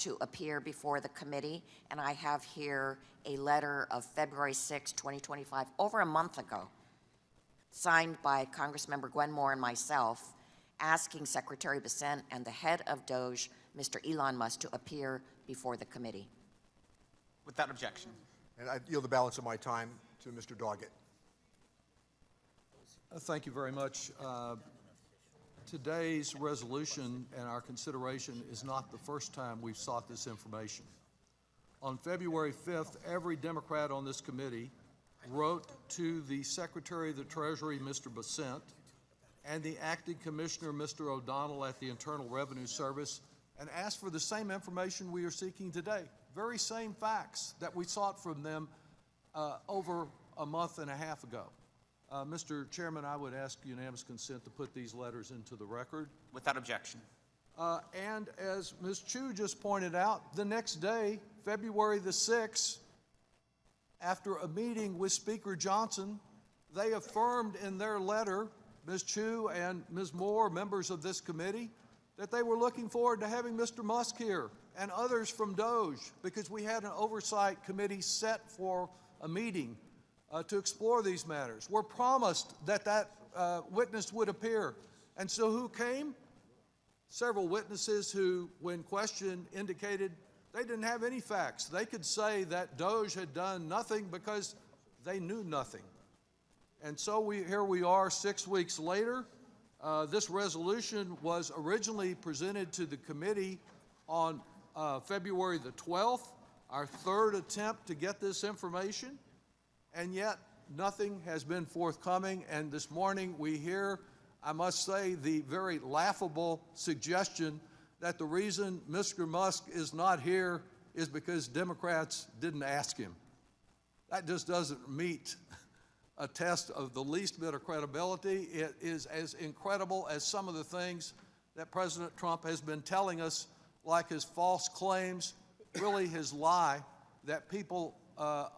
to appear before the committee, and I have here a letter of February 6, 2025, over a month ago, signed by Congressmember Gwen Moore and myself, asking Secretary Bessent and the head of DOGE, Mr. Elon Musk, to appear before the committee. Without objection. And I yield the balance of my time to Mr. Doggett. Thank you very much. Today's resolution and our consideration is not the first time we've sought this information. On February 5th, every Democrat on this committee wrote to the Secretary of the Treasury, Mr. Bessent, and the acting commissioner, Mr. O'Donnell, at the Internal Revenue Service, and asked for the same information we are seeking today. Very same facts that we sought from them over a month and a half ago. Mr. Chairman, I would ask unanimous consent to put these letters into the record. Without objection. And as Ms. Chu just pointed out, the next day, February the 6th, after a meeting with Speaker Johnson, they affirmed in their letter, Ms. Chu and Ms. Moore, members of this committee, that they were looking forward to having Mr. Musk here and others from DOGE, because we had an oversight committee set for a meeting to explore these matters. We're promised that witness would appear. And so who came? Several witnesses who, when questioned, indicated they didn't have any facts. They could say that DOGE had done nothing because they knew nothing. And so here we are 6 weeks later. This resolution was originally presented to the committee on February the 12th, our third attempt to get this information, and yet nothing has been forthcoming. And this morning we hear, I must say, the very laughable suggestion that the reason Mr. Musk is not here is because Democrats didn't ask him. That just doesn't meet a test of the least bit of credibility. It is as incredible as some of the things that President Trump has been telling us, like his false claims, really his lie, that people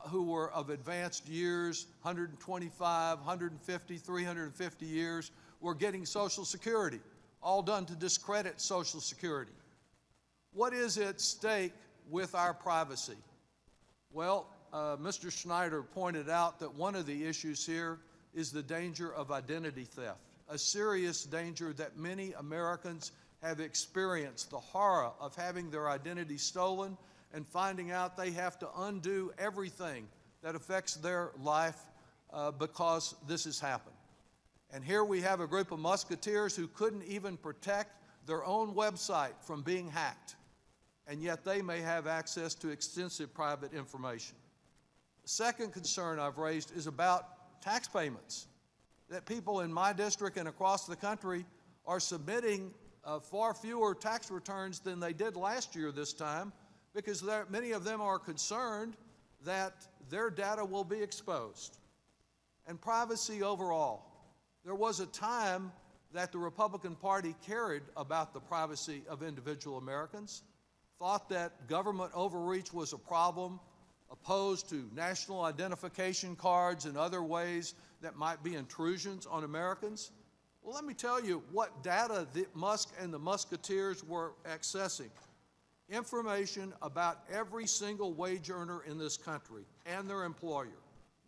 who were of advanced years, 125, 150, 350 years, were getting Social Security, all done to discredit Social Security. What is at stake with our privacy? Well, Mr. Schneider pointed out that one of the issues here is the danger of identity theft, a serious danger that many Americans have experienced, the horror of having their identity stolen and finding out they have to undo everything that affects their life because this has happened. And here we have a group of musketeers who couldn't even protect their own website from being hacked, and yet they may have access to extensive private information. The second concern I've raised is about tax payments, that people in my district and across the country are submitting far fewer tax returns than they did last year this time, because many of them are concerned that their data will be exposed. And privacy overall. There was a time that the Republican Party cared about the privacy of individual Americans, thought that government overreach was a problem, opposed to national identification cards and other ways that might be intrusions on Americans. Well, let me tell you what data that Musk and the Musketeers were accessing. Information about every single wage earner in this country and their employer.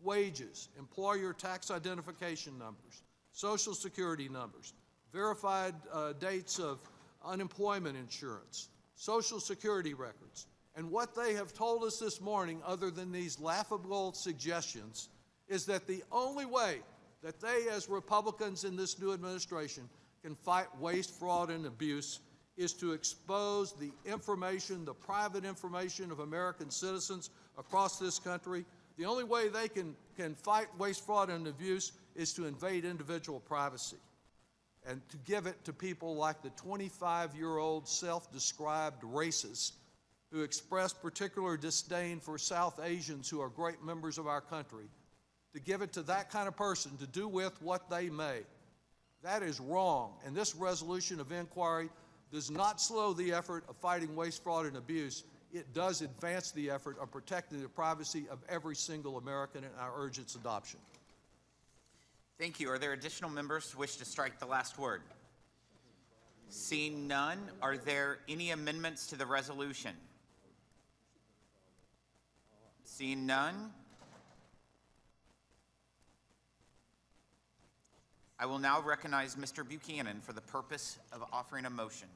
Wages, employer tax identification numbers, Social Security numbers, verified dates of unemployment insurance, Social Security records. And what they have told us this morning, other than these laughable suggestions, is that the only way that they, as Republicans in this new administration, can fight waste, fraud, and abuse is to expose the information, the private information of American citizens across this country. The only way they can fight waste, fraud, and abuse is to invade individual privacy and to give it to people like the 25-year-old self-described racist who express particular disdain for South Asians who are great members of our country, to give it to that kind of person to do with what they may. That is wrong, and this resolution of inquiry does not slow the effort of fighting waste, fraud, and abuse. It does advance the effort of protecting the privacy of every single American, and I urge its adoption. Thank you. Are there additional members who wish to strike the last word? Seeing none, are there any amendments to the resolution? Seeing none, I will now recognize Mr. Buchanan for the purpose of offering a motion.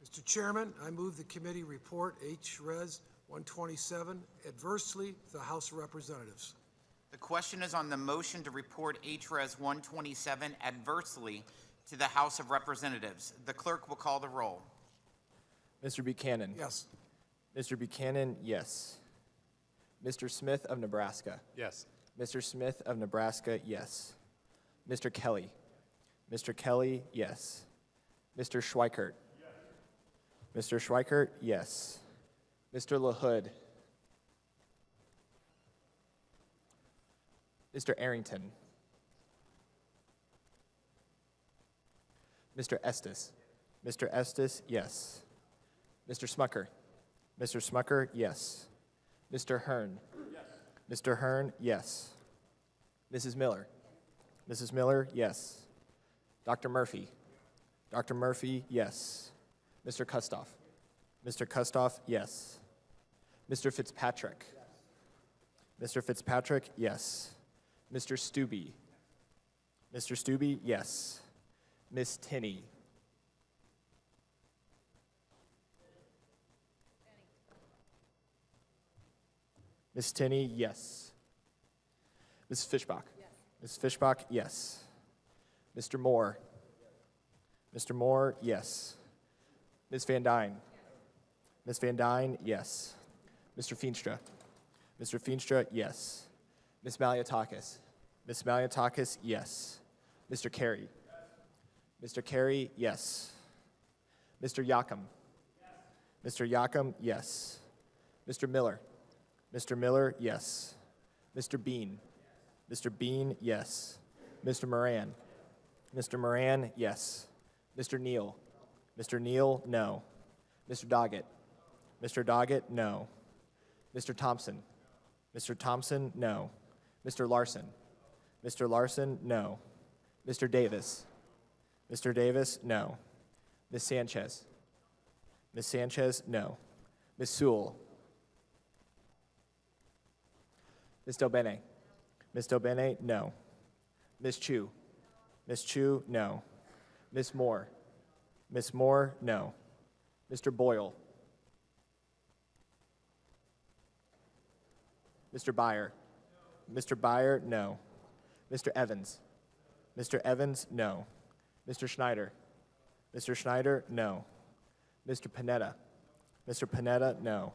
Mr. Chairman, I move the committee report H-Res 127 adversely to the House of Representatives. The question is on the motion to report H-Res 127 adversely to the House of Representatives. The clerk will call the roll. Mr. Buchanan. Yes. Mr. Buchanan, yes. Mr. Smith of Nebraska. Yes. Mr. Smith of Nebraska, yes. Mr. Kelly. Mr. Kelly, yes. Mr. Schweikert. Mr. Schweikert, yes. Mr. LaHood. Mr. Arrington. Mr. Estes. Mr. Estes, yes. Mr. Smucker. Mr. Smucker, yes. Mr. Hearn. Yes. Mr. Hearn, yes. Mrs. Miller. Mrs. Miller, yes. Dr. Murphy. Dr. Murphy, yes. Mr. Kustoff. Mr. Kustoff, yes. Mr. Fitzpatrick. Mr. Fitzpatrick, yes. Mr. Stubbe. Mr. Stubbe, yes. Miss Tinney. Miss Tinney, yes. Ms. Fishbach. Yes. Ms. Fishbach, yes. Mr. Moore. Mr. Moore, yes. Ms. Van Dyne. Ms. Van Dyne, yes. Mr. Feenstra. Mr. Feenstra, yes. Ms. Maliatakis. Ms. Maliatakis, yes. Mr. Carey. Mr. Carey, yes. Mr. Yakum. Mr. Yakum, yes. Mr. Miller. Mr. Miller, yes. Mr. Bean. Mr. Bean, yes. Mr. Moran. Mr. Moran, yes. Mr. Neal. Mr. Neal, no. Mr. Doggett. Mr. Doggett, no. Mr. Thompson. Mr. Thompson, no. Mr. Larson. Mr. Larson, no. Mr. Davis. Mr. Davis, no. Ms. Sanchez. Ms. Sanchez, no. Ms. Sewell. Ms. Delbene. Ms. Delbene, no. Ms. Chu. Ms. Chu, no. Ms. Moore. Ms. Moore, no. Mr. Boyle. Mr. Byer. Mr. Byer, no. Mr. Evans. Mr. Evans, no. Mr. Schneider. Mr. Schneider, no. Mr. Panetta. Mr. Panetta, no.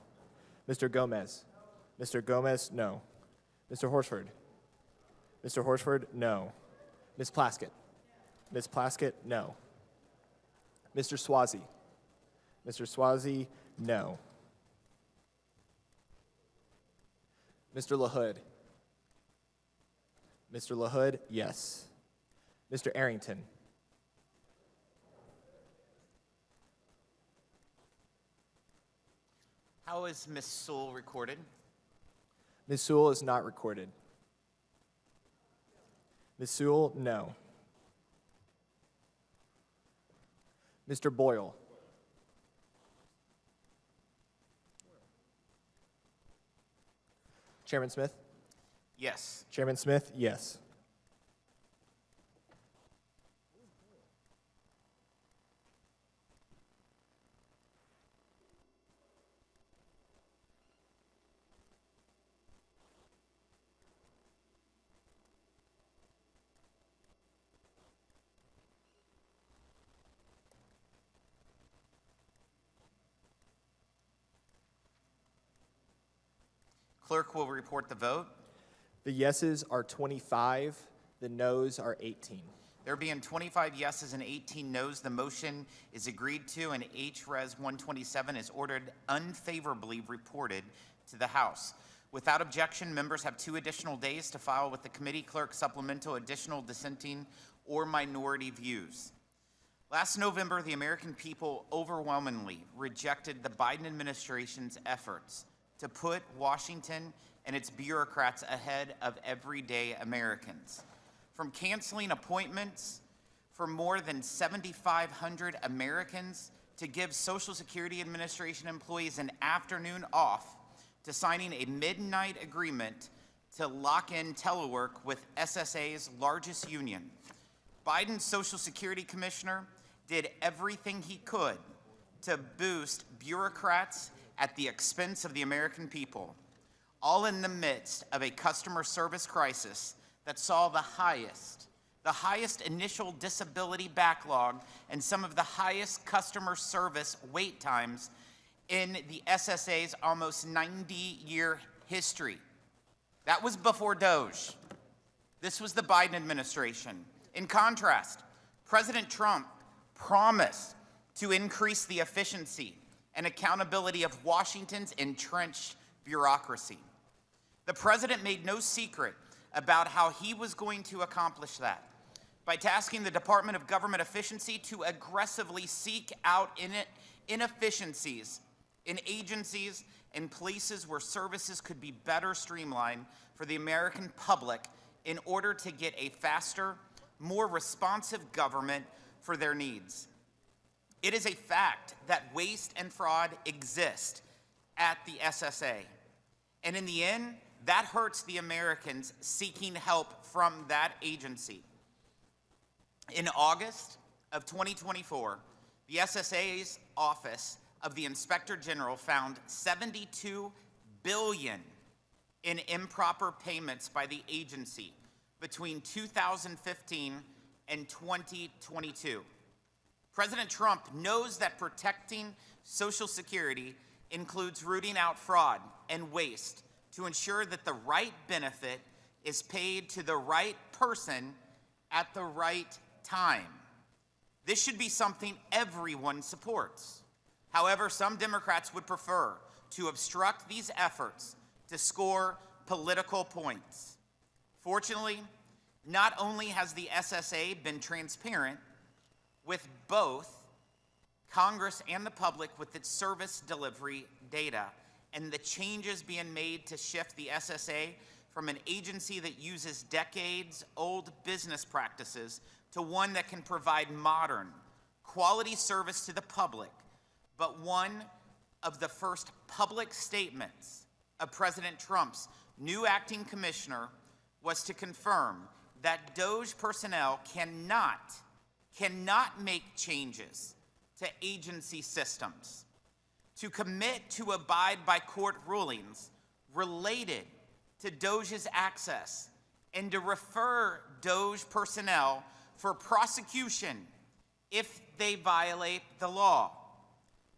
Mr. Gomez. Mr. Gomez, no. Mr. Horsford. Mr. Horsford, no. Ms. Plaskett. Ms. Plaskett, no. Mr. Swazi. Mr. Swazi, no. Mr. LaHood. Mr. LaHood, yes. Mr. Arrington. How is Ms. Sewell recorded? Ms. Sewell is not recorded. Ms. Sewell, no. Mr. Boyle. Chairman Smith? Yes. Chairman Smith, yes. Clerk will report the vote. The yeses are 25, the noes are 18. There being 25 yeses and 18 noes, the motion is agreed to, and H-Res 127 is ordered unfavorably reported to the House. Without objection, members have 2 additional days to file with the committee clerk supplemental additional dissenting or minority views. Last November, the American people overwhelmingly rejected the Biden administration's efforts to put Washington and its bureaucrats ahead of everyday Americans. From canceling appointments for more than 7,500 Americans to give Social Security Administration employees an afternoon off to signing a midnight agreement to lock in telework with SSA's largest union. Biden's Social Security Commissioner did everything he could to boost bureaucrats at the expense of the American people, all in the midst of a customer service crisis that saw the highest initial disability backlog and some of the highest customer service wait times in the SSA's almost 90-year history. That was before DOGE. This was the Biden administration. In contrast, President Trump promised to increase the efficiency and accountability of Washington's entrenched bureaucracy. The president made no secret about how he was going to accomplish that by tasking the Department of Government Efficiency to aggressively seek out inefficiencies in agencies and places where services could be better streamlined for the American public in order to get a faster, more responsive government for their needs. It is a fact that waste and fraud exist at the SSA. And in the end, that hurts the Americans seeking help from that agency. In August of 2024, the SSA's Office of the Inspector General found $72 billion in improper payments by the agency between 2015 and 2022. President Trump knows that protecting Social Security includes rooting out fraud and waste to ensure that the right benefit is paid to the right person at the right time. This should be something everyone supports. However, some Democrats would prefer to obstruct these efforts to score political points. Fortunately, not only has the SSA been transparent with both Congress and the public with its service delivery data and the changes being made to shift the SSA from an agency that uses decades-old business practices to one that can provide modern, quality service to the public. But one of the first public statements of President Trump's new acting commissioner was to confirm that DOGE personnel cannot make changes to agency systems, to commit to abide by court rulings related to DOGE's access, and to refer DOGE personnel for prosecution if they violate the law.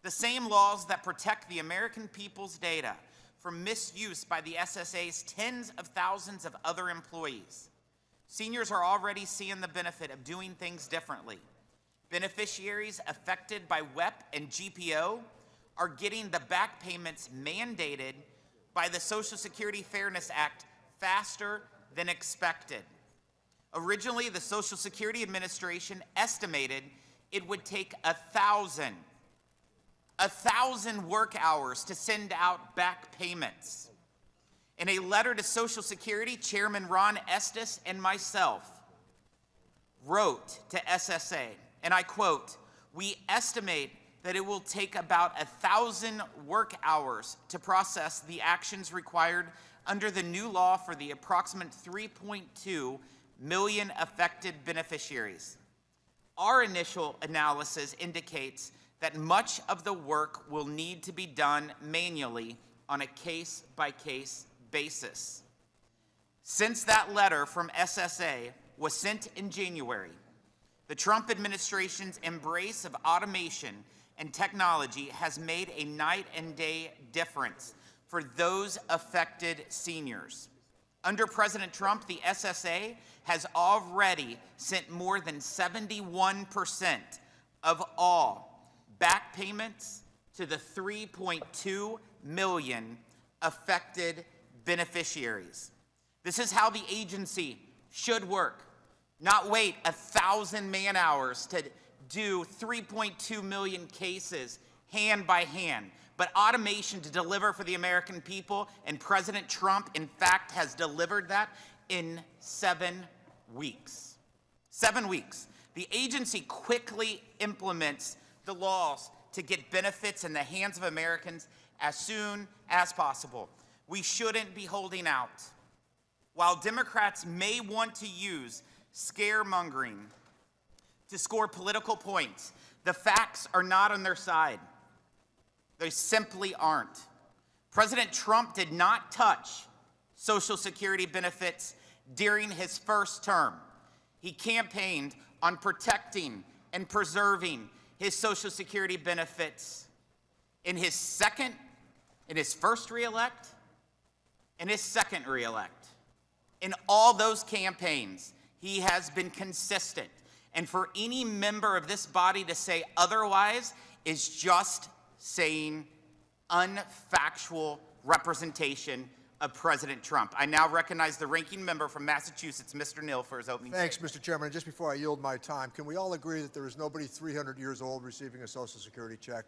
The same laws that protect the American people's data from misuse by the SSA's tens of thousands of other employees. Seniors are already seeing the benefit of doing things differently. Beneficiaries affected by WEP and GPO are getting the back payments mandated by the Social Security Fairness Act faster than expected. Originally, the Social Security Administration estimated it would take 1,000 work hours to send out back payments. In a letter to Social Security, Chairman Ron Estes and myself wrote to SSA, and I quote, "We estimate that it will take about 1,000 work hours to process the actions required under the new law for the approximate 3.2 million affected beneficiaries. Our initial analysis indicates that much of the work will need to be done manually on a case-by-case basis." Since that letter from SSA was sent in January, the Trump administration's embrace of automation and technology has made a night and day difference for those affected seniors. Under President Trump, the SSA has already sent more than 71% of all back payments to the 3.2 million affected beneficiaries. This is how the agency should work. Not wait 1,000 man-hours to do 3.2 million cases hand by hand, but automation to deliver for the American people, and President Trump, in fact, has delivered that in 7 weeks. 7 weeks. The agency quickly implements the laws to get benefits in the hands of Americans as soon as possible. We shouldn't be holding out. While Democrats may want to use scaremongering to score political points, the facts are not on their side. They simply aren't. President Trump did not touch Social Security benefits during his first term. He campaigned on protecting and preserving his Social Security benefits in his first reelect, and his second reelect. In all those campaigns, he has been consistent. And for any member of this body to say otherwise is just saying unfactual representation of President Trump. I now recognize the ranking member from Massachusetts, Mr. Neal, for his opening Thanks, statement. Mr. Chairman. Just before I yield my time, can we all agree that there is nobody 300 years old receiving a Social Security check?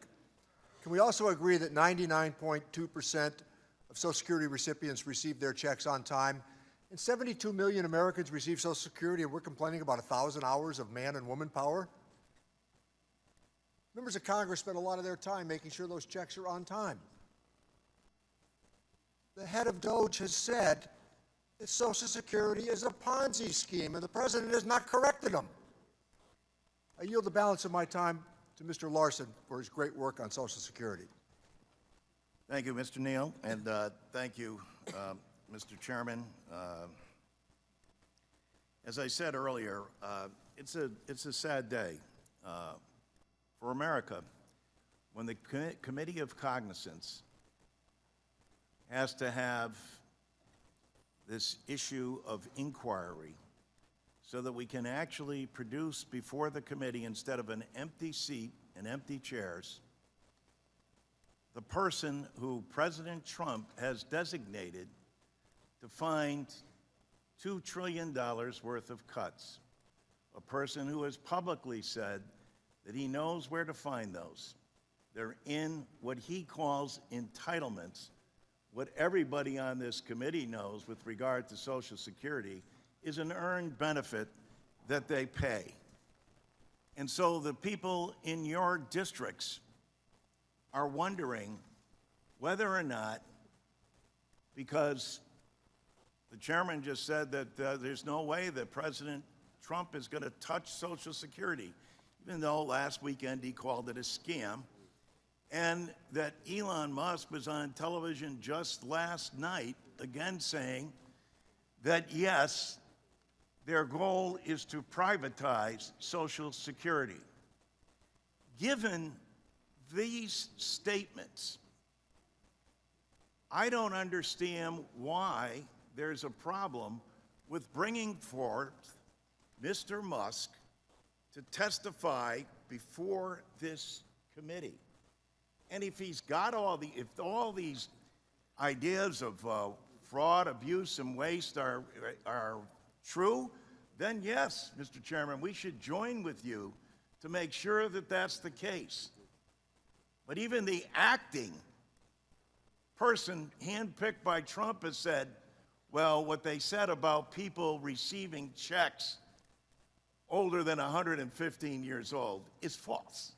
Can we also agree that 99.2% of Social Security recipients receive their checks on time? And 72 million Americans receive Social Security, and we're complaining about 1,000 hours of man and woman power? Members of Congress spend a lot of their time making sure those checks are on time. The head of DOGE has said that Social Security is a Ponzi scheme, and the president has not corrected them. I yield the balance of my time to Mr. Larson for his great work on Social Security. Thank you, Mr. Neal, and thank you, Mr. Chairman. As I said earlier, it's a sad day for America when the Committee of Cognizance has to have this issue of inquiry so that we can actually produce before the committee, instead of an empty seat and empty chairs, the person who President Trump has designated to find $2 trillion worth of cuts, a person who has publicly said that he knows where to find those. They're in what he calls entitlements. What everybody on this committee knows with regard to Social Security is an earned benefit that they pay. And so the people in your districts are wondering whether or not, because the chairman just said that there's no way that President Trump is going to touch Social Security, even though last weekend he called it a scam, and that Elon Musk was on television just last night again saying that, yes, their goal is to privatize Social Security. Given these statements, I don't understand why there's a problem with bringing forth Mr. Musk to testify before this committee. And if he's got all these ideas of fraud, abuse, and waste are true, then yes, Mr. Chairman, we should join with you to make sure that that's the case. But even the acting person handpicked by Trump has said, well, what they said about people receiving checks older than 115 years old is false.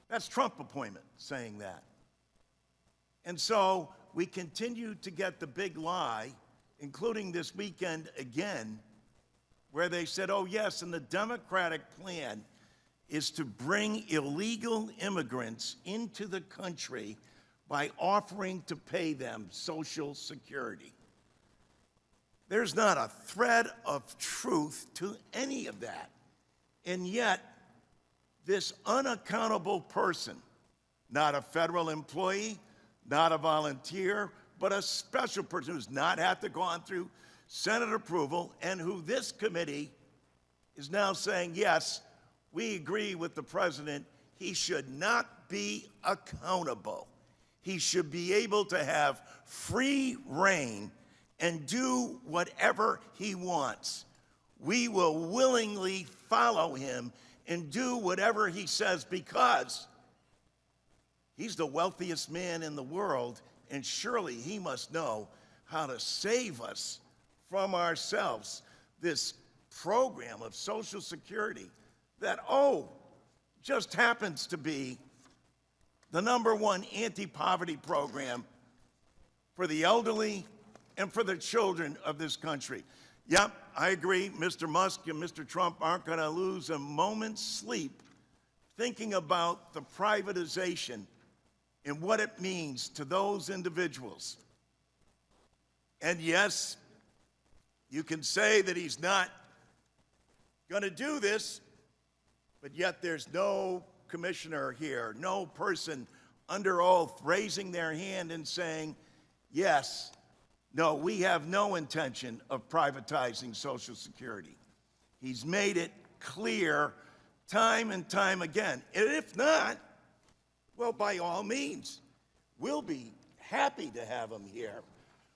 That's Trump appointment saying that. And so we continue to get the big lie, including this weekend again, where they said, oh yes, and the Democratic plan is to bring illegal immigrants into the country by offering to pay them Social Security. There's not a thread of truth to any of that. And yet, this unaccountable person, not a federal employee, not a volunteer, but a special person who's not had to go on through Senate approval, and who this committee is now saying, yes, we agree with the president, he should not be accountable. He should be able to have free reign and do whatever he wants. We will willingly follow him and do whatever he says, because he's the wealthiest man in the world, and surely he must know how to save us from ourselves. This program of Social Security that, oh, just happens to be the #1 anti-poverty program for the elderly and for the children of this country. Yep, I agree, Mr. Musk and Mr. Trump aren't going to lose a moment's sleep thinking about the privatization and what it means to those individuals. And yes, you can say that he's not going to do this, but yet there's no commissioner here, no person under oath raising their hand and saying, yes, no, we have no intention of privatizing Social Security. He's made it clear time and time again. And if not, well, by all means, we'll be happy to have him here.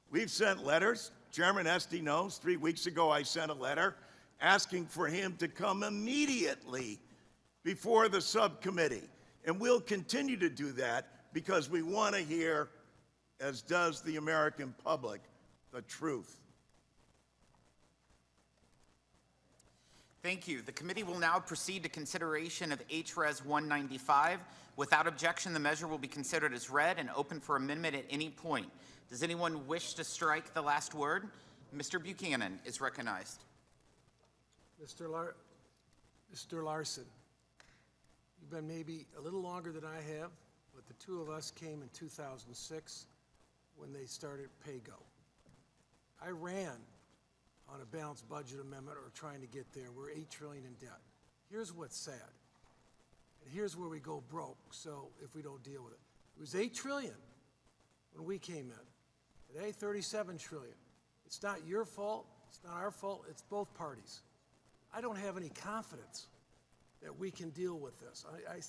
We've sent letters. Chairman Esty knows 3 weeks ago I sent a letter asking for him to come immediately before the subcommittee. And we'll continue to do that because we want to hear, as does the American public, the truth. Thank you. The committee will now proceed to consideration of HRES 195. Without objection, the measure will be considered as read and open for amendment at any point. Does anyone wish to strike the last word? Mr. Buchanan is recognized. Mr. Larson, you've been maybe a little longer than I have, but the two of us came in 2006 when they started PAYGO. I ran on a balanced budget amendment or trying to get there. We're $8 trillion in debt. Here's what's sad, and here's where we go broke, so if we don't deal with it. It was $8 trillion when we came in. Today, $37 trillion. It's not your fault, it's not our fault, it's both parties. I don't have any confidence that we can deal with this. I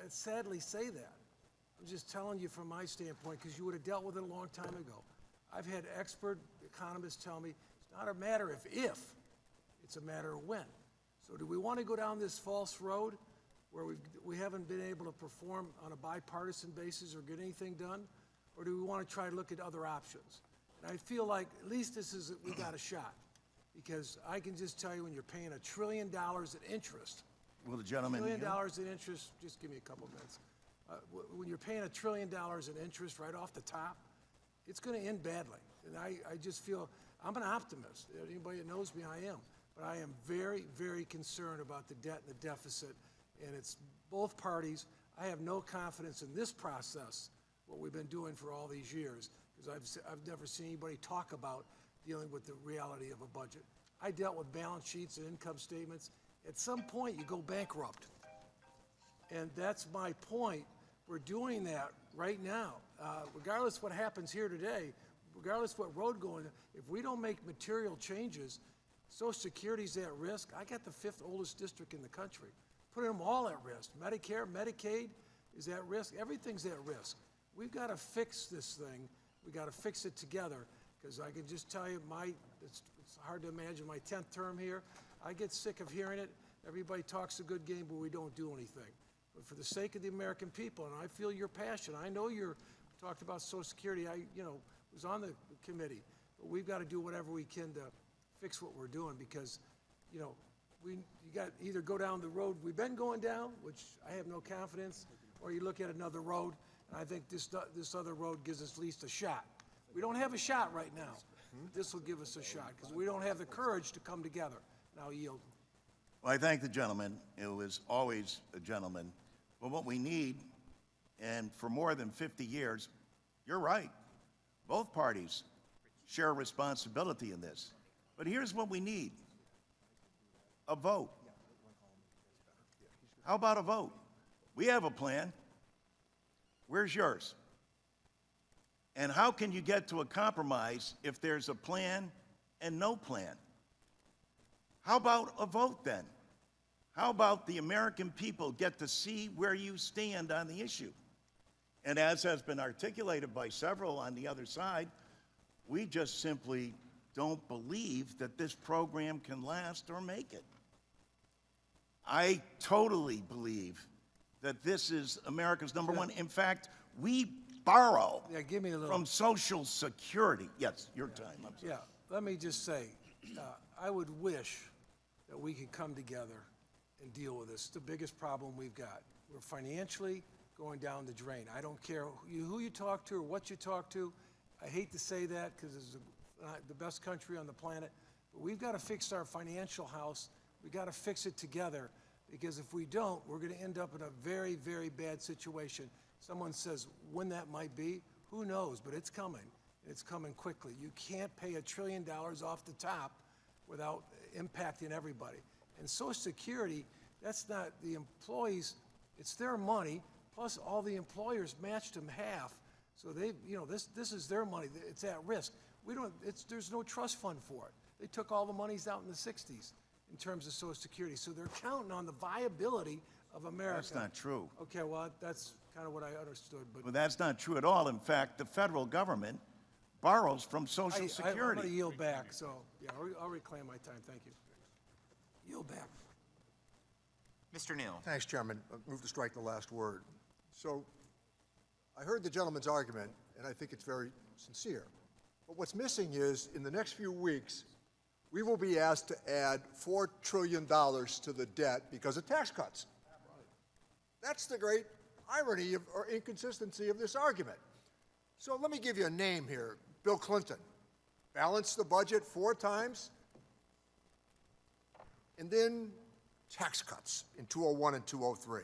sadly say that. I'm just telling you from my standpoint, because you would have dealt with it a long time ago. I've had expert economists tell me it's not a matter of if, it's a matter of when. So do we want to go down this false road where we haven't been able to perform on a bipartisan basis or get anything done? Or do we want to try to look at other options? And I feel like at least we got a shot. Because I can just tell you when you're paying $1 trillion in interest. Will the gentleman $1 trillion yield? in interest, just give me a couple minutes. When you're paying $1 trillion in interest right off the top, it's going to end badly. And I just feel, I'm an optimist. Anybody that knows me, I am. But I am very, very concerned about the debt and the deficit. And it's both parties. I have no confidence in this process, what we've been doing for all these years, because I've never seen anybody talk about dealing with the reality of a budget. I dealt with balance sheets and income statements. At some point, you go bankrupt. And that's my point. We're doing that right now. Regardless what happens here today, regardless what road going, if we don't make material changes, Social Security's at risk. I got the 5th oldest district in the country. Putting them all at risk. Medicare, Medicaid is at risk. Everything's at risk. We've got to fix this thing. We've got to fix it together. Because I can just tell you, it's hard to imagine my 10th term here. I get sick of hearing it. Everybody talks a good game, but we don't do anything. But for the sake of the American people, and I feel your passion. I know you're talked about Social Security. I was on the committee, but we've got to do whatever we can to fix what we're doing because, you got to either go down the road we've been going down, which I have no confidence, or you look at another road, and I think this other road gives us at least a shot. We don't have a shot right now. This will give us a shot because we don't have the courage to come together. And I'll yield. Well, I thank the gentleman. It was always a gentleman. But what we need, and for more than 50 years, you're right, both parties share responsibility in this. But here's what we need: a vote. How about a vote? We have a plan. Where's yours? And how can you get to a compromise if there's a plan and no plan? How about a vote then? How about the American people get to see where you stand on the issue? And as has been articulated by several on the other side, we just simply don't believe that this program can last or make it. I totally believe that this is America's #1. In fact, we borrow give me a little. from Social Security. Yes, your time. I'm sorry. Yeah, let me just say, I would wish that we can come together and deal with this. It's the biggest problem we've got. We're financially going down the drain. I don't care who you talk to or what you talk to. I hate to say that because it's the best country on the planet, but we've got to fix our financial house. We've got to fix it together, because if we don't, we're going to end up in a very, very bad situation. Someone says when that might be, who knows, but it's coming. It's coming quickly. You can't pay $1 trillion off the top without impacting everybody. And Social Security, that's not the employees, it's their money, plus all the employers matched them half. So they, this is their money, it's at risk. There's no trust fund for it. They took all the monies out in the 60s in terms of Social Security. So they're counting on the viability of America. That's not true. Okay, well, that's kind of what I understood. But Well, that's not true at all. In fact, the federal government borrows from Social I'm Security. going to yield back, so, yeah, I'll reclaim my time, thank you. Yield back. Mr. Neal. Thanks, Chairman. Move to strike the last word. So I heard the gentleman's argument, and I think it's very sincere. But what's missing is, in the next few weeks, we will be asked to add $4 trillion to the debt because of tax cuts. That's the great irony or inconsistency of this argument. So let me give you a name here. Bill Clinton balanced the budget 4 times, and then tax cuts in 2001 and 2003.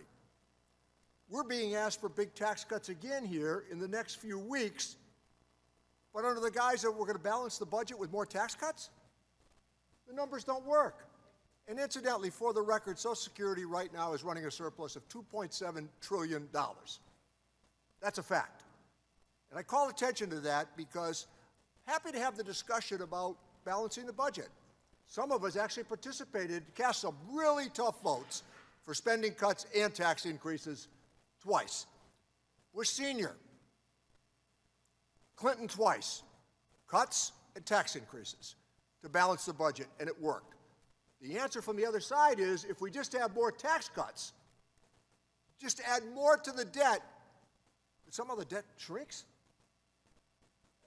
We're being asked for big tax cuts again here in the next few weeks, but under the guise that we're going to balance the budget with more tax cuts? The numbers don't work. And incidentally, for the record, Social Security right now is running a surplus of $2.7 trillion. That's a fact. And I call attention to that because happy to have the discussion about balancing the budget. Some of us actually participated, cast some really tough votes for spending cuts and tax increases twice. Bush Sr., Clinton twice, cuts and tax increases to balance the budget, and it worked. The answer from the other side is if we just have more tax cuts, just add more to the debt, that somehow the debt shrinks?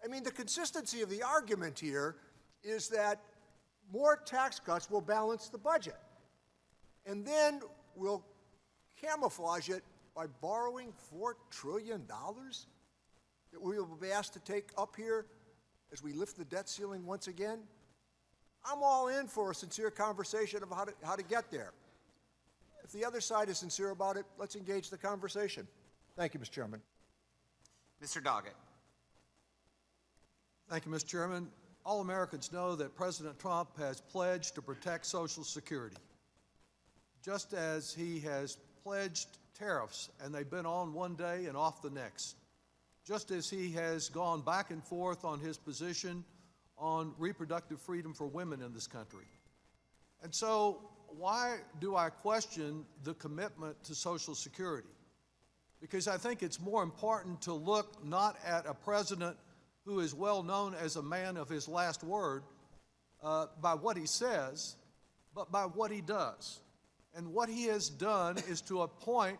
I mean, the consistency of the argument here is that more tax cuts will balance the budget. And then we'll camouflage it by borrowing $4 trillion that we will be asked to take up here as we lift the debt ceiling once again. I'm all in for a sincere conversation of how to get there. If the other side is sincere about it, let's engage the conversation. Thank you, Mr. Chairman. Mr. Doggett. Thank you, Mr. Chairman. All Americans know that President Trump has pledged to protect Social Security, just as he has pledged tariffs, and they've been on one day and off the next, just as he has gone back and forth on his position on reproductive freedom for women in this country. And so why do I question the commitment to Social Security? Because I think it's more important to look not at a president who is well known as a man of his last word by what he says, but by what he does. And what he has done is to appoint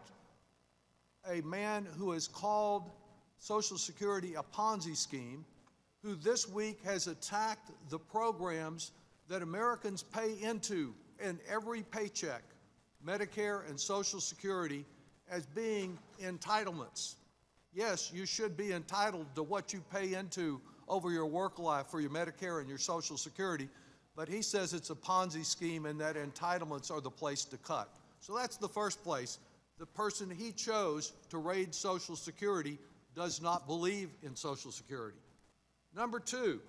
a man who has called Social Security a Ponzi scheme, who this week has attacked the programs that Americans pay into in every paycheck, Medicare and Social Security, as being entitlements. Yes, you should be entitled to what you pay into over your work life for your Medicare and your Social Security, but he says it's a Ponzi scheme and that entitlements are the place to cut. So that's the first place. The person he chose to raid Social Security does not believe in Social Security. Number two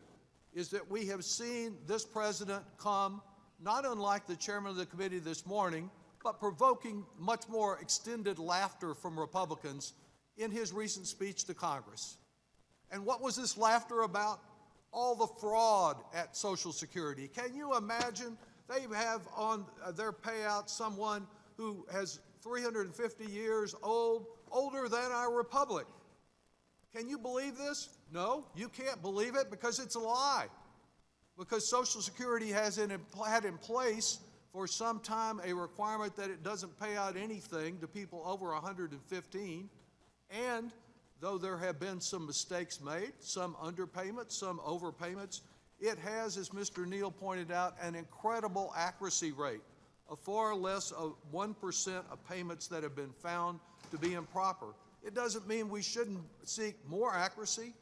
is that we have seen this president come, not unlike the chairman of the committee this morning, but provoking much more extended laughter from Republicans in his recent speech to Congress. And what was this laughter about? All the fraud at Social Security. Can you imagine? They have on their payout someone who has 350 years old, older than our republic. Can you believe this? No, you can't believe it because it's a lie. Because Social Security has had in place for some time a requirement that it doesn't pay out anything to people over 115. And though there have been some mistakes made, some underpayments, some overpayments, It has, as Mr. Neal pointed out, an incredible accuracy rate of far less of 1% of payments that have been found to be improper. It doesn't mean we shouldn't seek more accuracy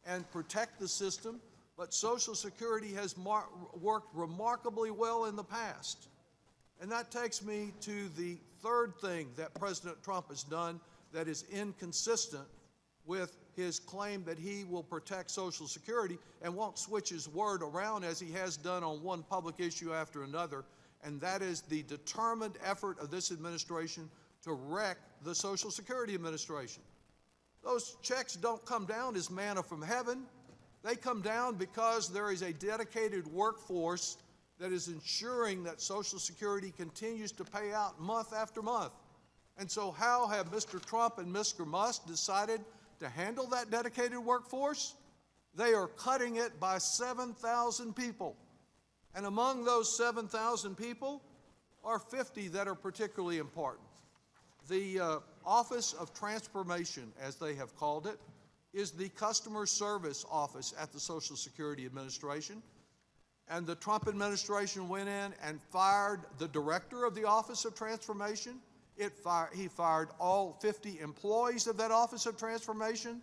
and protect the system, but Social Security has worked remarkably well in the past. And that takes me to the third thing that President Trump has done that is inconsistent with his claim that he will protect Social Security and won't switch his word around as he has done on one public issue after another, and that is the determined effort of this administration to wreck the Social Security Administration. Those checks don't come down as manna from heaven. They come down because there is a dedicated workforce that is ensuring that Social Security continues to pay out month after month. And so how have Mr. Trump and Mr. Musk decided to handle that dedicated workforce? They are cutting it by 7,000 people. And among those 7,000 people are 50 that are particularly important. The Office of Transformation, as they have called it, is the customer service office at the Social Security Administration. And the Trump administration went in and fired the director of the Office of Transformation. He fired all 50 employees of that Office of Transformation.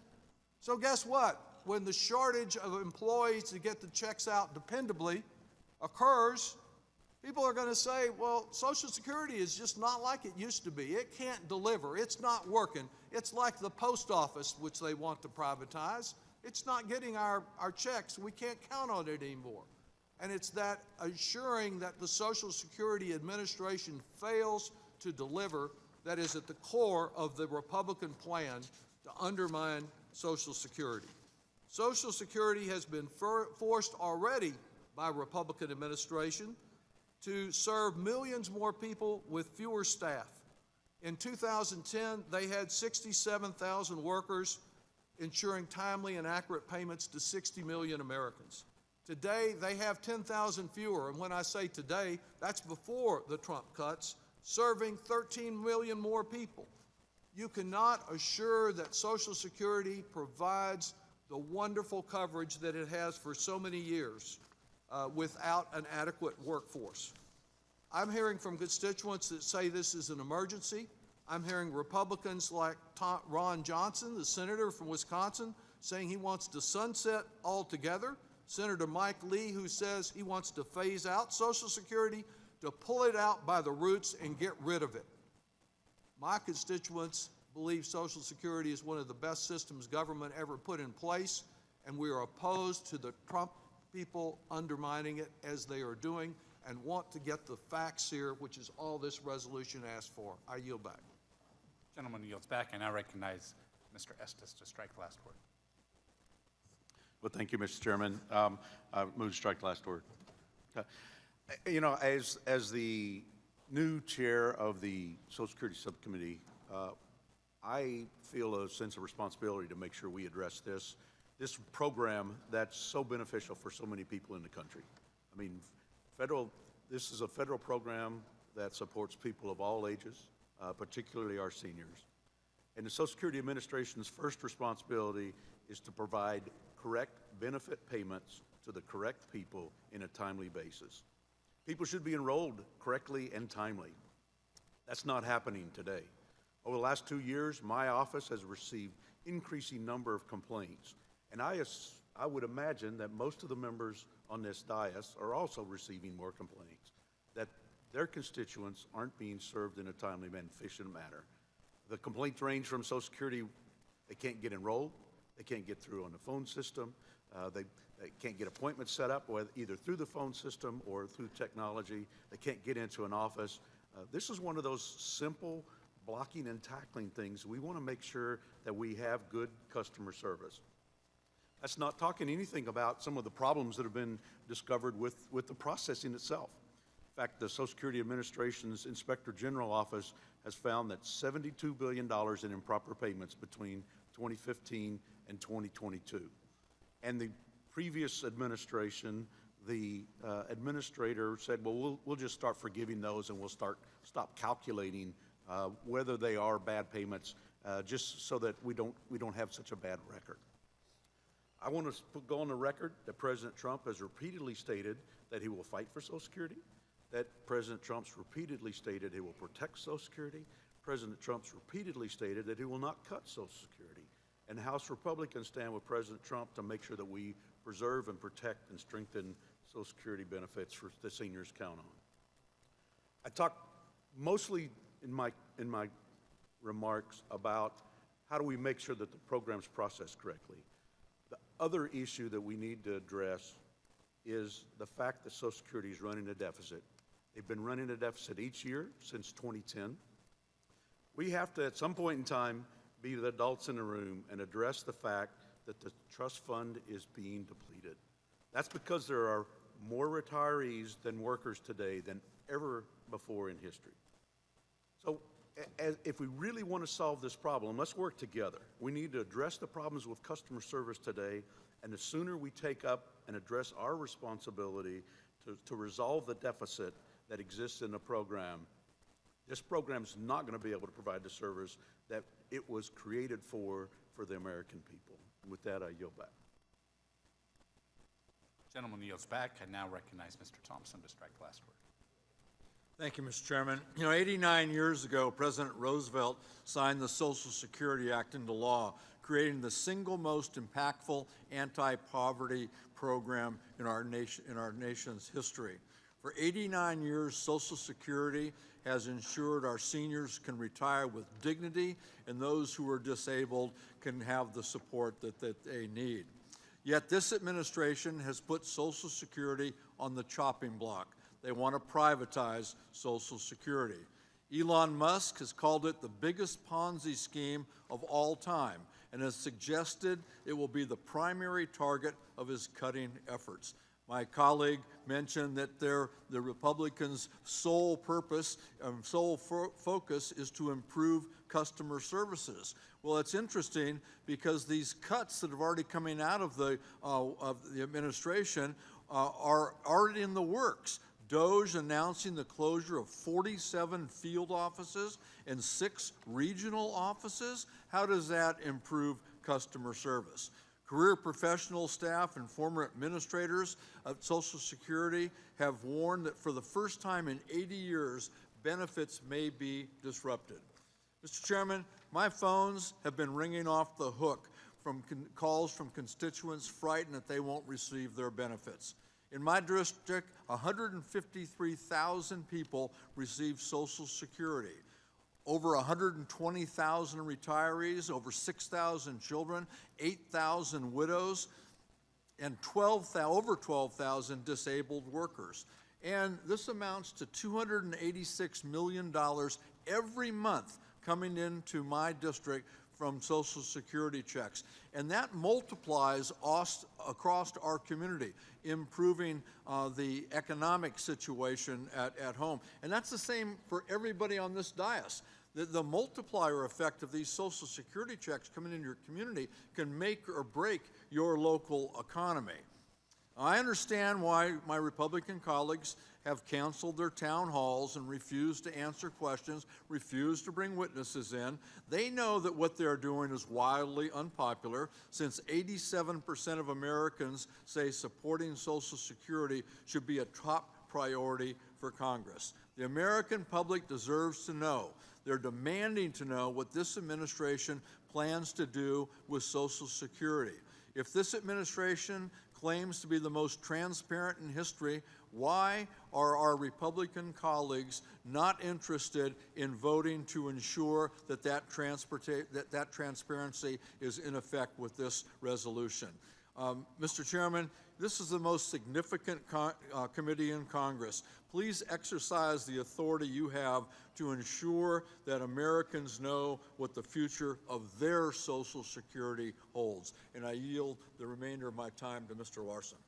So guess what? When the shortage of employees to get the checks out dependably occurs, people are going to say, well, Social Security is just not like it used to be. It can't deliver. It's not working. It's like the post office, which they want to privatize. It's not getting our checks. We can't count on it anymore. And it's that assuring that the Social Security Administration fails to deliver that is at the core of the Republican plan to undermine Social Security. Social Security has been forced already by Republican administration to serve millions more people with fewer staff. In 2010, they had 67,000 workers ensuring timely and accurate payments to 60 million Americans. Today, they have 10,000 fewer, and when I say today, that's before the Trump cuts, serving 13 million more people. You cannot assure that Social Security provides the wonderful coverage that it has for so many years without an adequate workforce. I'm hearing from constituents that say this is an emergency. I'm hearing Republicans like Ron Johnson, the senator from Wisconsin, saying he wants to sunset altogether. Senator Mike Lee, who says he wants to phase out Social Security, to pull it out by the roots and get rid of it. My constituents believe Social Security is one of the best systems government ever put in place, and we are opposed to the Trump people undermining it as they are doing and want to get the facts here, which is all this resolution asks for. I yield back. Gentleman yields back, and I recognize Mr. Estes to strike the last word. Well, thank you, Mr. Chairman. I move to strike the last word. You know, as the new chair of the Social Security Subcommittee, I feel a sense of responsibility to make sure we address this program that's so beneficial for so many people in the country. I mean, this is a federal program that supports people of all ages, particularly our seniors. And the Social Security Administration's first responsibility is to provide correct benefit payments to the correct people in a timely basis. People should be enrolled correctly and timely. That's not happening today. Over the last 2 years, my office has received increasing number of complaints. And I would imagine that most of the members on this dais are also receiving more complaints, that their constituents aren't being served in a timely and efficient manner. The complaints range from Social Security, they can't get enrolled, they can't get through on the phone system, they can't get appointments set up either through the phone system or through technology, they can't get into an office. This is one of those simple blocking and tackling things. We want to make sure that we have good customer service. That's not talking anything about some of the problems that have been discovered with the processing itself. In fact, the Social Security Administration's Inspector General Office has found that $72 billion in improper payments between 2015 and 2022. And the previous administration, the administrator said, well, we'll just start forgiving those and we'll stop calculating whether they are bad payments, just so that we don't have such a bad record. I want to go on the record that President Trump has repeatedly stated that he will fight for Social Security, that President Trump's repeatedly stated he will protect Social Security. President Trump's repeatedly stated that he will not cut Social Security. And House Republicans stand with President Trump to make sure that we preserve and protect and strengthen Social Security benefits for the seniors count on. I talked mostly in my remarks about how do we make sure that the program's processed correctly. The other issue that we need to address is the fact that Social Security is running a deficit. They've been running a deficit each year since 2010. We have to, at some point in time, be the adults in the room and address the fact that the trust fund is being depleted. That's because there are more retirees than workers today than ever before in history. So if we really want to solve this problem, let's work together. We need to address the problems with customer service today, and the sooner we take up and address our responsibility to resolve the deficit that exists in the program, this program's not going to be able to provide the service that it was created for the American people. With that, I yield back. Gentleman yields back. I now recognize Mr. Thompson to strike the last word. Thank you, Mr. Chairman. 89 years ago, President Roosevelt signed the Social Security Act into law, creating the single most impactful anti-poverty program in our nation's history. For 89 years, Social Security has ensured our seniors can retire with dignity, and those who are disabled can have the support that they need. Yet this administration has put Social Security on the chopping block. They want to privatize Social Security. Elon Musk has called it the biggest Ponzi scheme of all time and has suggested it will be the primary target of his cutting efforts. My colleague mentioned that the Republicans' sole purpose, focus is to improve customer services. Well, it's interesting because these cuts that have already coming out of the administration are already in the works. DOGE announcing the closure of 47 field offices and 6 regional offices. How does that improve customer service? Career professional staff and former administrators of Social Security have warned that for the first time in 80 years, benefits may be disrupted. Mr. Chairman, my phones have been ringing off the hook from calls from constituents frightened that they won't receive their benefits. In my district, 153,000 people receive Social Security. Over 120,000 retirees, over 6,000 children, 8,000 widows, and over 12,000 disabled workers. And this amounts to $286 million every month coming into my district from Social Security checks. And that multiplies across our community, improving the economic situation at home. And that's the same for everybody on this dais. The multiplier effect of these Social Security checks coming into your community can make or break your local economy. I understand why my Republican colleagues have canceled their town halls and refused to answer questions, refused to bring witnesses in. They know that what they're doing is wildly unpopular, since 87% of Americans say supporting Social Security should be a top priority for Congress. The American public deserves to know. They're demanding to know what this administration plans to do with Social Security. If this administration claims to be the most transparent in history, why are our Republican colleagues not interested in voting to ensure that that transparency is in effect with this resolution? Mr. Chairman, this is the most significant committee in Congress. Please exercise the authority you have to ensure that Americans know what the future of their Social Security holds. And I yield the remainder of my time to Mr. Larson.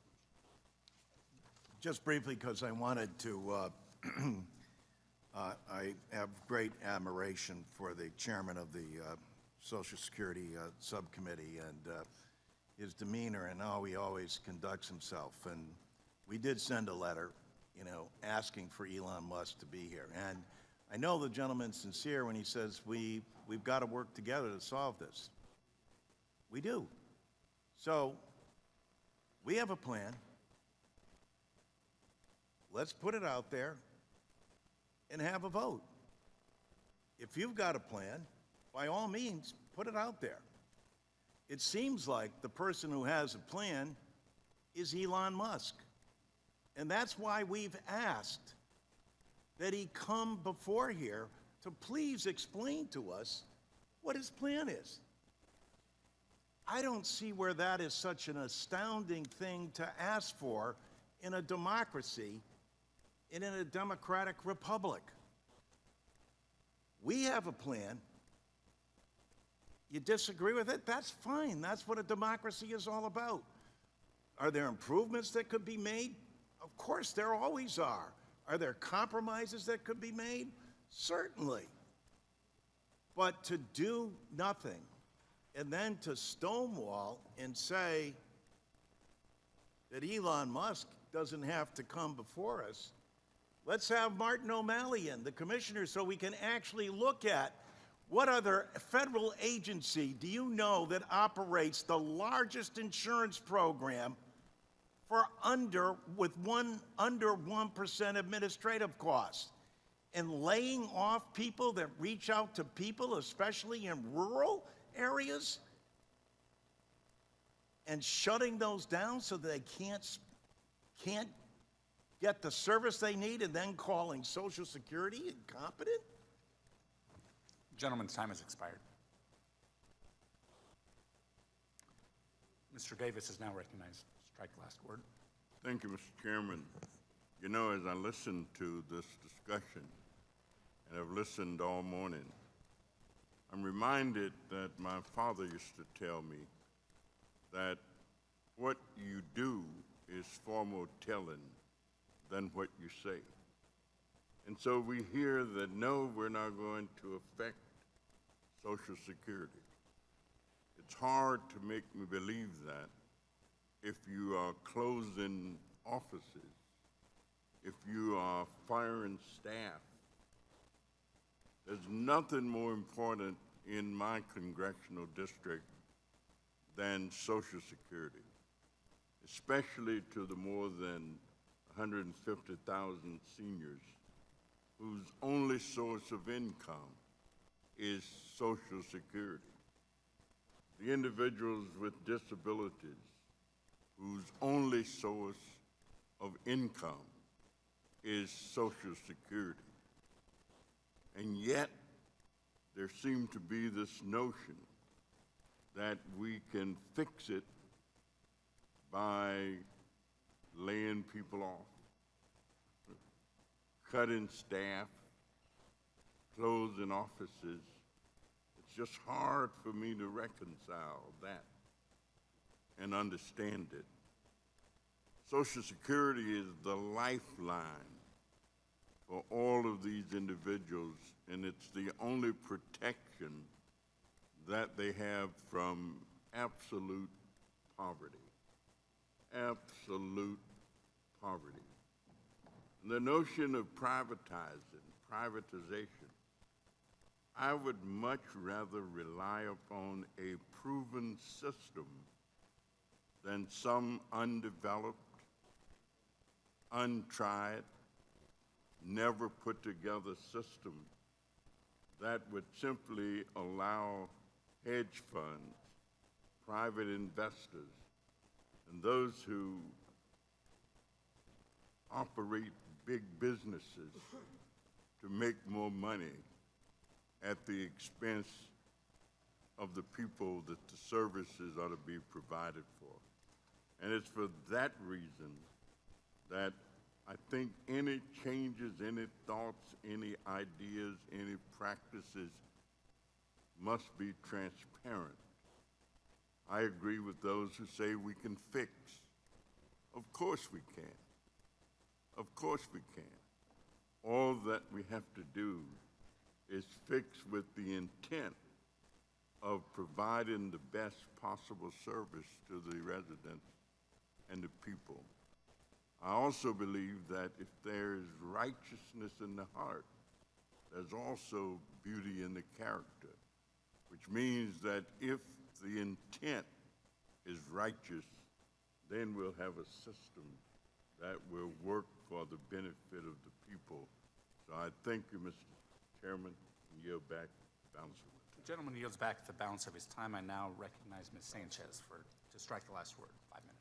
Just briefly, because I wanted to, I have great admiration for the chairman of the Social Security Subcommittee and his demeanor and how he always conducts himself. And we did send a letter, asking for Elon Musk to be here. And I know the gentleman's sincere when he says we've got to work together to solve this. We do. So We have a plan. Let's put it out there and have a vote. If you've got a plan, by all means, put it out there. It seems like the person who has a plan is Elon Musk. And that's why we've asked that he come before here to please explain to us what his plan is. I don't see where that is such an astounding thing to ask for in a democracy and in a democratic republic. We have a plan. You disagree with it? That's fine. That's what a democracy is all about. Are there improvements that could be made? Of course, there always are. Are there compromises that could be made? Certainly. But to do nothing and then to stonewall and say that Elon Musk doesn't have to come before us, let's have Martin O'Malley in, the commissioner, so we can actually look at what other federal agency do you know that operates the largest insurance program for under 1% administrative costs and laying off people that reach out to people, especially in rural areas, and shutting those down so that they can't get the service they need, and then calling Social Security incompetent? Gentleman's time has expired. Mr. Davis is now recognized. Strike the last word. Thank you, Mr. Chairman. You know, as I listened to this discussion, and I've listened all morning, I'm reminded that my father used to tell me that what you do is far more telling than what you say. And so we hear that, no, we're not going to affect Social Security. It's hard to make me believe that if you are closing offices, if you are firing staff. There's nothing more important in my congressional district than Social Security, especially to the more than 150,000 seniors whose only source of income is Social Security. The individuals with disabilities whose only source of income is Social Security. And yet, there seems to be this notion that we can fix it by laying people off, cutting staff, closing offices. It's just hard for me to reconcile that and understand it. Social Security is the lifeline for all of these individuals, and it's the only protection that they have from absolute poverty. Absolute poverty. And the notion of privatization, I would much rather rely upon a proven system than some undeveloped, untried, never put together system that would simply allow hedge funds, private investors, and those who operate big businesses to make more money at the expense of the people that the services ought to be provided for. And it's for that reason that I think any changes, any thoughts, any ideas, any practices must be transparent. I agree with those who say we can fix. Of course we can. Of course we can. All that we have to do is fix with the intent of providing the best possible service to the residents and the people. I also believe that if there's righteousness in the heart, there's also beauty in the character, which means that if the intent is righteous, then we'll have a system that will work for the benefit of the people. So I thank you, Mr. Chairman, and yield back the balance of my time. The gentleman yields back the balance of his time. I now recognize Ms. Sanchez to strike the last word, 5 minutes.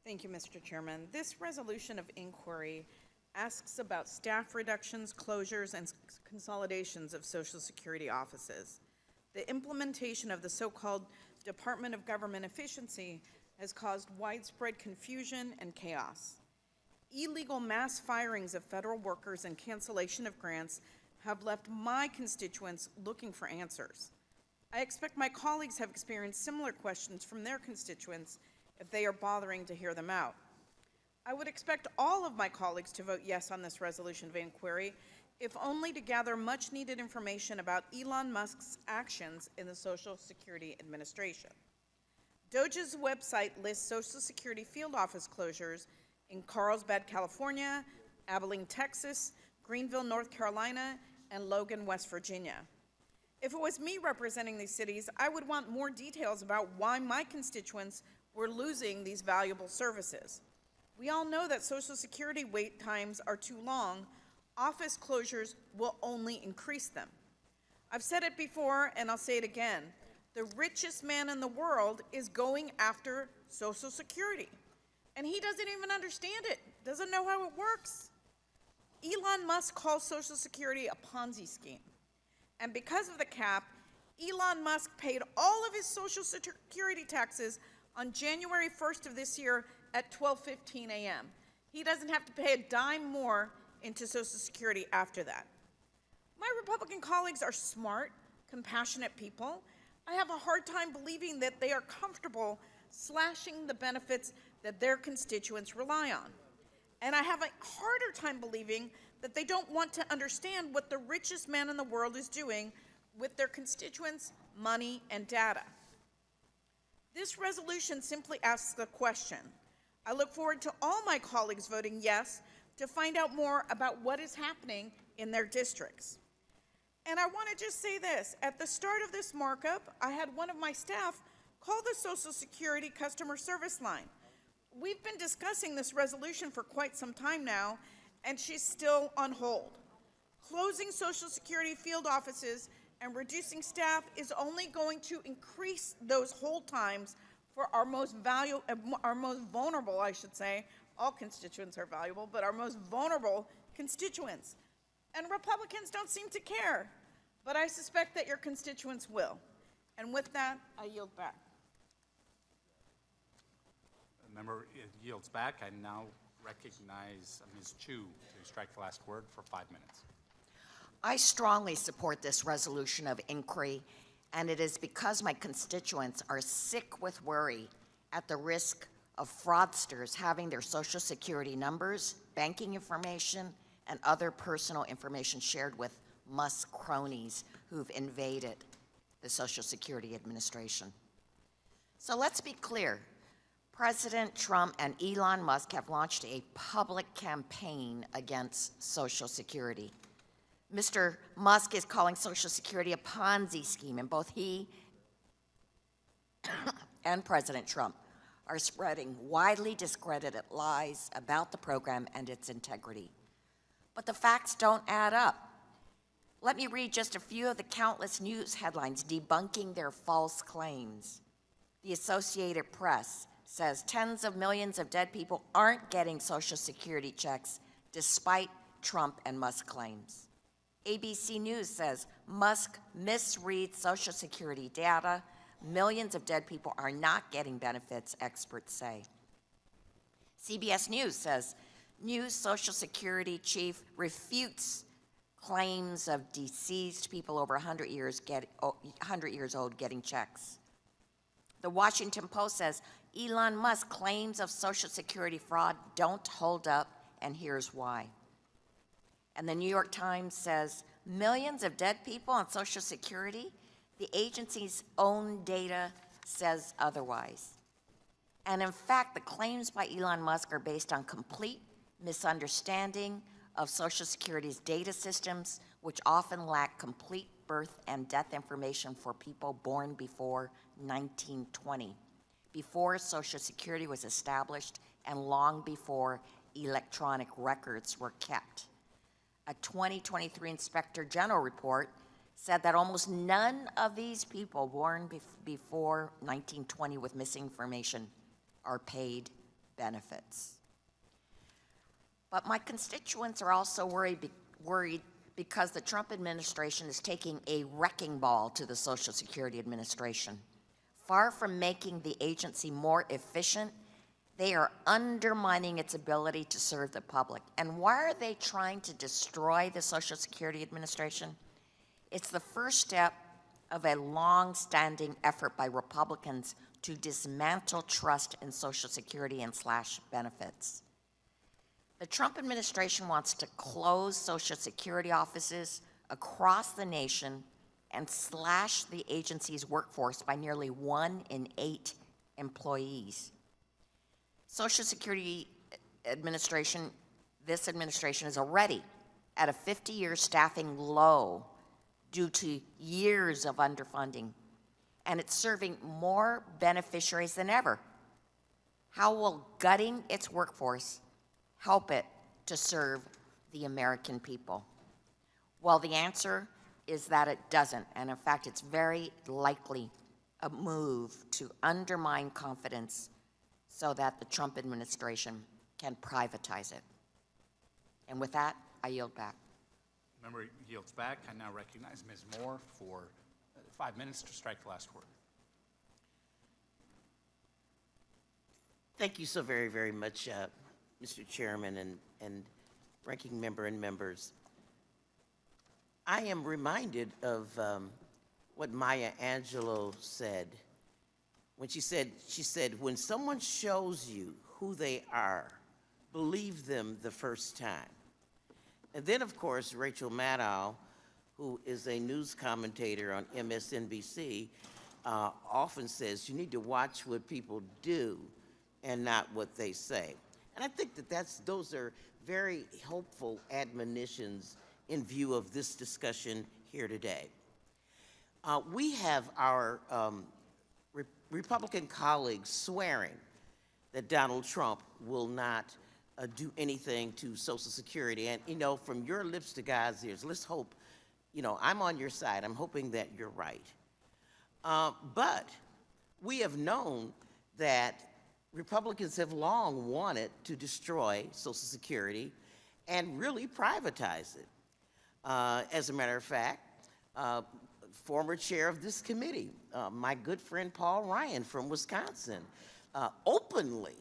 Thank you, Mr. Chairman. This resolution of inquiry asks about staff reductions, closures, and consolidations of Social Security offices. The implementation of the so-called Department of Government Efficiency has caused widespread confusion and chaos. Illegal mass firings of federal workers and cancellation of grants have left my constituents looking for answers. I expect my colleagues have experienced similar questions from their constituents if they are bothering to hear them out. I would expect all of my colleagues to vote yes on this resolution of inquiry, if only to gather much needed information about Elon Musk's actions in the Social Security Administration. DOGE's website lists Social Security field office closures in Carlsbad, California, Abilene, Texas, Greenville, North Carolina, and Logan, West Virginia. If it was me representing these cities, I would want more details about why my constituents were losing these valuable services. We all know that Social Security wait times are too long. Office closures will only increase them. I've said it before, and I'll say it again. The richest man in the world is going after Social Security, and he doesn't even understand it, doesn't know how it works. Elon Musk calls Social Security a Ponzi scheme, and because of the cap, Elon Musk paid all of his Social Security taxes on January 1st of this year at 12:15 a.m. He doesn't have to pay a dime more into Social Security after that. My Republican colleagues are smart, compassionate people. I have a hard time believing that they are comfortable slashing the benefits that their constituents rely on. And I have a harder time believing that they don't want to understand what the richest man in the world is doing with their constituents' money and data. This resolution simply asks the question. I look forward to all my colleagues voting yes to find out more about what is happening in their districts. And I want to just say this. At the start of this markup, I had one of my staff call the Social Security customer service line. We've been discussing this resolution for quite some time now, and she's still on hold. Closing Social Security field offices and reducing staff is only going to increase those hold times for our most vulnerable, I should say. All constituents are valuable, but our most vulnerable constituents. And Republicans don't seem to care, but I suspect that your constituents will. And with that, I yield back. The member yields back. I now recognize Ms. Chu to strike the last word for 5 minutes. I strongly support this resolution of inquiry, and it is because my constituents are sick with worry at the risk of fraudsters having their Social Security numbers, banking information, and other personal information shared with Musk cronies who've invaded the Social Security Administration. So let's be clear. President Trump and Elon Musk have launched a public campaign against Social Security. Mr. Musk is calling Social Security a Ponzi scheme, and both he and President Trump are spreading widely discredited lies about the program and its integrity. But the facts don't add up. Let me read just a few of the countless news headlines debunking their false claims. The Associated Press says tens of millions of dead people aren't getting Social Security checks despite Trump and Musk claims. ABC News says Musk misreads Social Security data. Millions of dead people are not getting benefits, experts say. CBS News says new Social Security chief refutes claims of deceased people over 100 years old getting checks. The Washington Post says Elon Musk claims of Social Security fraud don't hold up, and here's why. And the New York Times says millions of dead people on Social Security. The agency's own data says otherwise. And in fact, the claims by Elon Musk are based on complete misunderstanding of Social Security's data systems, which often lack complete birth and death information for people born before 1920. before Social Security was established and long before electronic records were kept. A 2023 Inspector General report said that almost none of these people born before 1920 with missing information are paid benefits. But my constituents are also worried because the Trump administration is taking a wrecking ball to the Social Security Administration. Far from making the agency more efficient, they are undermining its ability to serve the public. And why are they trying to destroy the Social Security Administration? It's the first step of a long-standing effort by Republicans to dismantle trust in Social Security and slash benefits. The Trump administration wants to close Social Security offices across the nation and slash the agency's workforce by nearly 1 in 8 employees. Social Security Administration, this administration is already at a 50-year staffing low due to years of underfunding, and it's serving more beneficiaries than ever. How will gutting its workforce help it to serve the American people? Well, the answer is that it doesn't, and in fact, it's very likely a move to undermine confidence so that the Trump administration can privatize it. And with that, I yield back. Member yields back. I now recognize Ms. Moore for 5 minutes to strike the last word. Thank you so very, very much, Mr. Chairman and ranking member and members. I am reminded of what Maya Angelou said when she said, when someone shows you who they are, believe them the first time. And then, of course, Rachel Maddow, who is a news commentator on MSNBC, often says you need to watch what people do and not what they say. And I think that those are very helpful admonitions in view of this discussion here today. We have our Republican colleagues swearing that Donald Trump will not do anything to Social Security. And, you know, from your lips to God's ears, let's hope, you know, I'm on your side. I'm hoping that you're right. But we have known that Republicans have long wanted to destroy Social Security and really privatize it. As a matter of fact, former chair of this committee, my good friend Paul Ryan from Wisconsin, openly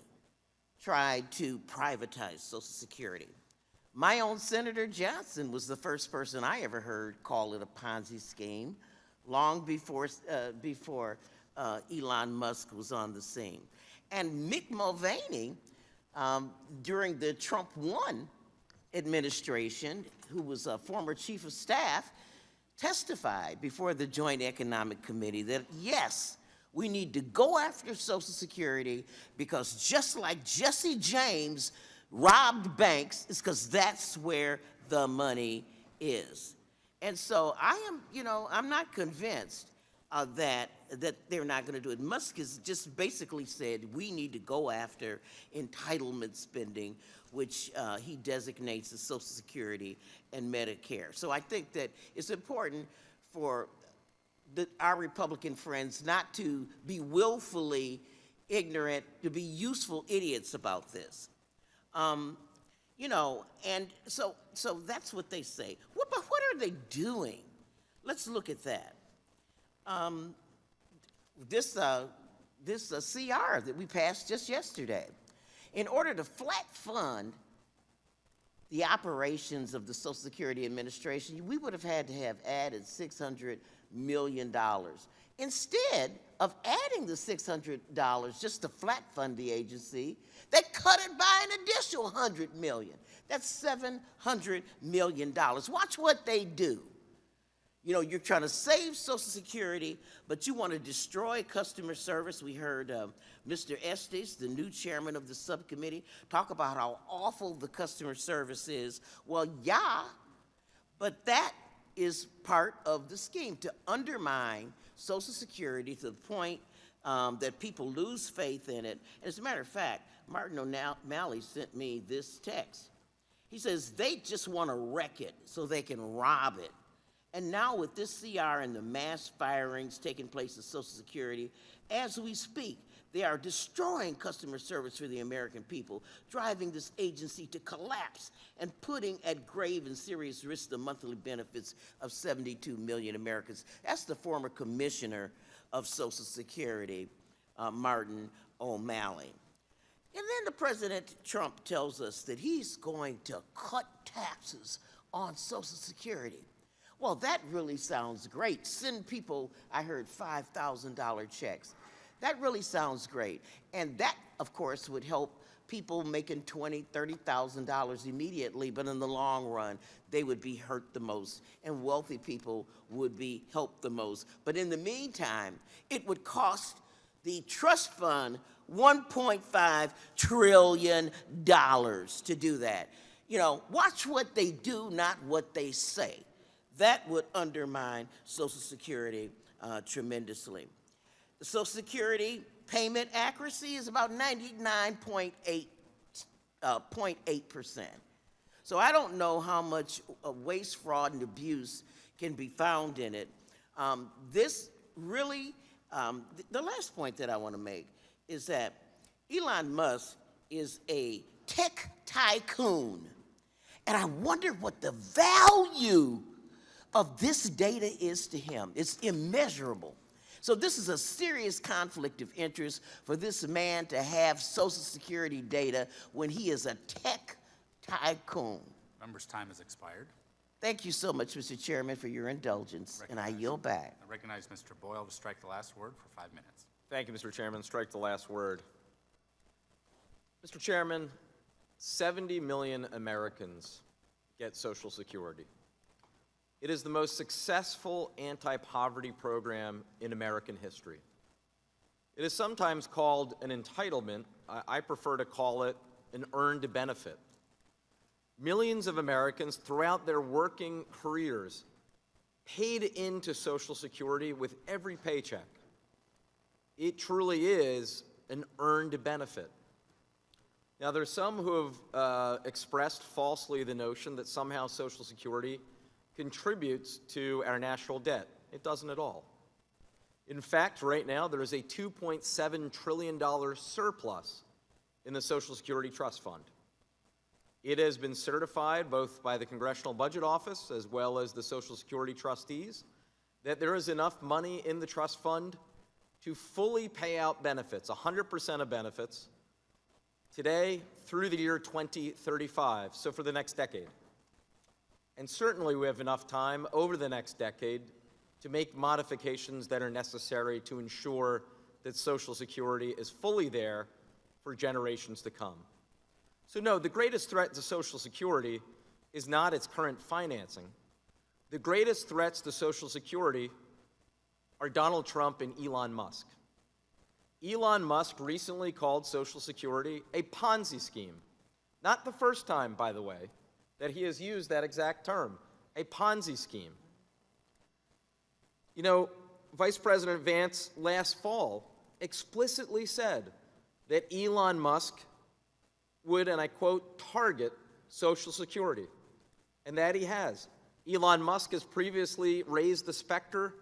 tried to privatize Social Security. My own Senator Johnson was the first person I ever heard call it a Ponzi scheme, long before Elon Musk was on the scene. And Mick Mulvaney, during the Trump 1 administration, who was a former chief of staff, testified before the Joint Economic Committee that, yes, we need to go after Social Security because just like Jesse James robbed banks, it's because that's where the money is. And so I am, you know, I'm not convinced that they're not going to do it. Musk has just basically said we need to go after entitlement spending, which he designates as Social Security and Medicare. So I think that it's important for our Republican friends not to be willfully ignorant, to be useful idiots about this. You know, and so that's what they say. But what are they doing? Let's look at that. This CR that we passed just yesterday, in order to flat fund the operations of the Social Security Administration, we would have had to have added $600 million. Instead of adding the $600 just to flat fund the agency, they cut it by an additional $100 million. That's $700 million. Watch what they do. You know, you're trying to save Social Security, but you want to destroy customer service. We heard Mr. Estes, the new chairman of the subcommittee, talk about how awful the customer service is. Well, yeah, but that is part of the scheme, to undermine Social Security to the point that people lose faith in it. And as a matter of fact, Martin O'Malley sent me this text. He says they just want to wreck it so they can rob it. And now with this CR and the mass firings taking place at Social Security, as we speak, they are destroying customer service for the American people, driving this agency to collapse and putting at grave and serious risk the monthly benefits of 72 million Americans. That's the former commissioner of Social Security, Martin O'Malley. And then the President Trump tells us that he's going to cut taxes on Social Security. Well, that really sounds great. Send people, I heard, $5,000 checks. That really sounds great. And that, of course, would help people making $20,000, $30,000 immediately, but in the long run, they would be hurt the most, and wealthy people would be helped the most. But in the meantime, it would cost the trust fund $1.5 trillion to do that. You know, watch what they do, not what they say. That would undermine Social Security tremendously. The Social Security payment accuracy is about 99.8%. So I don't know how much waste, fraud, and abuse can be found in it. This really, the last point that I want to make is that Elon Musk is a tech tycoon. And I wonder what the value of this data is to him. It's immeasurable. So this is a serious conflict of interest for this man to have Social Security data when he is a tech tycoon. Member's time has expired. Thank you so much, Mr. Chairman, for your indulgence, and I yield back. I recognize Mr. Boyle to strike the last word for 5 minutes. Thank you, Mr. Chairman. Strike the last word. Mr. Chairman, 70 million Americans get Social Security. It is the most successful anti-poverty program in American history. It is sometimes called an entitlement. I prefer to call it an earned benefit. Millions of Americans throughout their working careers paid into Social Security with every paycheck. It truly is an earned benefit. Now, there's some who have expressed falsely the notion that somehow Social Security contributes to our national debt. It doesn't at all. In fact, right now, there is a $2.7 trillion surplus in the Social Security Trust Fund. It has been certified both by the Congressional Budget Office as well as the Social Security trustees that there is enough money in the trust fund to fully pay out benefits, 100% of benefits, today through the year 2035, so for the next decade. And certainly we have enough time over the next decade to make modifications that are necessary to ensure that Social Security is fully there for generations to come. So no, the greatest threat to Social Security is not its current financing. The greatest threats to Social Security are Donald Trump and Elon Musk. Elon Musk recently called Social Security a Ponzi scheme. Not the first time, by the way, that he has used that exact term, a Ponzi scheme. You know, Vice President Vance last fall explicitly said that Elon Musk would, and I quote, target Social Security, and that he has. Elon Musk has previously raised the specter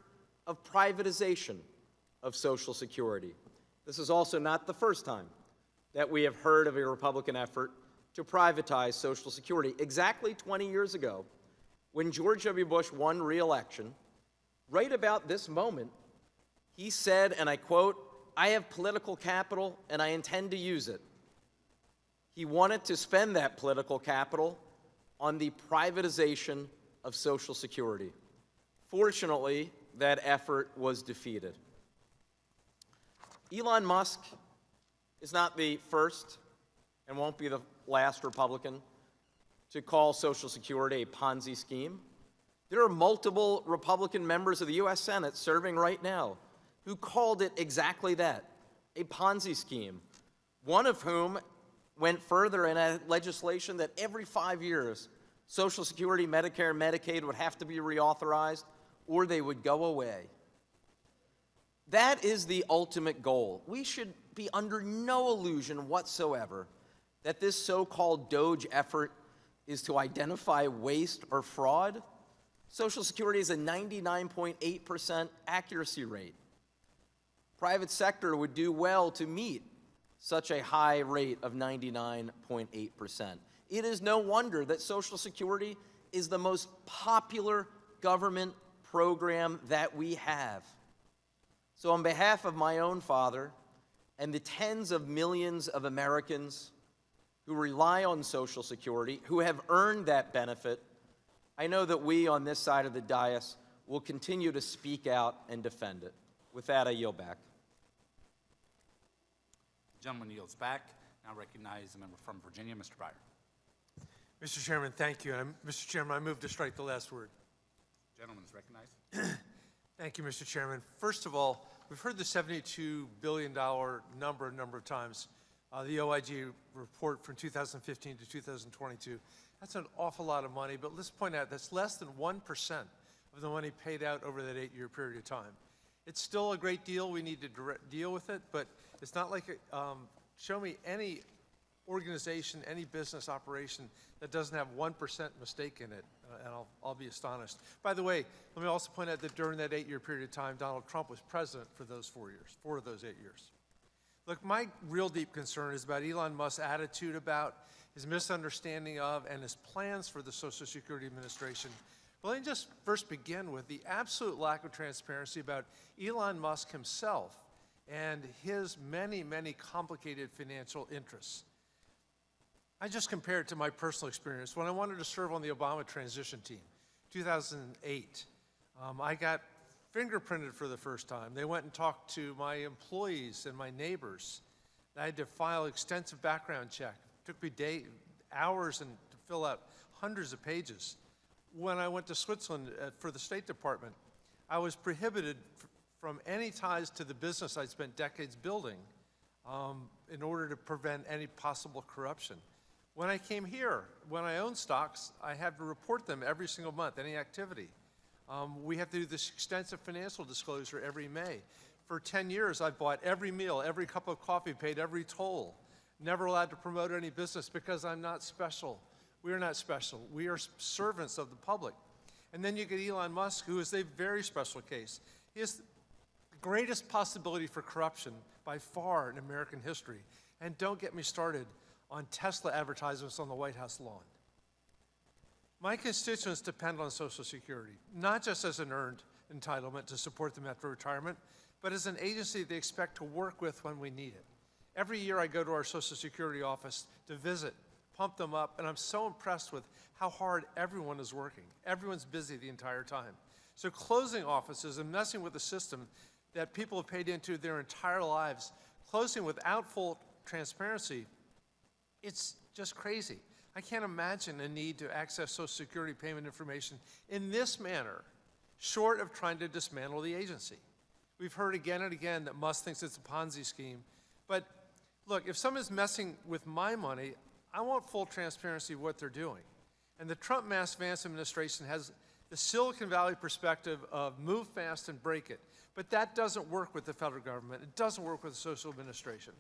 of privatization of Social Security. This is also not the first time that we have heard of a Republican effort to privatize Social Security. Exactly 20 years ago, when George W. Bush won re-election, right about this moment, he said, and I quote, "I have political capital and I intend to use it." He wanted to spend that political capital on the privatization of Social Security. Fortunately, that effort was defeated. Elon Musk is not the first and won't be the last Republican to call Social Security a Ponzi scheme. There are multiple Republican members of the U.S. Senate serving right now who called it exactly that, a Ponzi scheme, one of whom went further in a legislation that every 5 years, Social Security, Medicare, and Medicaid would have to be reauthorized or they would go away. That is the ultimate goal. We should be under no illusion whatsoever that this so-called DOGE effort is to identify waste or fraud. Social Security is a 99.8% accuracy rate. Private sector would do well to meet such a high rate of 99.8%. It is no wonder that Social Security is the most popular government program that we have. So on behalf of my own father and the tens of millions of Americans who rely on Social Security, who have earned that benefit, I know that we on this side of the dais will continue to speak out and defend it. With that, I yield back. The gentleman yields back. Now recognize the member from Virginia, Mr. Breyer. Mr. Chairman, thank you. Mr. Chairman, I move to strike the last word. Gentleman is recognized. Thank you, Mr. Chairman. First of all, we've heard the $72 billion number a number of times. The OIG report from 2015 to 2022. That's an awful lot of money, but let's point out that's less than 1% of the money paid out over that 8-year period of time. It's still a great deal. We need to deal with it, but it's not like show me any organization, any business operation that doesn't have 1% mistake in it, and I'll be astonished. By the way, let me also point out that during that 8-year period of time, Donald Trump was president for those 4 years, 4 of those 8 years. Look, my real deep concern is about Elon Musk's attitude about, his misunderstanding of, and his plans for the Social Security Administration. Well, let me just first begin with the absolute lack of transparency about Elon Musk himself and his many, many complicated financial interests. I just compare it to my personal experience. When I wanted to serve on the Obama transition team, 2008, I got fingerprinted for the first time. They went and talked to my employees and my neighbors. I had to file extensive background check. It took me hours to fill out hundreds of pages. When I went to Switzerland for the State Department, I was prohibited from any ties to the business I'd spent decades building in order to prevent any possible corruption. When I came here, when I owned stocks, I had to report them every single month, any activity. We have to do this extensive financial disclosure every May. For 10 years, I've bought every meal, every cup of coffee, paid every toll. Never allowed to promote any business because I'm not special. We are not special. We are servants of the public. And then you get Elon Musk, who is a very special case. He is the greatest possibility for corruption by far in American history. And don't get me started on Tesla advertisements on the White House lawn. My constituents depend on Social Security, not just as an earned entitlement to support them after retirement, but as an agency they expect to work with when we need it. Every year I go to our Social Security office to visit, pump them up, and I'm so impressed with how hard everyone is working. Everyone's busy the entire time. So closing offices and messing with a system that people have paid into their entire lives, closing without full transparency, it's just crazy. I can't imagine a need to access Social Security payment information in this manner, short of trying to dismantle the agency. We've heard again and again that Musk thinks it's a Ponzi scheme. But look, if someone's messing with my money, I want full transparency of what they're doing. And the Trump-Vance administration has the Silicon Valley perspective of move fast and break it. But that doesn't work with the federal government. It doesn't work with the social administration.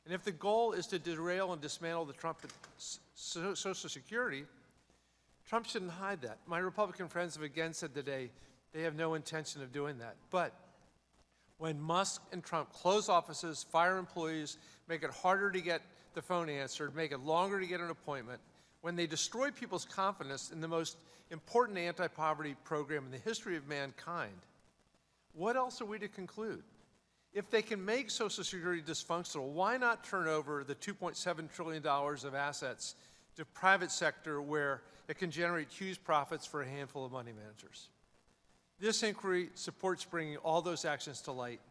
And if the goal is to derail and dismantle the Trump Social Security, Trump shouldn't hide that. My Republican friends have again said today they have no intention of doing that. But when Musk and Trump close offices, fire employees, make it harder to get the phone answered, make it longer to get an appointment, when they destroy people's confidence in the most important anti-poverty program in the history of mankind, what else are we to conclude? If they can make Social Security dysfunctional, why not turn over the $2.7 trillion of assets to private sector where it can generate huge profits for a handful of money managers? This inquiry supports bringing all those actions to light.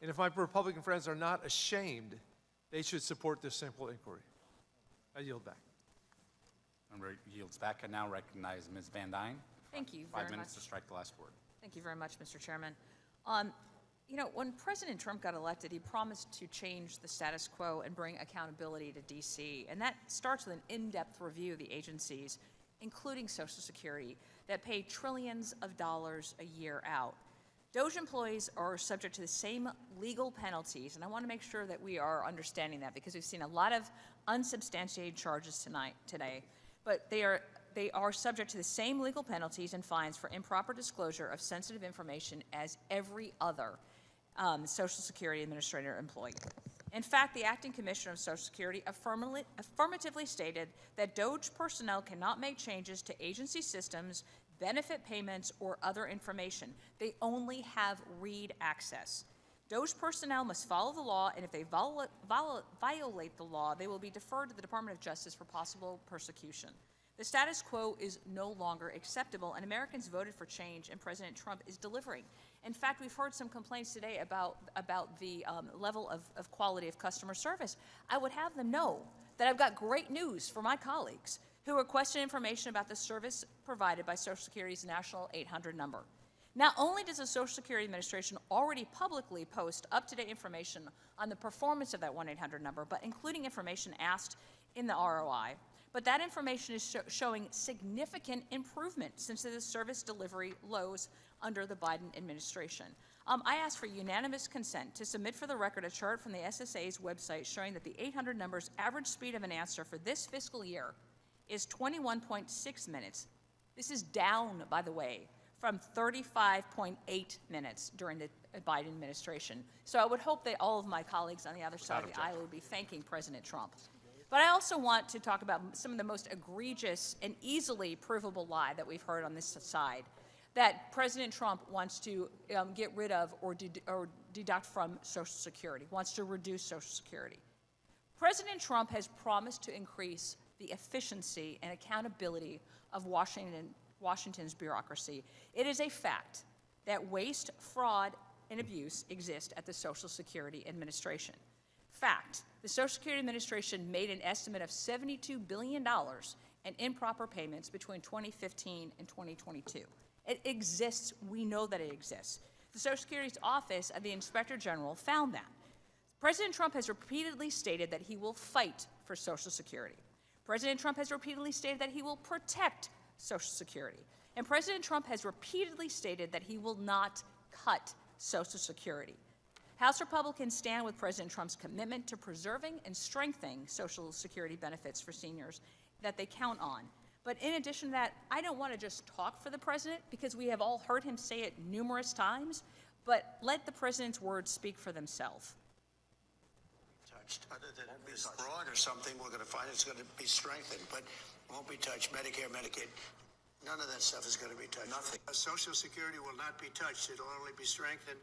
And if my Republican friends are not ashamed, they should support this simple inquiry. I yield back. Member yields back. I now recognize Ms. Van Dyne. Thank you very much. 5 minutes to strike the last word. Thank you very much, Mr. Chairman. You know, when President Trump got elected, he promised to change the status quo and bring accountability to D.C. And that starts with an in-depth review of the agencies, including Social Security, that pay trillions of dollars a year out. DOGE employees are subject to the same legal penalties, and I want to make sure that we are understanding that because we've seen a lot of unsubstantiated charges today, but they are subject to the same legal penalties and fines for improper disclosure of sensitive information as every other Social Security Administrator employee. In fact, the acting commissioner of Social Security affirmatively stated that DOGE personnel cannot make changes to agency systems, benefit payments, or other information. They only have read access. DOGE personnel must follow the law, and if they violate the law, they will be deferred to the Department of Justice for possible persecution. The status quo is no longer acceptable, and Americans voted for change, and President Trump is delivering. In fact, we've heard some complaints today about the level of quality of customer service. I would have them know that I've got great news for my colleagues who requested information about the service provided by Social Security's National 800 number. Not only does the Social Security Administration already publicly post up-to-date information on the performance of that 1-800 number, but including information asked in the ROI, but that information is showing significant improvement since the service delivery lows under the Biden administration. I asked for unanimous consent to submit for the record a chart from the SSA's website showing that the 800 number's average speed of an answer for this fiscal year is 21.6 minutes. This is down, by the way, from 35.8 minutes during the Biden administration. So I would hope that all of my colleagues on the other side of the aisle would be thanking President Trump. But I also want to talk about some of the most egregious and easily provable lie that we've heard on this side, that President Trump wants to get rid of or deduct from Social Security, wants to reduce Social Security. President Trump has promised to increase the efficiency and accountability of Washington's bureaucracy. It is a fact that waste, fraud, and abuse exist at the Social Security Administration. Fact, the Social Security Administration made an estimate of $72 billion in improper payments between 2015 and 2022. It exists. We know that it exists. The Social Security's Office of the Inspector General found that. President Trump has repeatedly stated that he will fight for Social Security. President Trump has repeatedly stated that he will protect Social Security. And President Trump has repeatedly stated that he will not cut Social Security. House Republicans stand with President Trump's commitment to preserving and strengthening Social Security benefits for seniors that they count on. But in addition to that, I don't want to just talk for the president because we have all heard him say it numerous times, but let the president's words speak for themselves. Other than this fraud or something, we're going to find it's going to be strengthened, but won't be touched. Medicare, Medicaid, none of that stuff is going to be touched. Nothing. Social Security will not be touched. It'll only be strengthened.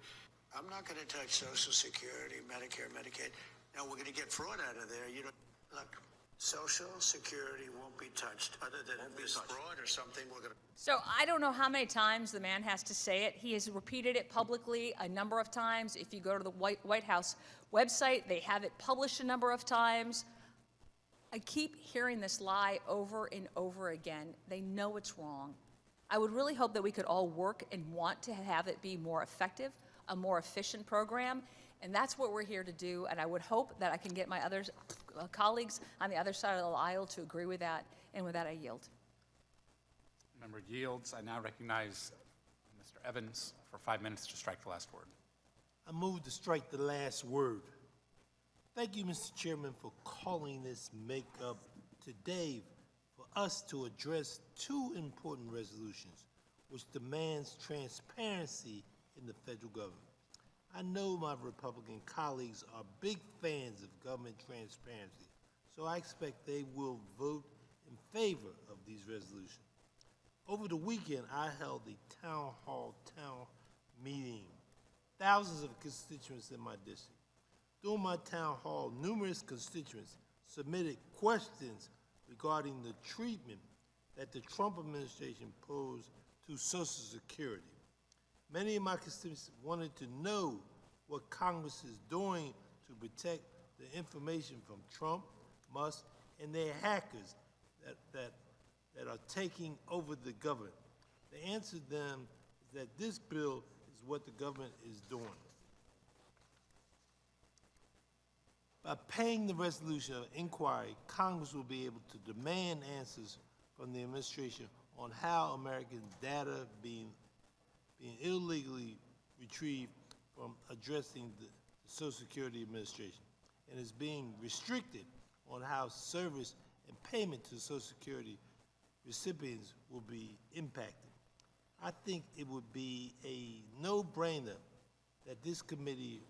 I'm not going to touch Social Security, Medicare, Medicaid. Now, we're going to get fraud out of there. You know, look, Social Security won't be touched. Other than this fraud or something, we're going to... So I don't know how many times the man has to say it. He has repeated it publicly a number of times. If you go to the White House website, they have it published a number of times. I keep hearing this lie over and over again. They know it's wrong. I would really hope that we could all work and want to have it be more effective, a more efficient program, and that's what we're here to do, and I would hope that I can get my other colleagues on the other side of the aisle to agree with that, and with that I yield. Member yields. I now recognize Mr. Evans for 5 minutes to strike the last word. I move to strike the last word. Thank you, Mr. Chairman, for calling this make-up today for us to address two important resolutions which demands transparency in the federal government. I know my Republican colleagues are big fans of government transparency, so I expect they will vote in favor of these resolutions. Over the weekend, I held a town meeting, thousands of constituents in my district. During my town hall, numerous constituents submitted questions regarding the treatment that the Trump administration posed to Social Security. Many of my constituents wanted to know what Congress is doing to protect the information from Trump, Musk, and their hackers that are taking over the government. The answer to them is that this bill is what the government is doing. By paying the resolution of inquiry, Congress will be able to demand answers from the administration on how American data being illegally retrieved from addressing the Social Security Administration and is being restricted on how service and payment to Social Security recipients will be impacted. I think it would be a no-brainer that this committee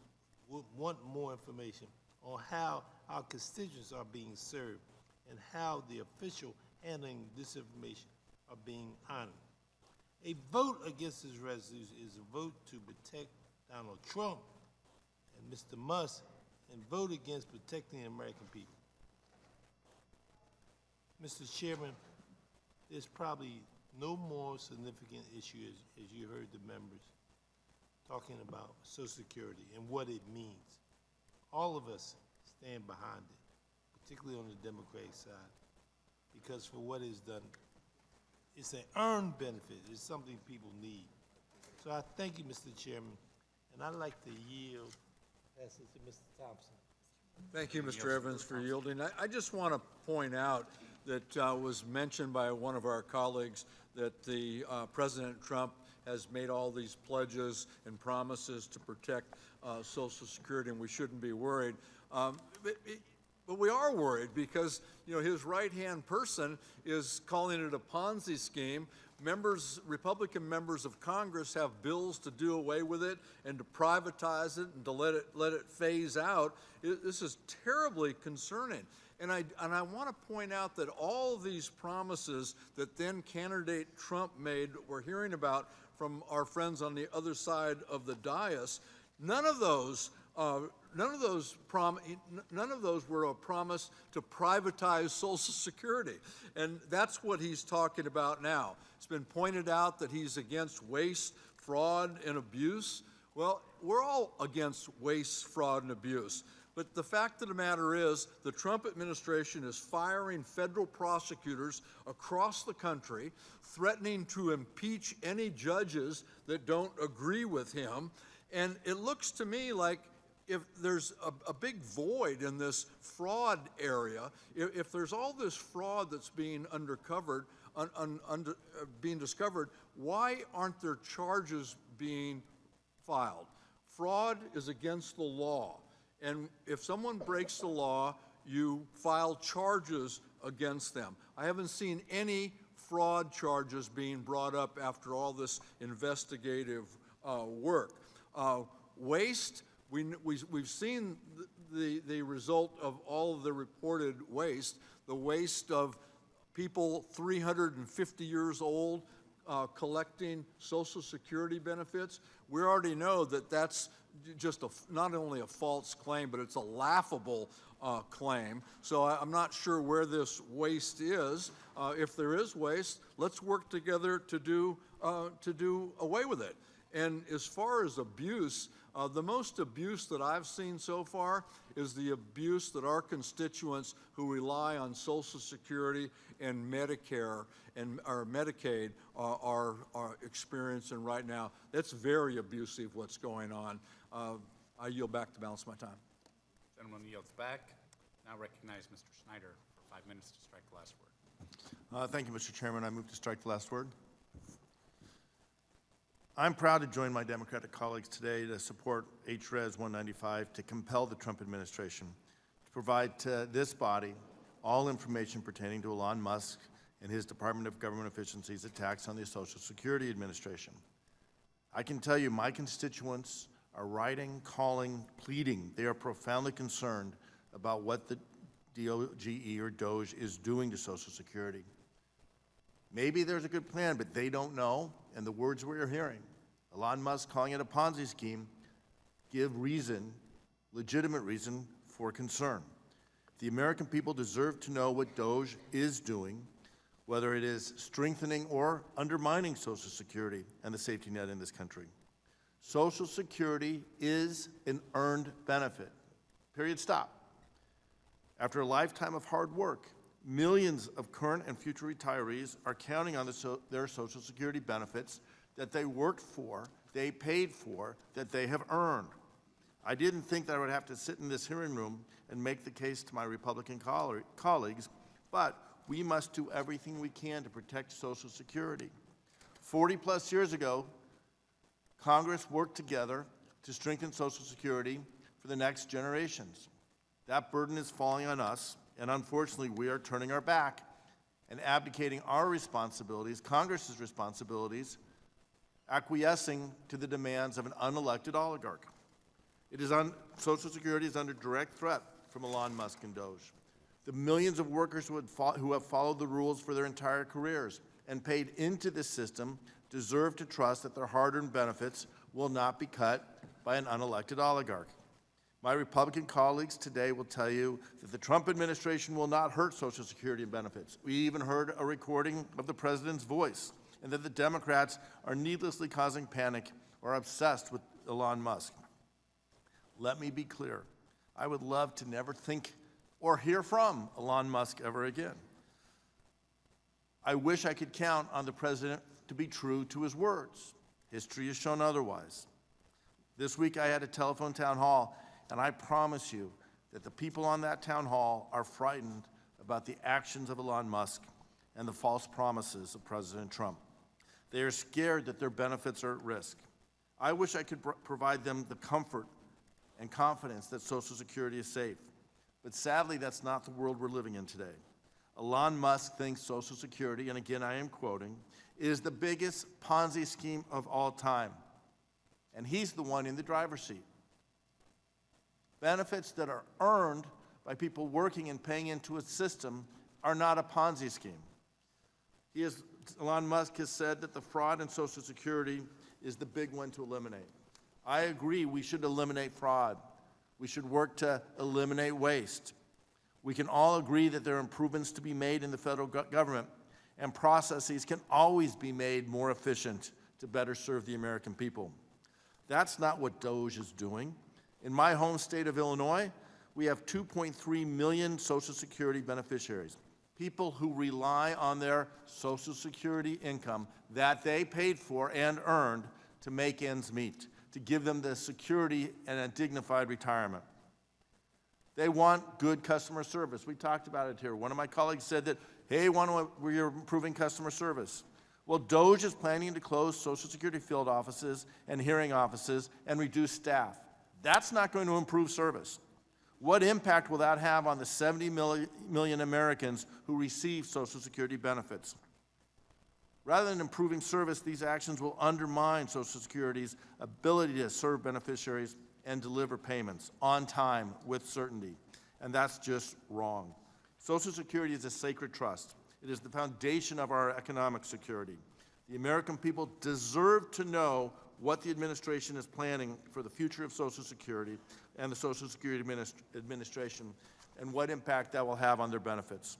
would want more information on how our constituents are being served and how the official handling this information are being honored. A vote against this resolution is a vote to protect Donald Trump and Mr. Musk and vote against protecting the American people. Mr. Chairman, there's probably no more significant issue, as you heard the members talking about Social Security and what it means. All of us stand behind it, particularly on the Democratic side, because for what it's done, it's an earned benefit. It's something people need. So I thank you, Mr. Chairman, and I'd like to yield, pass it to Mr. Thompson. Thank you, Mr. Evans, for yielding. I just want to point out that was mentioned by one of our colleagues that the President Trump has made all these pledges and promises to protect Social Security, and we shouldn't be worried. But we are worried because, you know, his right-hand person is calling it a Ponzi scheme. Republican members of Congress have bills to do away with it and to privatize it and to let it phase out. This is terribly concerning. And I want to point out that all of these promises that then candidate Trump made, we're hearing about from our friends on the other side of the dais, none of those were a promise to privatize Social Security. And that's what he's talking about now. It's been pointed out that he's against waste, fraud, and abuse. Well, we're all against waste, fraud, and abuse. But the fact of the matter is, the Trump administration is firing federal prosecutors across the country, threatening to impeach any judges that don't agree with him. And it looks to me like if there's a big void in this fraud area, if there's all this fraud that's being being discovered, why aren't there charges being filed? Fraud is against the law. And if someone breaks the law, you file charges against them. I haven't seen any fraud charges being brought up after all this investigative work. Waste, we've seen the result of all of the reported waste, the waste of people 350 years old collecting Social Security benefits. We already know that that's just not only a false claim, but it's a laughable claim. So I'm not sure where this waste is. If there is waste, let's work together to do away with it. And as far as abuse, the most abuse that I've seen so far is the abuse that our constituents who rely on Social Security and Medicare or Medicaid are experiencing right now. That's very abusive, what's going on. I yield back the balance of my time. Gentleman yields back. Now recognize Mr. Snyder for 5 minutes to strike the last word. Thank you, Mr. Chairman. I move to strike the last word. I'm proud to join my Democratic colleagues today to support HRES 195 to compel the Trump administration to provide to this body all information pertaining to Elon Musk and his Department of Government Efficiency's attacks on the Social Security Administration. I can tell you my constituents are writing, calling, pleading. They are profoundly concerned about what the DOGE or DOGE is doing to Social Security. Maybe there's a good plan, but they don't know, and the words we are hearing, Elon Musk calling it a Ponzi scheme, give reason, legitimate reason for concern. The American people deserve to know what DOGE is doing, whether it is strengthening or undermining Social Security and the safety net in this country. Social Security is an earned benefit. Period, stop. After a lifetime of hard work, millions of current and future retirees are counting on their Social Security benefits that they worked for, they paid for, that they have earned. I didn't think that I would have to sit in this hearing room and make the case to my Republican colleagues, but we must do everything we can to protect Social Security. 40 plus years ago, Congress worked together to strengthen Social Security for the next generations. That burden is falling on us, and unfortunately, we are turning our back and abdicating our responsibilities, Congress's responsibilities, acquiescing to the demands of an unelected oligarch. Social Security is under direct threat from Elon Musk and DOGE. The millions of workers who have followed the rules for their entire careers and paid into this system deserve to trust that their hard-earned benefits will not be cut by an unelected oligarch. My Republican colleagues today will tell you that the Trump administration will not hurt Social Security and benefits. We even heard a recording of the president's voice, and that the Democrats are needlessly causing panic or obsessed with Elon Musk. Let me be clear. I would love to never think or hear from Elon Musk ever again. I wish I could count on the president to be true to his words. History has shown otherwise. This week I had a telephone town hall, and I promise you that the people on that town hall are frightened about the actions of Elon Musk and the false promises of President Trump. They are scared that their benefits are at risk. I wish I could provide them the comfort and confidence that Social Security is safe. But sadly, that's not the world we're living in today. Elon Musk thinks Social Security, and again I am quoting, is the biggest Ponzi scheme of all time. And he's the one in the driver's seat. Benefits that are earned by people working and paying into a system are not a Ponzi scheme. Elon Musk has said that the fraud in Social Security is the big one to eliminate. I agree we should eliminate fraud. We should work to eliminate waste. We can all agree that there are improvements to be made in the federal government, and processes can always be made more efficient to better serve the American people. That's not what DOGE is doing. In my home state of Illinois, we have 2.3 million Social Security beneficiaries, people who rely on their Social Security income that they paid for and earned to make ends meet, to give them the security and a dignified retirement. They want good customer service. We talked about it here. One of my colleagues said that, hey, we're improving customer service. Well, DOGE is planning to close Social Security field offices and hearing offices and reduce staff. That's not going to improve service. What impact will that have on the 70 million Americans who receive Social Security benefits? Rather than improving service, these actions will undermine Social Security's ability to serve beneficiaries and deliver payments on time with certainty. And that's just wrong. Social Security is a sacred trust. It is the foundation of our economic security. The American people deserve to know what the administration is planning for the future of Social Security and the Social Security Administration, and what impact that will have on their benefits.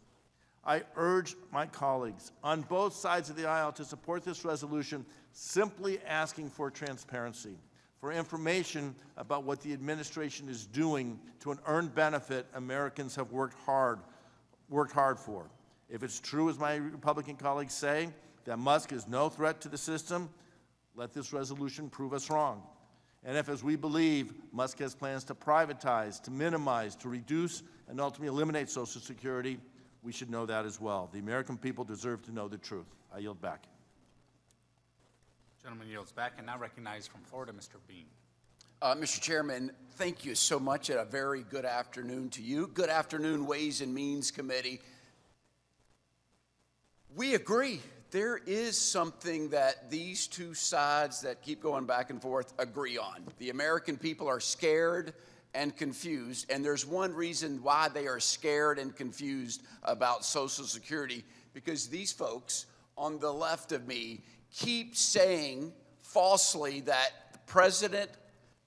I urge my colleagues on both sides of the aisle to support this resolution, simply asking for transparency, for information about what the administration is doing to an earned benefit Americans have worked hard for. If it's true, as my Republican colleagues say, that Musk is no threat to the system, let this resolution prove us wrong. And if, as we believe, Musk has plans to privatize, to minimize, to reduce, and ultimately eliminate Social Security, we should know that as well. The American people deserve to know the truth. I yield back. Gentleman yields back, and now recognized from Florida, Mr. Bean. Mr. Chairman, thank you so much, and a very good afternoon to you. Good afternoon, Ways and Means Committee. We agree. There is something that these two sides that keep going back and forth agree on. The American people are scared and confused, and there's one reason why they are scared and confused about Social Security, because these folks on the left of me keep saying falsely that President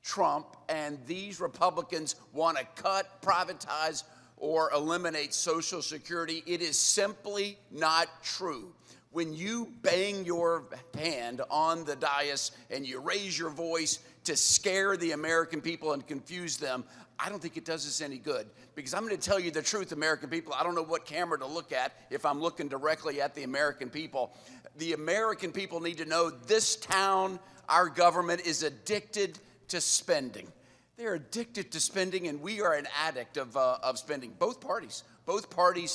Trump and these Republicans want to cut, privatize, or eliminate Social Security. It is simply not true. When you bang your hand on the dais and you raise your voice to scare the American people and confuse them, I don't think it does us any good. Because I'm going to tell you the truth, American people. I don't know what camera to look at if I'm looking directly at the American people. The American people need to know this town, our government, is addicted to spending. They're addicted to spending, and we are an addict of spending. Both parties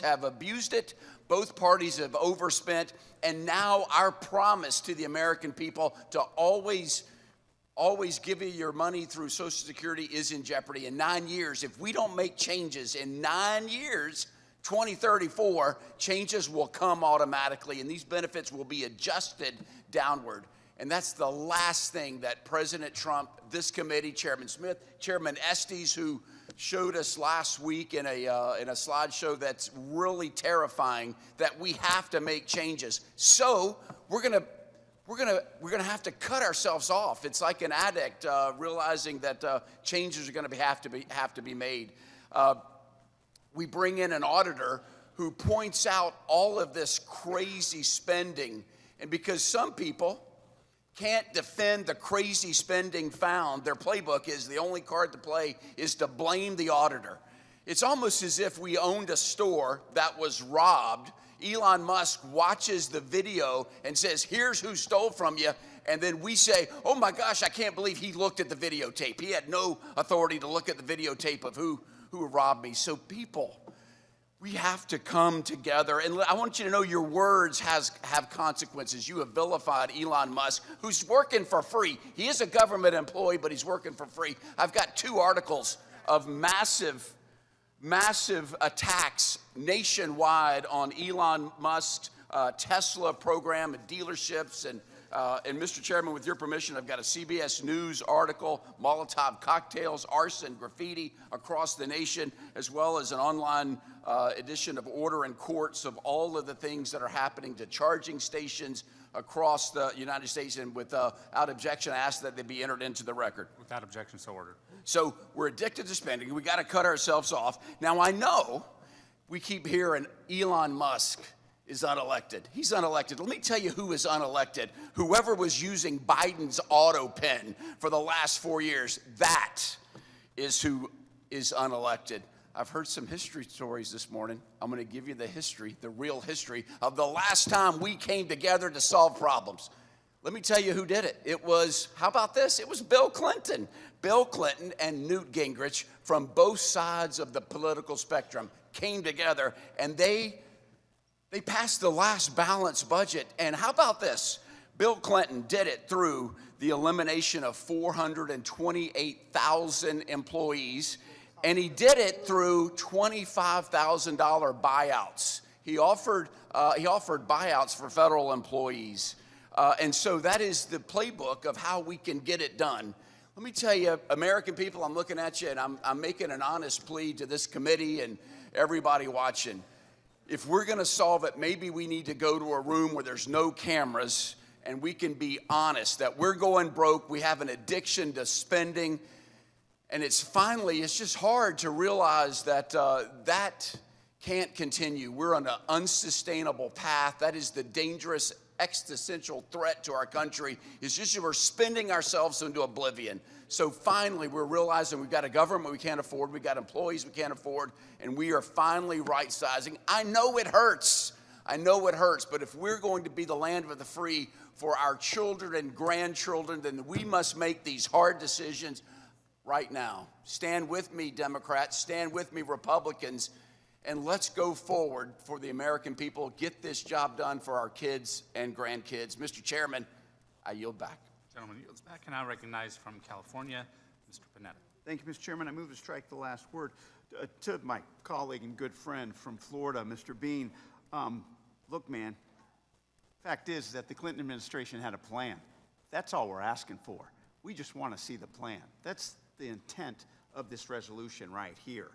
have abused it. Both parties have overspent. And now our promise to the American people to always always giving your money through Social Security is in jeopardy. In 9 years, if we don't make changes in 9 years, 2034, changes will come automatically, and these benefits will be adjusted downward. And that's the last thing that President Trump, this committee, Chairman Smith, Chairman Estes, who showed us last week in a slideshow that's really terrifying, that we have to make changes. So we're gonna have to cut ourselves off. It's like an addict realizing that changes are gonna have to be made. We bring in an auditor who points out all of this crazy spending, and because some people can't defend the crazy spending found, their playbook is the only card to play is to blame the auditor. It's almost as if we owned a store that was robbed. Elon Musk watches the video and says, here's who stole from you. And then we say, oh my gosh, I can't believe he looked at the videotape. He had no authority to look at the videotape of who robbed me. So people, we have to come together. And I want you to know your words have consequences. You have vilified Elon Musk, who's working for free. He is a government employee, but he's working for free. I've got 2 articles of massive attacks nationwide on Elon Musk's Tesla program and dealerships. And Mr. Chairman, with your permission, I've got a CBS News article, Molotov cocktails, arson, graffiti across the nation, as well as an online edition of Order in Courts of all of the things that are happening to charging stations across the United States. And without objection, I ask that they be entered into the record. Without objection, so ordered. So we're addicted to spending. We got to cut ourselves off. Now, I know we keep hearing Elon Musk is unelected. He's unelected. Let me tell you who is unelected. Whoever was using Biden's auto pen for the last 4 years, that is who is unelected. I've heard some history stories this morning. I'm going to give you the history, the real history of the last time we came together to solve problems. Let me tell you who did it. It was, how about this? It was Bill Clinton. Bill Clinton and Newt Gingrich from both sides of the political spectrum came together, and they passed the last balanced budget. And how about this? Bill Clinton did it through the elimination of 428,000 employees, and he did it through $25,000 buyouts. He offered buyouts for federal employees. And so that is the playbook of how we can get it done. Let me tell you, American people, I'm looking at you, and I'm making an honest plea to this committee and everybody watching. If we're going to solve it, maybe we need to go to a room where there's no cameras and we can be honest that we're going broke. We have an addiction to spending. And it's just hard to realize that that can't continue. We're on an unsustainable path. That is the dangerous existential threat to our country. It's just that we're spending ourselves into oblivion. So finally, we're realizing we've got a government we can't afford, we've got employees we can't afford, and we are finally right-sizing. I know it hurts. I know it hurts, but if we're going to be the land of the free for our children and grandchildren, then we must make these hard decisions right now. Stand with me, Democrats. Stand with me, Republicans. And let's go forward for the American people. Get this job done for our kids and grandkids. Mr. Chairman, I yield back. Gentleman yields back, and I recognize from California, Mr. Panetta. Thank you, Mr. Chairman. I move to strike the last word. To my colleague and good friend from Florida, Mr. Bean, look, man, fact is that the Clinton administration had a plan. That's all we're asking for. We just want to see the plan. That's the intent of this resolution right here.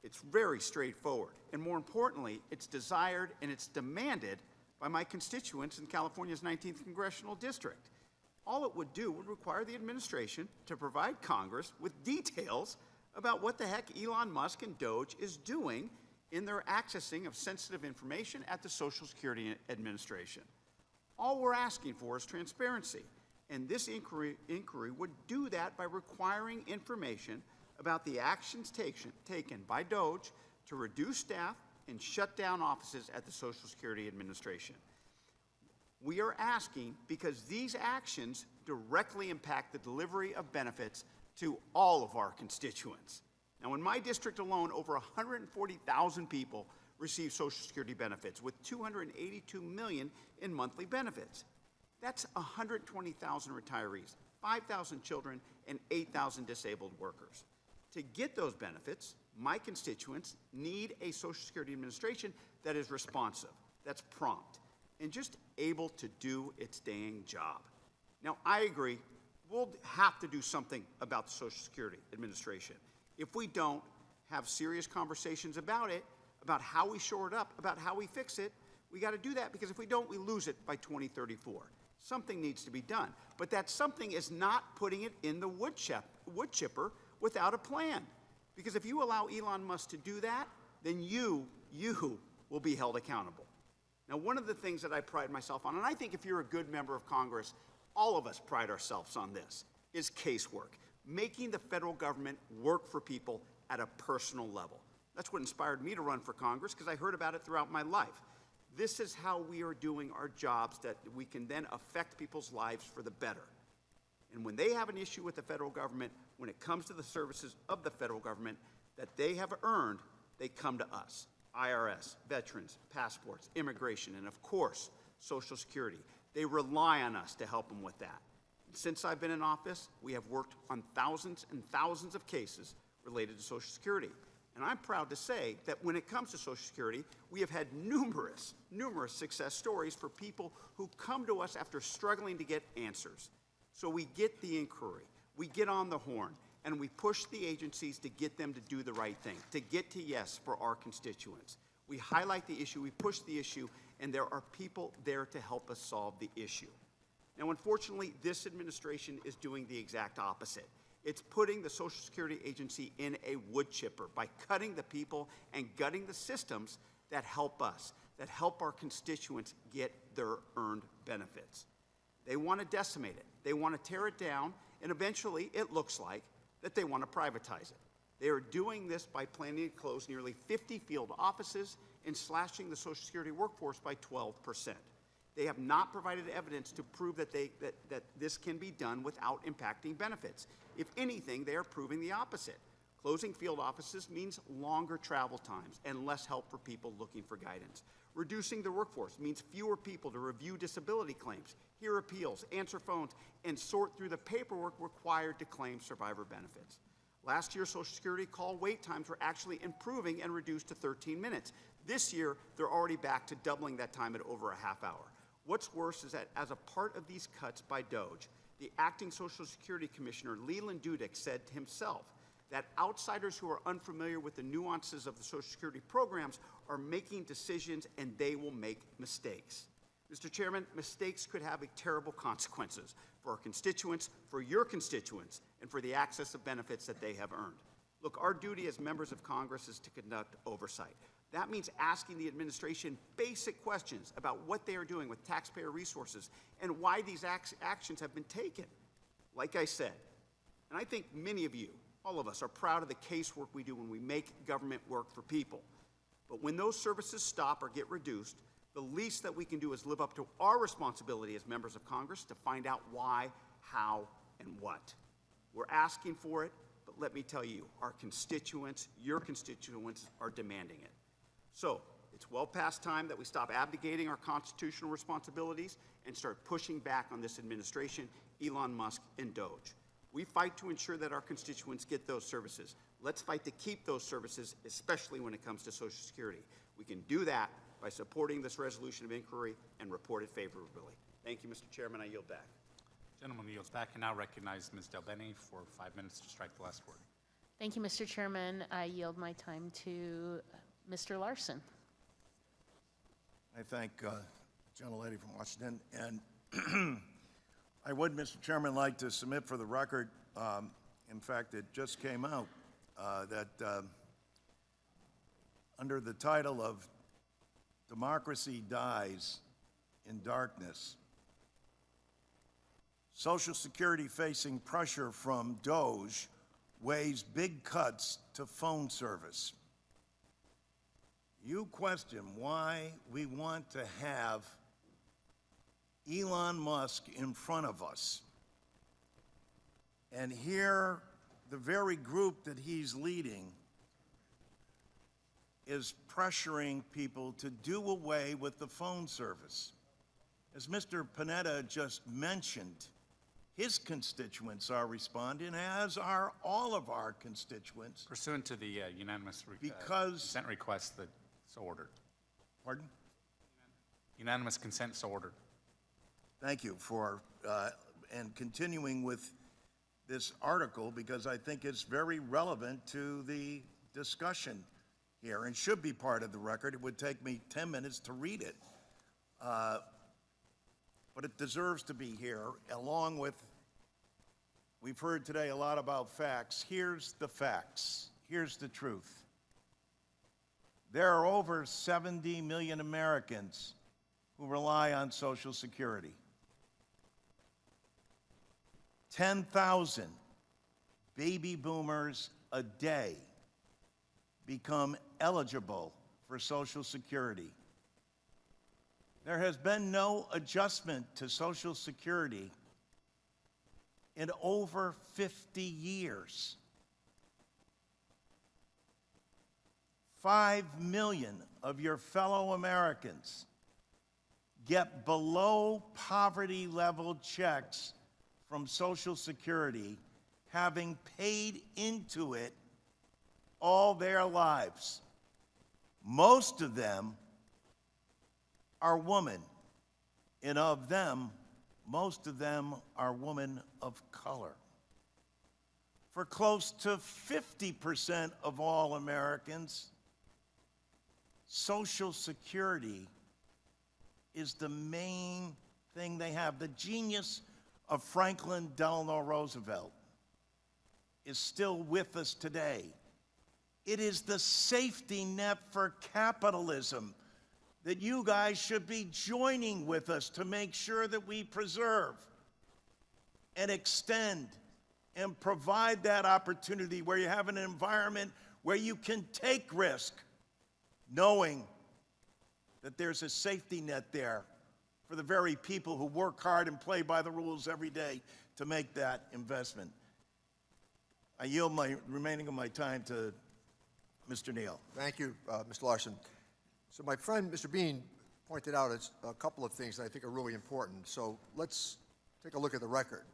It's very straightforward. And more importantly, it's desired and it's demanded by my constituents in California's 19th Congressional District. All it would do would require the administration to provide Congress with details about what the heck Elon Musk and DOGE is doing in their accessing of sensitive information at the Social Security Administration. All we're asking for is transparency. And this inquiry would do that by requiring information about the actions taken by DOGE to reduce staff and shut down offices at the Social Security Administration. We are asking because these actions directly impact the delivery of benefits to all of our constituents. Now, in my district alone, over 140,000 people receive Social Security benefits, with 282 million in monthly benefits. That's 120,000 retirees. 5,000 children, and 8,000 disabled workers. To get those benefits, my constituents need a Social Security Administration that is responsive, that's prompt, and just able to do its dang job. Now, I agree, we'll have to do something about the Social Security Administration. If we don't have serious conversations about it, about how we shore it up, about how we fix it, we got to do that, because if we don't, we lose it by 2034. Something needs to be done. But that something is not putting it in the wood chipper without a plan. Because if you allow Elon Musk to do that, then you will be held accountable. Now, one of the things that I pride myself on, and I think if you're a good member of Congress, all of us pride ourselves on this, is casework. Making the federal government work for people at a personal level. That's what inspired me to run for Congress, because I heard about it throughout my life. This is how we are doing our jobs, that we can then affect people's lives for the better. And when they have an issue with the federal government, when it comes to the services of the federal government that they have earned, they come to us. IRS, veterans, passports, immigration, and of course, Social Security. They rely on us to help them with that. And since I've been in office, we have worked on thousands and thousands of cases related to Social Security. And I'm proud to say that when it comes to Social Security, we have had numerous success stories for people who come to us after struggling to get answers. So we get the inquiry, we get on the horn, and we push the agencies to get them to do the right thing, to get to yes for our constituents. We highlight the issue, we push the issue, and there are people there to help us solve the issue. Now, unfortunately, this administration is doing the exact opposite. It's putting the Social Security Agency in a wood chipper by cutting the people and gutting the systems that help us, that help our constituents get their earned benefits. They want to decimate it. They want to tear it down, and eventually, it looks like that they want to privatize it. They are doing this by planning to close nearly 50 field offices and slashing the Social Security workforce by 12%. They have not provided evidence to prove that this can be done without impacting benefits. If anything, they are proving the opposite. Closing field offices means longer travel times and less help for people looking for guidance. Reducing the workforce means fewer people to review disability claims, hear appeals, answer phones, and sort through the paperwork required to claim survivor benefits. Last year, Social Security call wait times were actually improving and reduced to 13 minutes. This year, they're already back to doubling that time at over a half hour. What's worse is that as a part of these cuts by DOGE, the acting Social Security Commissioner, Leland Dudek, said himself that outsiders who are unfamiliar with the nuances of the Social Security programs are making decisions and they will make mistakes. Mr. Chairman, mistakes could have terrible consequences for our constituents, for your constituents, and for the access of benefits that they have earned. Look, our duty as members of Congress is to conduct oversight. That means asking the administration basic questions about what they are doing with taxpayer resources and why these actions have been taken. Like I said, and I think many of you, all of us, are proud of the casework we do when we make government work for people. But when those services stop or get reduced, the least that we can do is live up to our responsibility as members of Congress to find out why, how, and what. We're asking for it, but let me tell you, our constituents, your constituents, are demanding it. So, it's well past time that we stop abdicating our constitutional responsibilities and start pushing back on this administration, Elon Musk, and DOGE. We fight to ensure that our constituents get those services. Let's fight to keep those services, especially when it comes to Social Security. We can do that by supporting this resolution of inquiry and report it favorably. Thank you, Mr. Chairman. I yield back. Gentleman yields back and now recognize Ms. Delbene for 5 minutes to strike the last word. Thank you, Mr. Chairman. I yield my time to Mr. Larson. I thank gentlelady from Washington, and I would, Mr. Chairman, like to submit for the record, in fact, it just came out, that under the title of Democracy Dies in Darkness, Social Security facing pressure from DOGE weighs big cuts to phone service. You question why we want to have Elon Musk in front of us. And here, the very group that he's leading is pressuring people to do away with the phone service. As Mr. Panetta just mentioned, his constituents are responding, as are all of our constituents. Pursuant to the unanimous Because- consent request, that's so ordered. Pardon? Unanimous consent so ordered. Thank you for, and continuing with this article, because I think it's very relevant to the discussion here and should be part of the record. It would take me 10 minutes to read it. But it deserves to be here, along with, we've heard today a lot about facts. Here's the facts. Here's the truth. There are over 70 million Americans who rely on Social Security. 10,000 baby boomers a day become eligible for Social Security. There has been no adjustment to Social Security in over 50 years. 5 million of your fellow Americans get below poverty level checks from Social Security, having paid into it all their lives. Most of them are women, and of them, most of them are women of color. For close to 50% of all Americans, Social Security is the main thing they have. The genius of Franklin Delano Roosevelt is still with us today. It is the safety net for capitalism that you guys should be joining with us to make sure that we preserve and extend and provide that opportunity where you have an environment where you can take risk, knowing that there's a safety net there for the very people who work hard and play by the rules every day to make that investment. I yield my remaining of my time to Mr. Neal. Thank you, Mr. Larson. So my friend, Mr. Bean, pointed out a couple of things that I think are really important. So let's take a look at the record.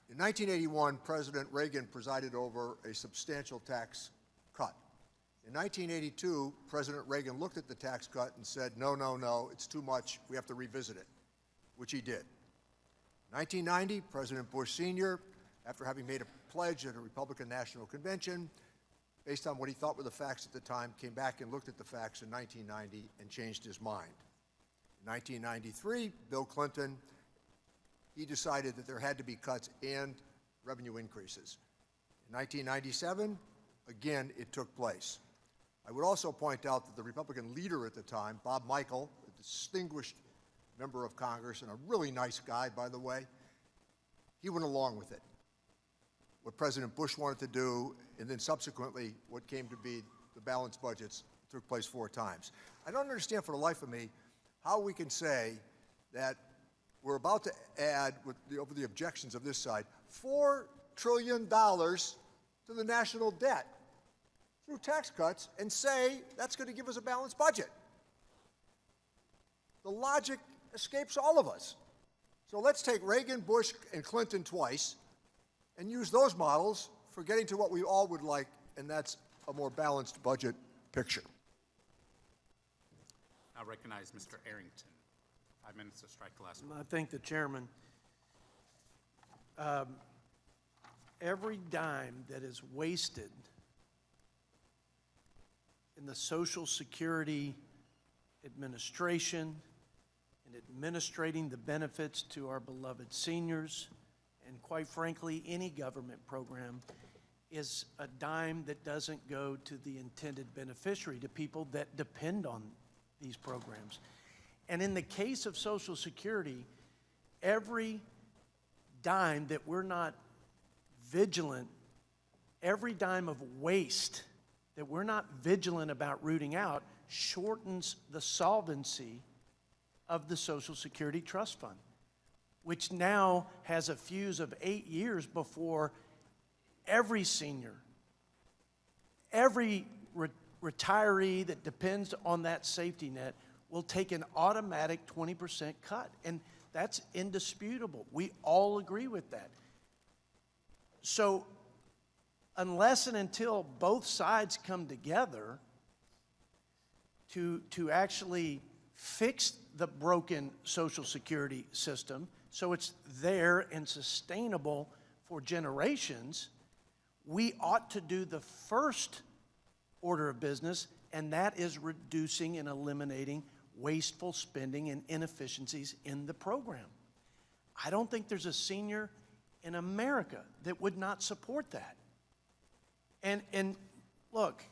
In 1981, President Reagan presided over a substantial tax cut. In 1982, President Reagan looked at the tax cut and said, no, no, no, it's too much, we have to revisit it, which he did. 1990, President Bush Sr., after having made a pledge at a Republican National Convention, based on what he thought were the facts at the time, came back and looked at the facts in 1990 and changed his mind. In 1993, Bill Clinton, he decided that there had to be cuts and revenue increases. In 1997, again, it took place. I would also point out that the Republican leader at the time, Bob Michael, a distinguished member of Congress and a really nice guy, by the way, he went along with it. What President Bush wanted to do, and then subsequently what came to be the balanced budgets, took place 4 times. I don't understand for the life of me how we can say that we're about to add, over the objections of this side, $4 trillion to the national debt through tax cuts and say that's going to give us a balanced budget. The logic escapes all of us. So let's take Reagan, Bush, and Clinton twice and use those models for getting to what we all would like, and that's a more balanced budget picture. I recognize Mr. Arrington. 5 minutes to strike the last word. I thank the chairman. Every dime that is wasted in the Social Security Administration and administrating the benefits to our beloved seniors, and quite frankly, any government program, is a dime that doesn't go to the intended beneficiary, to people that depend on these programs. And in the case of Social Security, every dime that we're not vigilant, every dime of waste that we're not vigilant about rooting out, shortens the solvency of the Social Security Trust Fund, which now has a fuse of 8 years before every senior, every retiree that depends on that safety net will take an automatic 20% cut. And That's indisputable. We all agree with that. So unless and until both sides come together to actually fix the broken Social Security system so it's there and sustainable for generations, we ought to do the first order of business, and that is reducing and eliminating wasteful spending and inefficiencies in the program. I don't think there's a senior in America that would not support that. And look,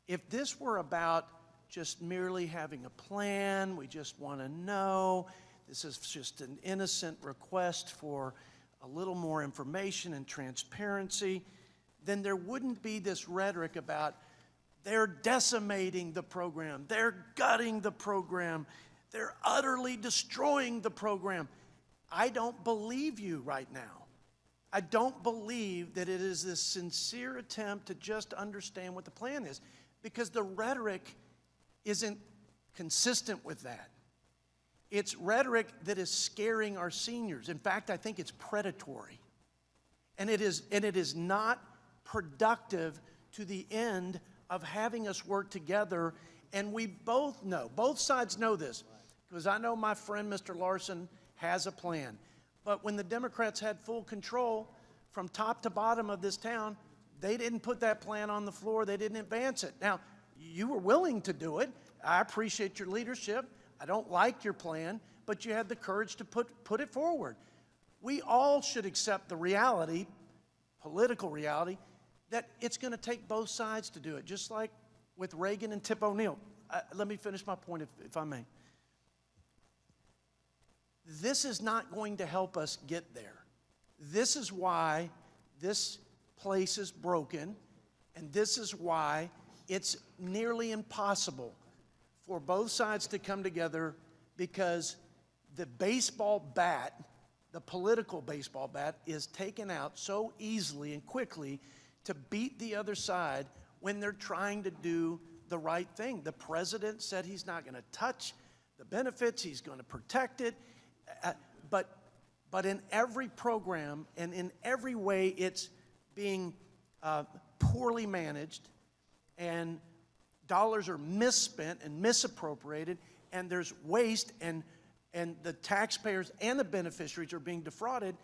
if this were about just merely having a plan, we just want to know, this is just an innocent request for a little more information and transparency, then there wouldn't be this rhetoric about they're decimating the program, they're gutting the program, they're utterly destroying the program. I don't believe you right now. I don't believe that it is this sincere attempt to just understand what the plan is, because the rhetoric isn't consistent with that. It's rhetoric that is scaring our seniors. In fact, I think it's predatory. And it is not productive to the end of having us work together. And we both know, both sides know this, because I know my friend Mr. Larson has a plan. But when the Democrats had full control from top to bottom of this town, they didn't put that plan on the floor. They didn't advance it. Now, you were willing to do it. I appreciate your leadership. I don't like your plan, but you had the courage to put it forward. We all should accept the reality, political reality, that it's going to take both sides to do it, just like with Reagan and Tip O'Neill. Let me finish my point, if I may. This is not going to help us get there. This is why this place is broken, and this is why it's nearly impossible for both sides to come together, because the baseball bat, the political baseball bat, is taken out so easily and quickly to beat the other side when they're trying to do the right thing. The president said he's not going to touch the benefits, he's going to protect it. But in every program and in every way, it's being poorly managed, and dollars are misspent and misappropriated, and there's waste, and the taxpayers and the beneficiaries are being defrauded.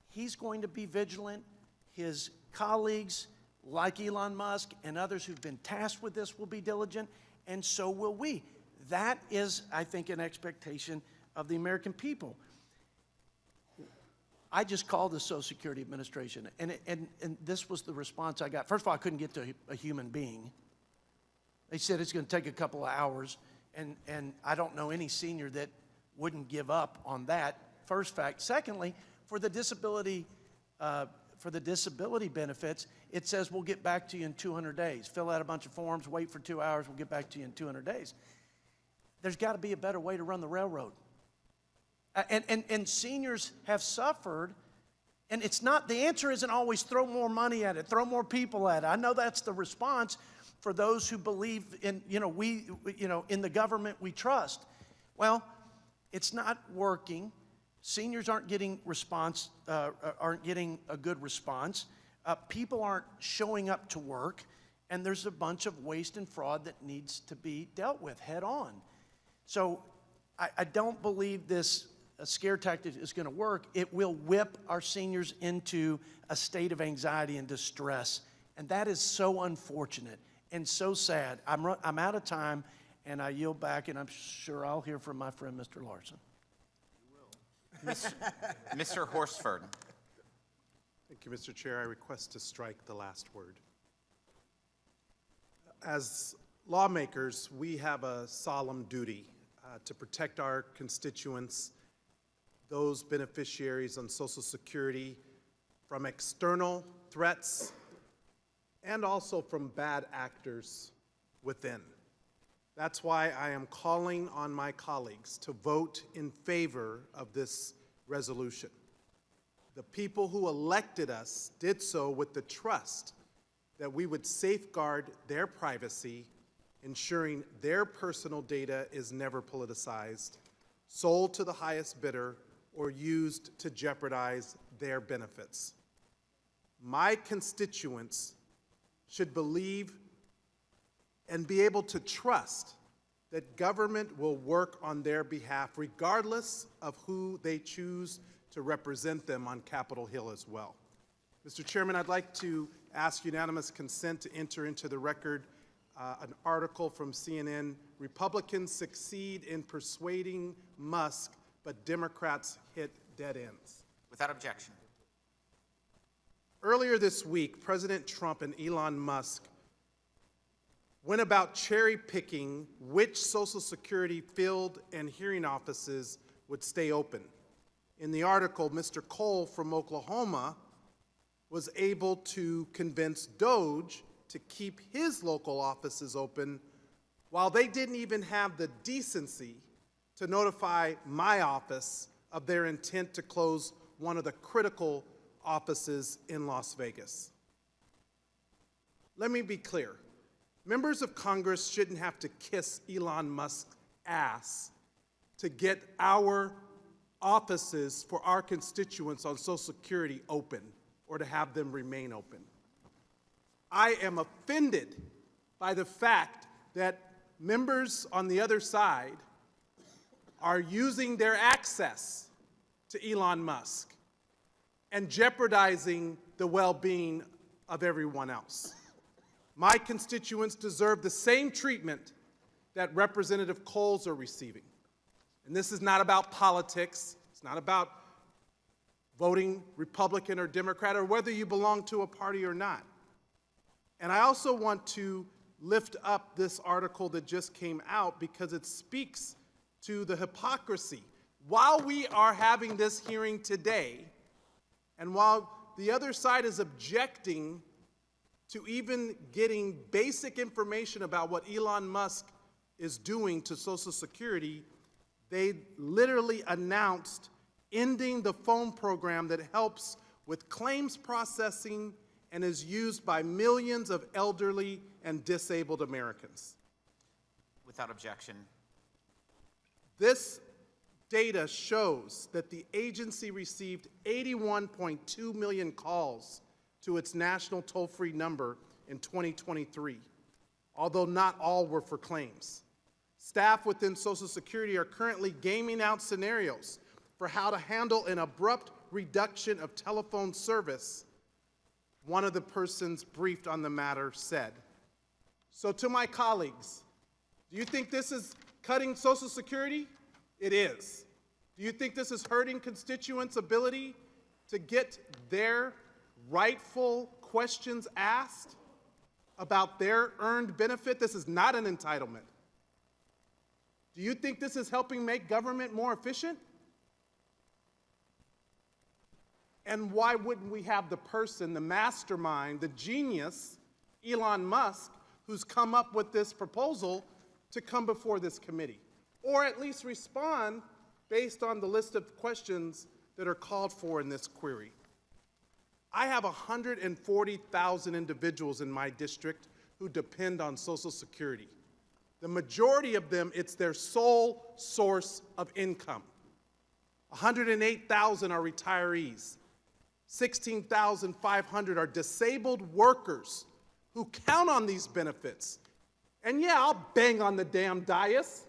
He's going to be vigilant. His colleagues, like Elon Musk and others who've been tasked with this, will be diligent, and so will we. That is, I think, an expectation of the American people. I just called the Social Security Administration, and this was the response I got. First of all, I couldn't get to a human being. They said it's going to take a couple of hours, and I don't know any senior that wouldn't give up on that first fact. Secondly, for the disability benefits, it says we'll get back to you in 200 days. Fill out a bunch of forms, wait for 2 hours, we'll get back to you in 200 days. There's got to be a better way to run the railroad. And seniors have suffered, and it's not, the answer isn't always throw more money at it, throw more people at it. I know that's the response for those who believe in, in the government we trust. Well, it's not working. Seniors aren't getting a good response. People aren't showing up to work, and there's a bunch of waste and fraud that needs to be dealt with head on. So I don't believe this scare tactic is going to work. It will whip our seniors into a state of anxiety and distress, and that is so unfortunate and so sad. I'm out of time, and I yield back, and I'm sure I'll hear from my friend, Mr. Larson. Mr. Horsford. Thank you, Mr. Chair. I request to strike the last word. As lawmakers, we have a solemn duty to protect our constituents, those beneficiaries on Social Security, from external threats and also from bad actors within. That's why I am calling on my colleagues to vote in favor of this resolution. The people who elected us did so with the trust that we would safeguard their privacy, ensuring their personal data is never politicized, sold to the highest bidder, or used to jeopardize their benefits. My constituents should believe and be able to trust that government will work on their behalf regardless of who they choose to represent them on Capitol Hill as well. Mr. Chairman, I'd like to ask unanimous consent to enter into the record an article from CNN, Republicans Succeed in Persuading Musk, but Democrats Hit Dead Ends. Without objection. Earlier this week, President Trump and Elon Musk went about cherry-picking which Social Security field and hearing offices would stay open. In the article, Mr. Cole from Oklahoma was able to convince DOGE to keep his local offices open while they didn't even have the decency to notify my office of their intent to close one of the critical offices in Las Vegas. Let me be clear. Members of Congress shouldn't have to kiss Elon Musk's ass to get our offices for our constituents on Social Security open or to have them remain open. I am offended by the fact that members on the other side are using their access to Elon Musk and jeopardizing the well-being of everyone else. My constituents deserve the same treatment that Representative Coles are receiving. And this is not about politics. It's not about voting Republican or Democrat or whether you belong to a party or not. And I also want to lift up this article that just came out because it speaks to the hypocrisy. While we are having this hearing today, and while the other side is objecting to even getting basic information about what Elon Musk is doing to Social Security, they literally announced ending the phone program that helps with claims processing and is used by millions of elderly and disabled Americans. Without objection. This data shows that the agency received 81.2 million calls to its national toll-free number in 2023, although not all were for claims. Staff within Social Security are currently gaming out scenarios for how to handle an abrupt reduction of telephone service, one of the persons briefed on the matter said. So to my colleagues, do you think this is cutting Social Security? It is. Do you think this is hurting constituents' ability to get their rightful questions asked about their earned benefit? This is not an entitlement. Do you think this is helping make government more efficient? And why wouldn't we have the person, the mastermind, the genius, Elon Musk, who's come up with this proposal to come before this committee? Or at least respond based on the list of questions that are called for in this query. I have 140,000 individuals in my district who depend on Social Security. The majority of them, it's their sole source of income. 108,000 are retirees. 16,500 are disabled workers who count on these benefits. And yeah, I'll bang on the damn dais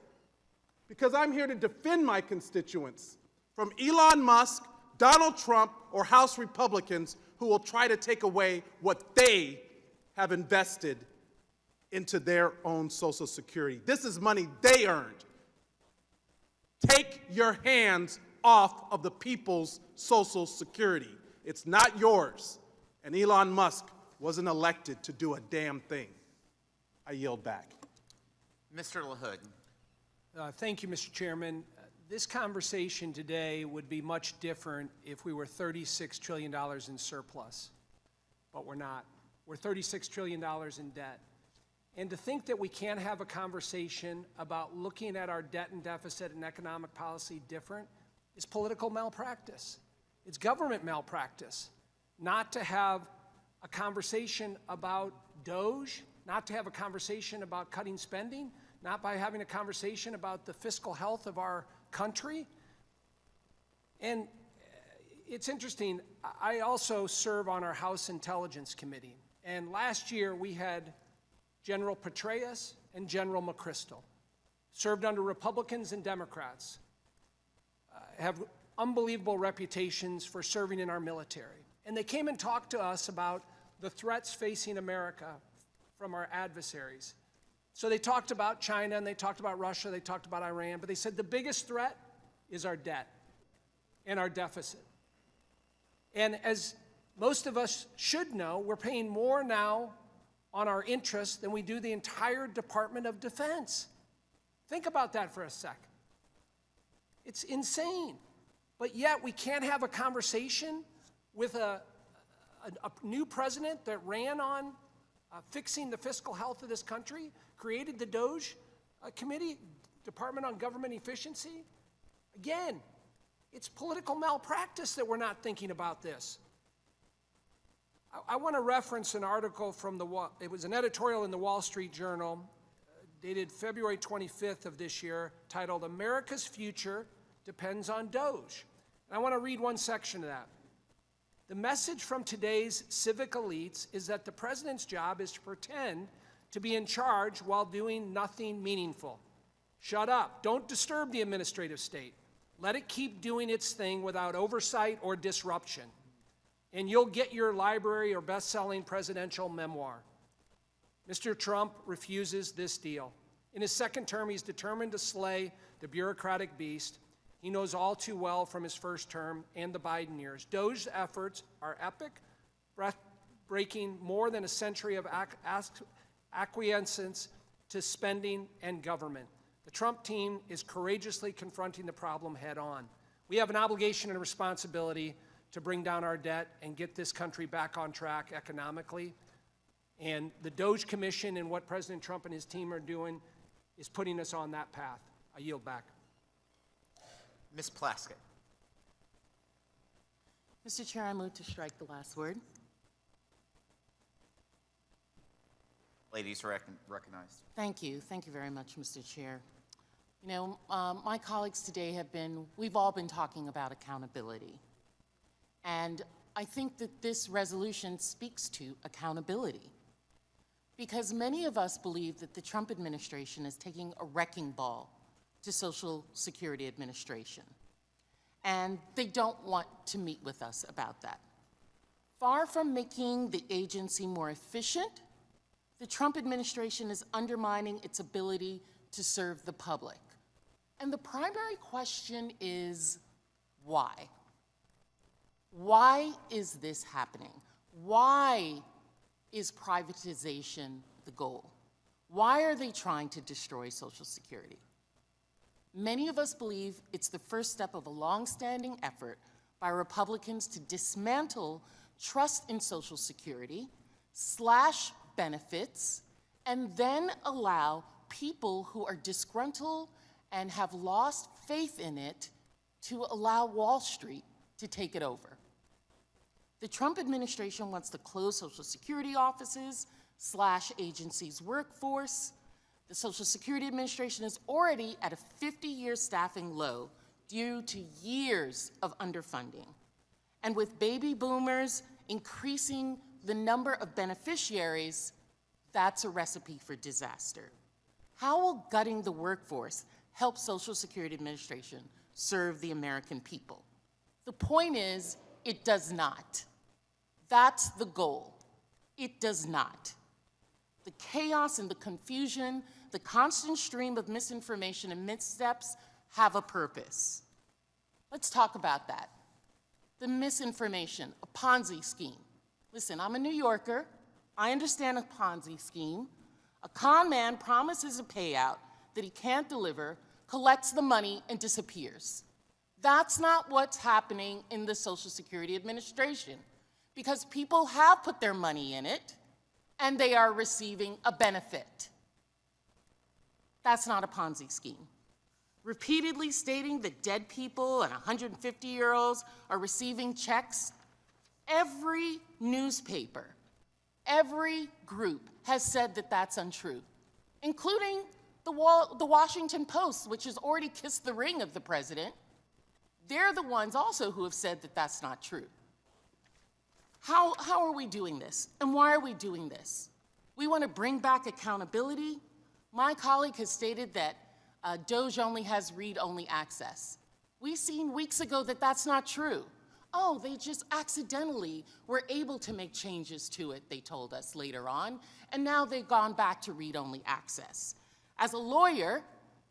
because I'm here to defend my constituents from Elon Musk, Donald Trump, or House Republicans who will try to take away what they have invested into their own Social Security. This is money they earned. Take your hands off of the people's Social Security. It's not yours. And Elon Musk wasn't elected to do a damn thing. I yield back. Mr. LaHood. Thank you, Mr. Chairman. This conversation today would be much different if we were $36 trillion in surplus, but we're not. We're $36 trillion in debt. And to think that we can't have a conversation about looking at our debt and deficit and economic policy different is political malpractice. It's government malpractice. Not to have a conversation about DOGE, not to have a conversation about cutting spending, not by having a conversation about the fiscal health of our country. And it's interesting, I also serve on our House Intelligence Committee. And last year we had General Petraeus and General McChrystal, served under Republicans and Democrats, have unbelievable reputations for serving in our military. And they came and talked to us about the threats facing America from our adversaries. So they talked about China, and they talked about Russia, they talked about Iran, but they said the biggest threat is our debt and our deficit. And as most of us should know, we're paying more now on our interest than we do the entire Department of Defense. Think about that for a sec. It's insane. But yet we can't have a conversation with a new president that ran on fixing the fiscal health of this country, created the DOGE committee, Department on Government Efficiency. Again, it's political malpractice that we're not thinking about this. I want to reference an article from it was an editorial in the Wall Street Journal, dated February 25th of this year, titled "America's Future Depends on DOGE." And I want to read one section of that. The message from today's civic elites is that the president's job is to pretend to be in charge while doing nothing meaningful. Shut up. Don't disturb the administrative state. Let it keep doing its thing without oversight or disruption. And you'll get your library or best-selling presidential memoir. Mr. Trump refuses this deal. In his second term, he's determined to slay the bureaucratic beast. He knows all too well from his first term and the Biden years. DOGE's efforts are epic, breaking more than a century of acquiescence to spending and government. The Trump team is courageously confronting the problem head on. We have an obligation and a responsibility to bring down our debt and get this country back on track economically. And the DOGE Commission and what President Trump and his team are doing is putting us on that path. I yield back. Ms. Plaskett. Mr. Chair, I move to strike the last word. Ladies recognized. Thank you. Thank you very much, Mr. Chair. You know, my colleagues today we've all been talking about accountability. And I think that this resolution speaks to accountability. Because many of us believe that the Trump administration is taking a wrecking ball to Social Security Administration. And they don't want to meet with us about that. Far from making the agency more efficient, the Trump administration is undermining its ability to serve the public. And the primary question is, why? Why is this happening? Why is privatization the goal? Why are they trying to destroy Social Security? Many of us believe it's the first step of a long-standing effort by Republicans to dismantle trust in Social Security, slash benefits, and then allow people who are disgruntled and have lost faith in it to allow Wall Street to take it over. The Trump administration wants to close Social Security offices, slash agencies' workforce. The Social Security Administration is already at a 50-year staffing low due to years of underfunding. And with baby boomers increasing the number of beneficiaries, that's a recipe for disaster. How will gutting the workforce help Social Security Administration serve the American people? The point is, it does not. That's the goal. It does not. The chaos and the confusion, the constant stream of misinformation and missteps have a purpose. Let's talk about that. The misinformation, a Ponzi scheme. Listen, I'm a New Yorker. I understand a Ponzi scheme. A con man promises a payout that he can't deliver, collects the money, and disappears. That's not what's happening in the Social Security Administration, because people have put their money in it, and they are receiving a benefit. That's not a Ponzi scheme. Repeatedly stating that dead people and 150-year-olds are receiving checks, every newspaper, every group has said that that's untrue, including the Washington Post, which has already kissed the ring of the president. They're the ones also who have said that that's not true. How are we doing this? And why are we doing this? We want to bring back accountability. My colleague has stated that DOGE only has read-only access. We've seen weeks ago that that's not true. Oh, they just accidentally were able to make changes to it, they told us later on, and now they've gone back to read-only access. As a lawyer,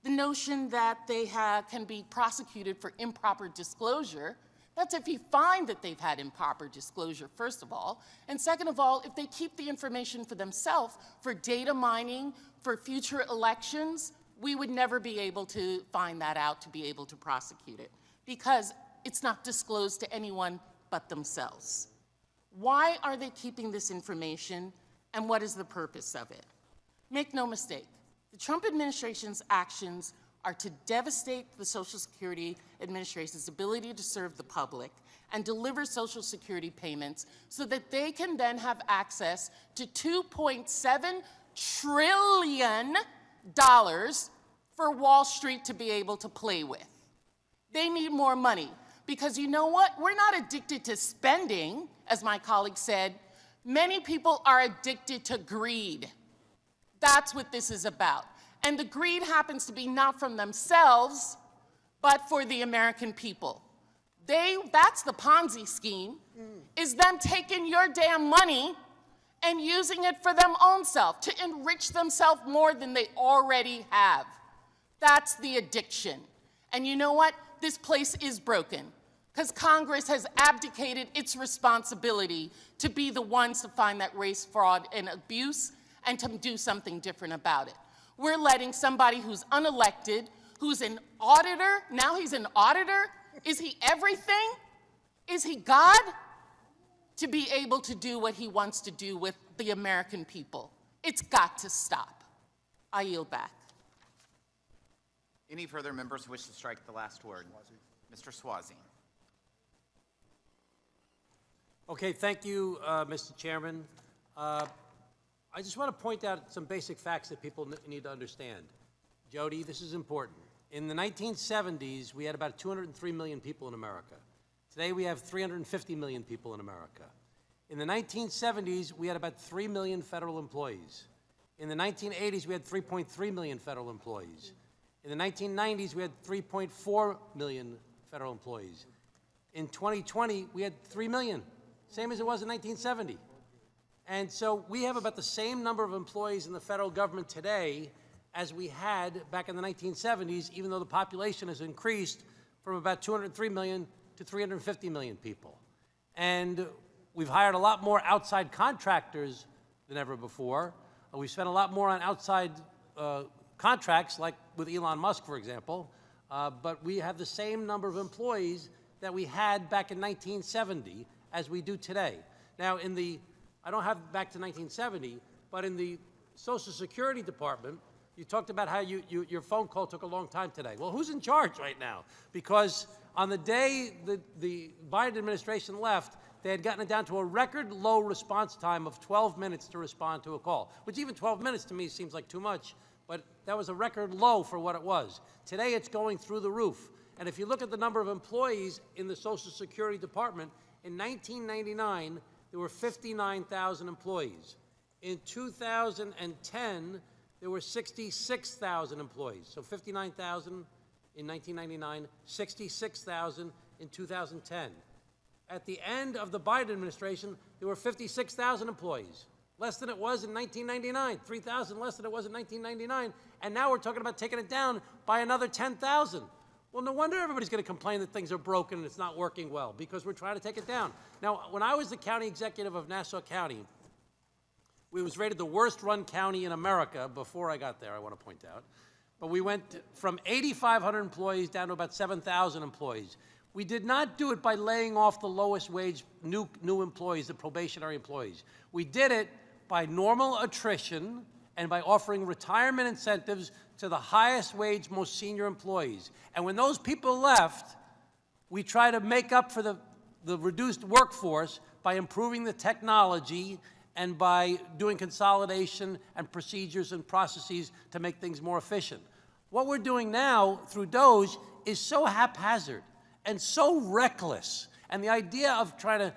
the notion that they can be prosecuted for improper disclosure, that's if you find that they've had improper disclosure, first of all, and second of all, if they keep the information for themselves for data mining, for future elections, we would never be able to find that out to be able to prosecute it because it's not disclosed to anyone but themselves. Why are they keeping this information and what is the purpose of it? Make no mistake, the Trump administration's actions are to devastate the Social Security Administration's ability to serve the public and deliver Social Security payments so that they can then have access to $2.7 trillion for Wall Street to be able to play with. They need more money because you know what? We're not addicted to spending, as my colleague said. Many people are addicted to greed. That's what this is about. And the greed happens to be not from themselves, but for the American people. That's the Ponzi scheme, is them taking your damn money and using it for them own self, to enrich themselves more than they already have. That's the addiction. And you know what? This place is broken because Congress has abdicated its responsibility to be the ones to find that race fraud and abuse and to do something different about it. We're letting somebody who's unelected, who's an auditor, now he's an auditor. Is he everything? Is he God? To be able to do what he wants to do with the American people. It's got to stop. I yield back. Any further members wish to strike the last word? Mr. Swazi. Okay, thank you, Mr. Chairman. I just want to point out some basic facts that people need to understand. Jody, this is important. In the 1970s, we had about 203 million people in America. Today, we have 350 million people in America. In the 1970s, we had about 3 million federal employees. In the 1980s, we had 3.3 million federal employees. In the 1990s, we had 3.4 million federal employees. In 2020, we had 3 million, same as it was in 1970. And so we have about the same number of employees in the federal government today as we had back in the 1970s, even though the population has increased from about 203 million to 350 million people. And we've hired a lot more outside contractors than ever before. We've spent a lot more on outside contracts, like with Elon Musk, for example, but we have the same number of employees that we had back in 1970 as we do today. Now, I don't have back to 1970, but in the Social Security Department, you talked about how your phone call took a long time today. Well, who's in charge right now? Because on the day the Biden administration left, they had gotten it down to a record low response time of 12 minutes to respond to a call, which even 12 minutes to me seems like too much, but that was a record low for what it was. Today, it's going through the roof. And if you look at the number of employees in the Social Security Department, in 1999, there were 59,000 employees. In 2010, there were 66,000 employees. So 59,000 in 1999, 66,000 in 2010. At the end of the Biden administration, there were 56,000 employees, less than it was in 1999, 3,000 less than it was in 1999, and now we're talking about taking it down by another 10,000. Well, no wonder everybody's going to complain that things are broken and it's not working well, because we're trying to take it down. Now, when I was the county executive of Nassau County, we was rated the worst run county in America before I got there, I want to point out. But we went from 8,500 employees down to about 7,000 employees. We did not do it by laying off the lowest wage new employees, the probationary employees. We did it by normal attrition and by offering retirement incentives to the highest wage, most senior employees. And when those people left, we tried to make up for the reduced workforce by improving the technology and by doing consolidation and procedures and processes to make things more efficient. What we're doing now through DOGE is so haphazard and so reckless. And the idea of trying to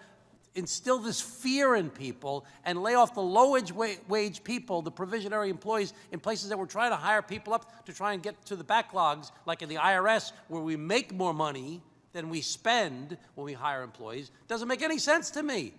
instill this fear in people and lay off the low-wage people, the provisionary employees, in places that we're trying to hire people up to try and get to the backlogs, like in the IRS, where we make more money than we spend when we hire employees, doesn't make any sense to me.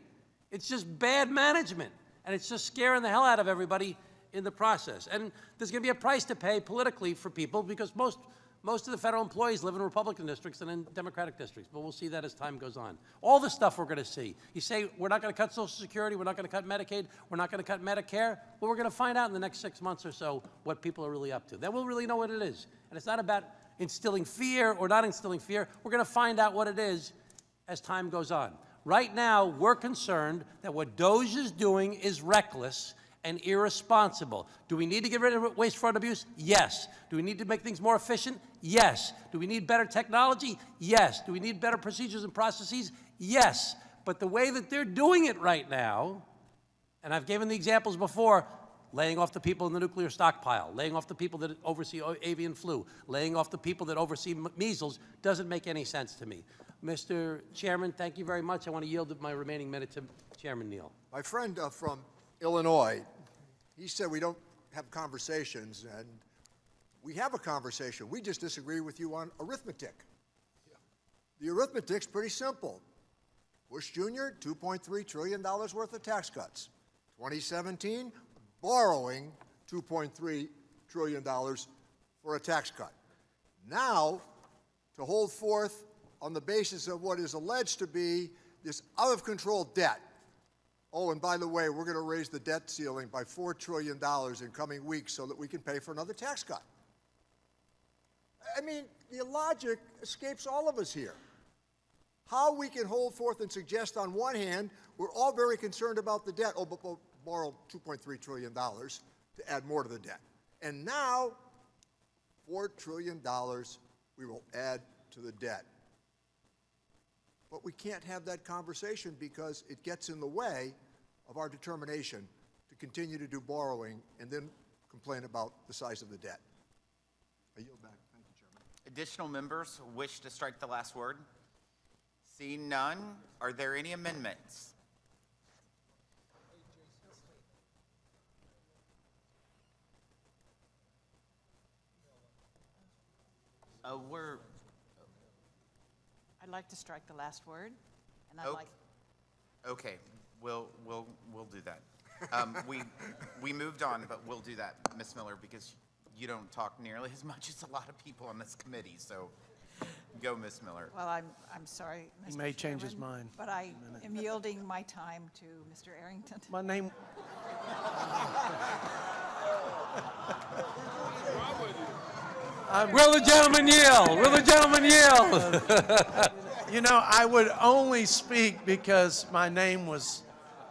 It's just bad management, and it's just scaring the hell out of everybody in the process. And there's going to be a price to pay politically for people, because most of the federal employees live in Republican districts and in Democratic districts, but we'll see that as time goes on. All the stuff we're going to see. You say, we're not going to cut Social Security, we're not going to cut Medicaid, we're not going to cut Medicare. Well, we're going to find out in the next 6 months or so what people are really up to. Then we'll really know what it is. And it's not about instilling fear or not instilling fear. We're going to find out what it is as time goes on. Right now, we're concerned that what DOGE is doing is reckless and irresponsible. Do we need to get rid of waste, fraud, and abuse? Yes. Do we need to make things more efficient? Yes. Do we need better technology? Yes. Do we need better procedures and processes? Yes. But the way that they're doing it right now, and I've given the examples before, laying off the people in the nuclear stockpile, laying off the people that oversee avian flu, laying off the people that oversee measles, doesn't make any sense to me. Mr. Chairman, thank you very much. I want to yield my remaining minute to Chairman Neal. My friend from Illinois, he said we don't have conversations, and we have a conversation. We just disagree with you on arithmetic. The arithmetic's pretty simple. Bush Jr., $2.3 trillion worth of tax cuts. 2017, borrowing $2.3 trillion for a tax cut. Now, to hold forth on the basis of what is alleged to be this out-of-control debt. Oh, and by the way, we're going to raise the debt ceiling by $4 trillion in coming weeks so that we can pay for another tax cut. I mean, the logic escapes all of us here. How we can hold forth and suggest on one hand, we're all very concerned about the debt. Oh, but we'll borrow $2.3 trillion to add more to the debt. And now, $4 trillion we will add to the debt. But we can't have that conversation because it gets in the way of our determination to continue to do borrowing and then complain about the size of the debt. I yield back. Thank you, Chairman. Additional members wish to strike the last word? Seeing none, are there any amendments? I'd like to strike the last word, and I'd like. Okay, we'll do that. We moved on, but we'll do that, Ms. Miller, because you don't talk nearly as much as a lot of people on this committee. So, go, Ms. Miller. Well, I'm sorry, Mr. He may change his Chairman, mind. but I am yielding my time to Mr. Arrington. My name. Will the gentleman yield? Will the gentleman yield? You know, I would only speak because my name was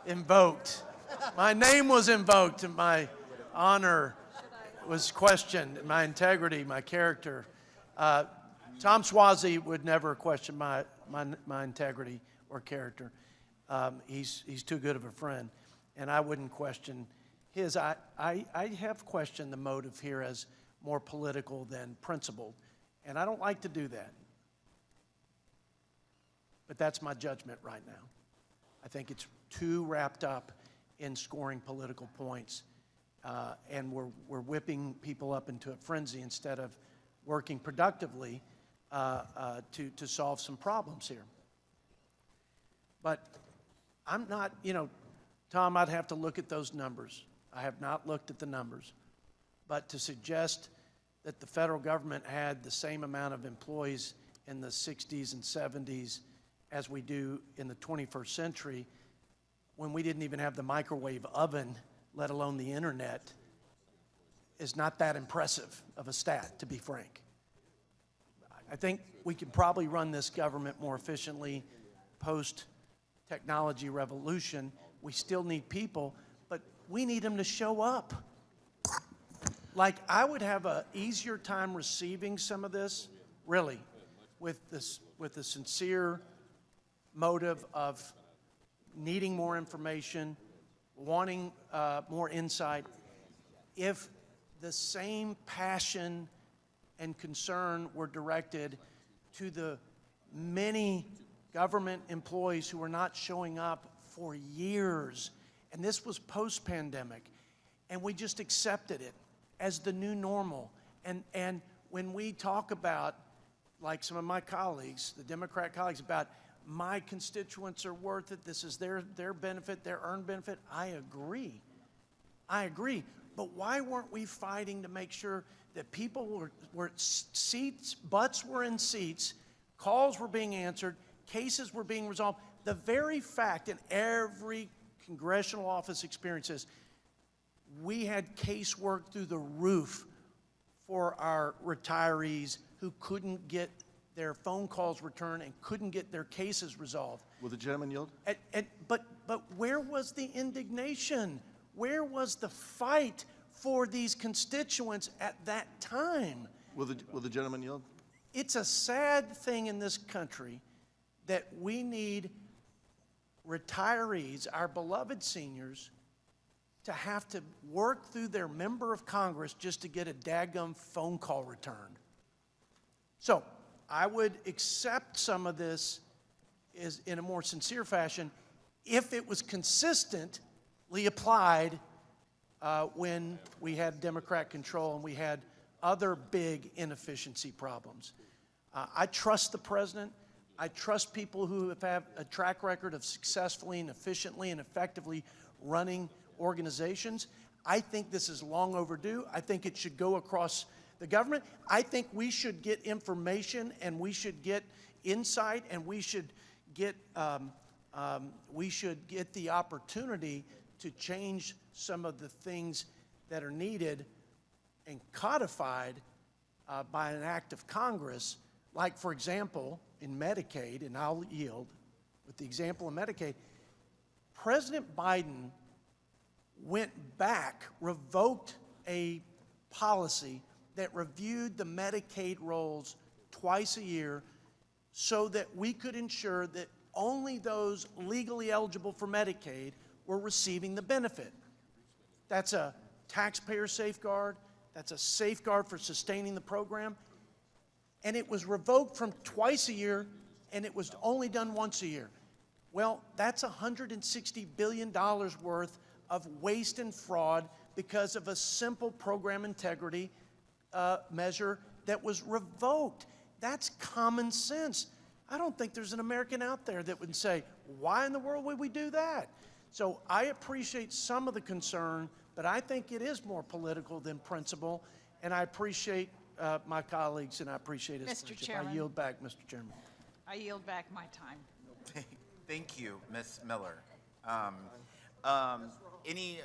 invoked. My name was invoked, and my honor was questioned, my integrity, my character. Tom Suozzi would never question my integrity or character. He's too good of a friend, and I wouldn't question his. I have questioned the motive here as more political than principled, and I don't like to do that. But that's my judgment right now. I think it's too wrapped up in scoring political points, and we're whipping people up into a frenzy instead of working productively to solve some problems here. But I'm not, Tom, I'd have to look at those numbers. I have not looked at the numbers. But to suggest that the federal government had the same amount of employees in the 60s and 70s as we do in the 21st century, when we didn't even have the microwave oven, let alone the internet, is not that impressive of a stat, to be frank. I think we can probably run this government more efficiently post-technology revolution. We still need people, but we need them to show up. Like, I would have an easier time receiving some of this, really, with the sincere motive of needing more information, wanting more insight, if the same passion and concern were directed to the many government employees who were not showing up for years. And this was post-pandemic. And we just accepted it as the new normal. And when we talk about, like some of my colleagues, the Democrat colleagues, about my constituents are worth it, this is their benefit, their earned benefit, I agree. I agree. But why weren't we fighting to make sure that people were seats, butts were in seats, calls were being answered, cases were being resolved? The very fact, in every congressional office experiences, we had casework through the roof for our retirees who couldn't get their phone calls returned and couldn't get their cases resolved. Will the gentleman yield? But where was the indignation? Where was the fight for these constituents at that time? Will the gentleman yield? It's a sad thing in this country that we need retirees, our beloved seniors, to have to work through their member of Congress just to get a daggum phone call returned. So I would accept some of this in a more sincere fashion if it was consistently applied when we had Democrat control and we had other big inefficiency problems. I trust the president. I trust people who have a track record of successfully and efficiently and effectively running organizations. I think this is long overdue. I think it should go across the government. I think we should get information and we should get insight and we should get the opportunity to change some of the things that are needed and codified by an act of Congress. Like, for example, in Medicaid, and I'll yield with the example of Medicaid, President Biden went back, revoked a policy that reviewed the Medicaid rolls twice a year so that we could ensure that only those legally eligible for Medicaid were receiving the benefit. That's a taxpayer safeguard. That's a safeguard for sustaining the program. And it was revoked from twice a year, and it was only done once a year. Well, that's $160 billion worth of waste and fraud because of a simple program integrity measure that was revoked. That's common sense. I don't think there's an American out there that would say, why in the world would we do that? So I appreciate some of the concern, but I think it is more political than principle, and I appreciate my colleagues, and I appreciate his Mr. leadership. Chairman. I yield back, Mr. Chairman. I yield back my time. Thank you, Ms. Miller. Any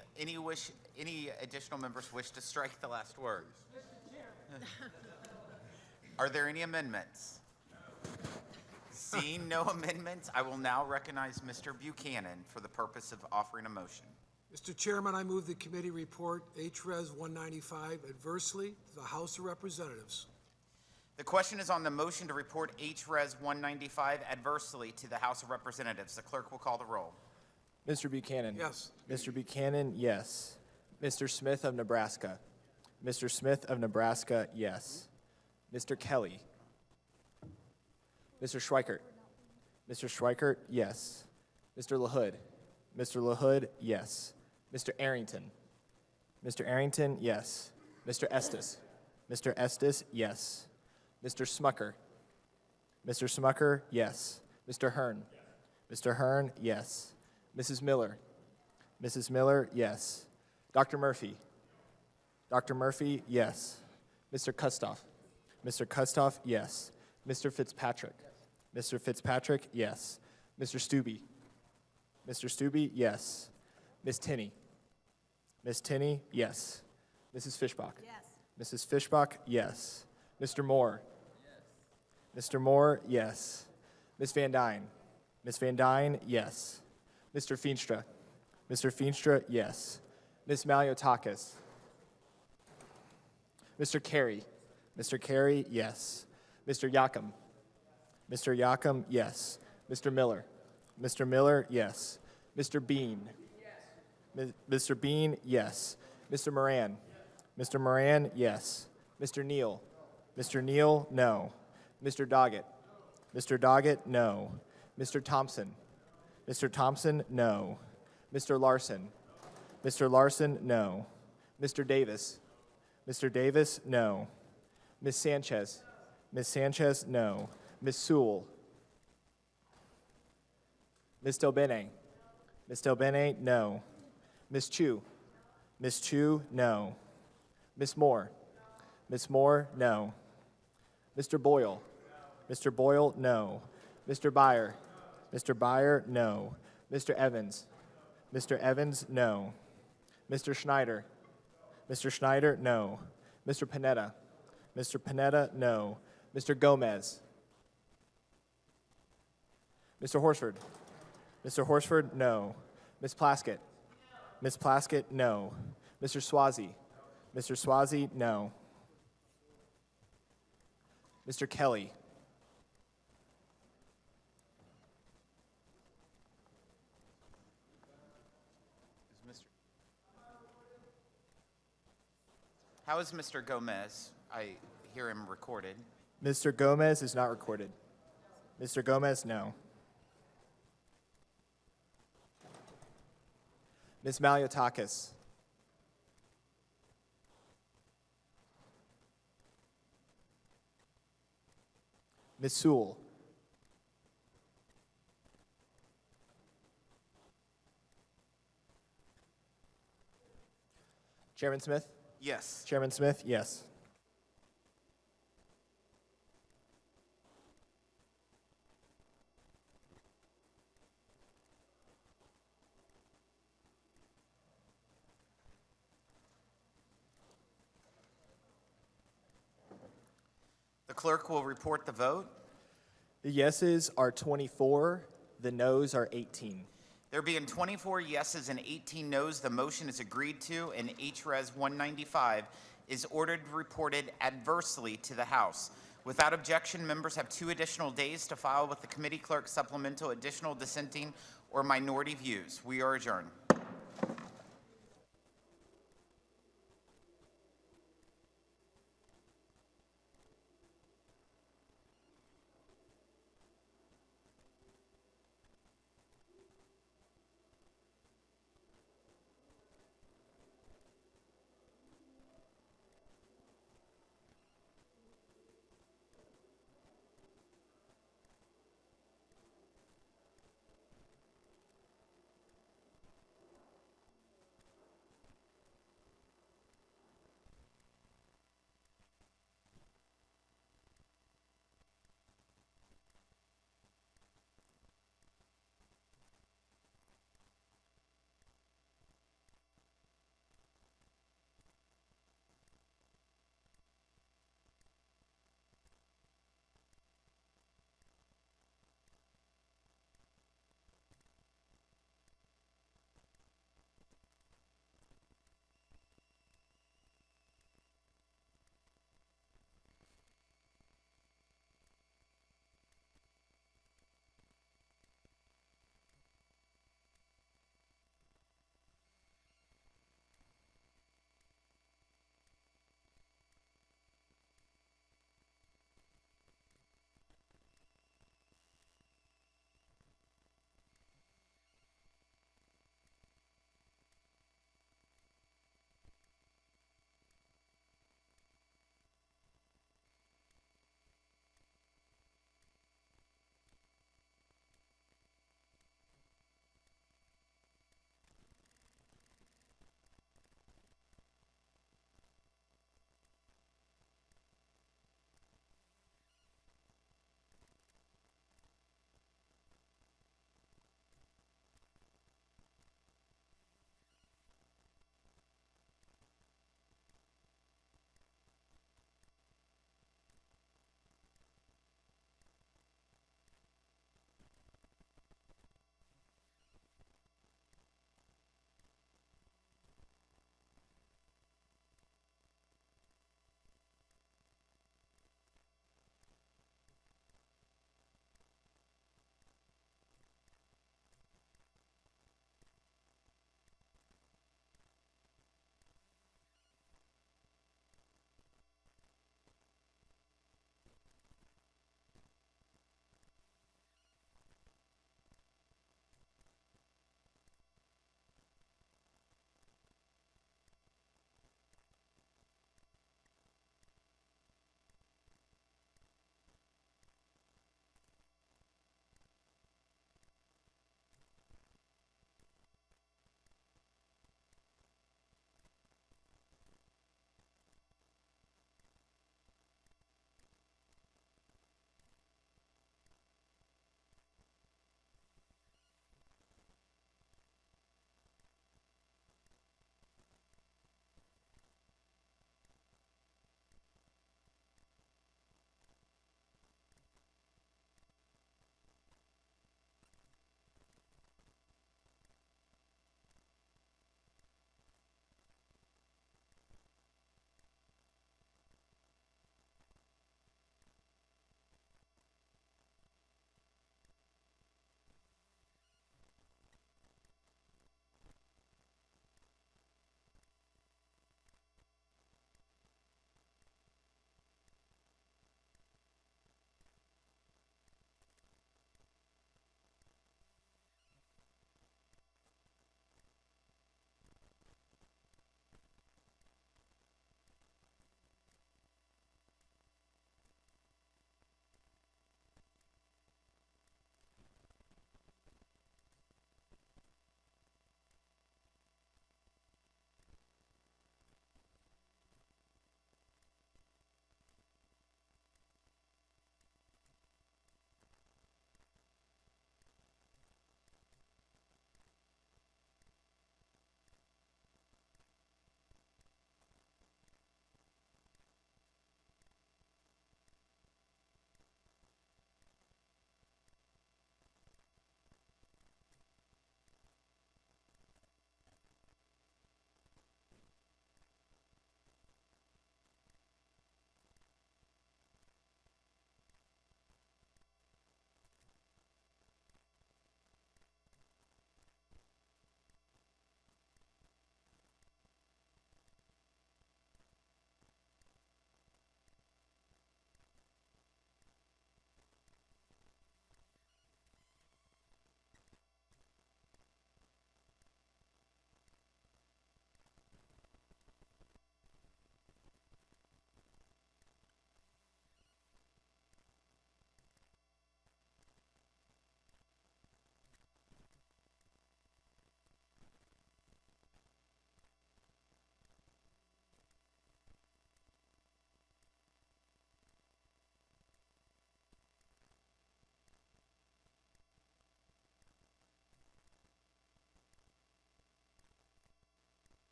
additional members wish to strike the last word? Are there any amendments? Seeing no amendments, I will now recognize Mr. Buchanan for the purpose of offering a motion. Mr. Chairman, I move the committee report HRES 195 adversely to the House of Representatives. The question is on the motion to report HRES 195 adversely to the House of Representatives. The clerk will call the roll. Mr. Buchanan. Yes. Mr. Buchanan, yes. Mr. Smith of Nebraska. Mr. Smith of Nebraska, yes. Mr. Kelly. Mr. Schweikert. Mr. Schweikert, yes. Mr. LaHood. Mr. LaHood, yes. Mr. Arrington. Mr. Arrington, yes. Mr. Estes. Mr. Estes, yes. Mr. Smucker. Mr. Smucker, yes. Mr. Hearn. Mr. Hearn, yes. Mrs. Miller. Mrs. Miller, yes. Dr. Murphy. Dr. Murphy, yes. Mr. Kustoff. Mr. Kustoff, yes. Mr. Fitzpatrick. Mr. Fitzpatrick, yes. Mr. Stubbe. Mr. Stubbe, yes. Ms. Tinney. Ms. Tinney, yes. Mrs. Fishbach. Yes. Mrs. Fishbach, yes. Mr. Moore. Yes. Mr. Moore, yes. Ms. Van Dyne. Ms. Van Dyne, yes. Mr. Feenstra. Mr. Feenstra, yes. Ms. Maliotakis. Mr. Carey. Mr. Carey, yes. Mr. Yakum. Mr. Yakum, yes. Mr. Miller. Mr. Miller, yes. Mr. Bean. Yes. Mr. Bean, yes. Mr. Moran. Yes. Mr. Moran, yes. Mr. Neal. Mr. Neal, no. Mr. Doggett. Mr. Doggett, no. Mr. Thompson? Mr. Thompson, no. Mr. Larson? Mr. Larson, no. Mr. Davis? Mr. Davis, no. Ms. Sanchez? Ms. Sanchez, no. Ms. Sewell? Ms. Delbene? Ms. Delbene, no. Ms. Chu? Ms. Chu, no. Ms. Moore? Ms. Moore, no. Mr. Boyle? Mr. Boyle, no. Mr. Byer? Mr. Byer, no. Mr. Evans? Mr. Evans, no. Mr. Schneider? Mr. Schneider, no. Mr. Panetta? Mr. Panetta, no. Mr. Gomez? Mr. Horsford? Mr. Horsford, no. Ms. Plaskett? Ms. Plaskett, no. Mr. Swazi? Mr. Swazi, no. Mr. Kelly? How is Mr. Gomez? I hear him recorded. Mr. Gomez is not recorded. Mr. Gomez, no. Ms. Maliotakis? Ms. Sewell? Chairman Smith? Yes. Chairman Smith, yes. The clerk will report the vote. The yeses are 24, the noes are 18. There being 24 yeses and 18 noes, the motion is agreed to, and HRES 195 is ordered reported adversely to the House. Without objection, members have 2 additional days to file with the committee clerk supplemental additional dissenting or minority views. We are adjourned.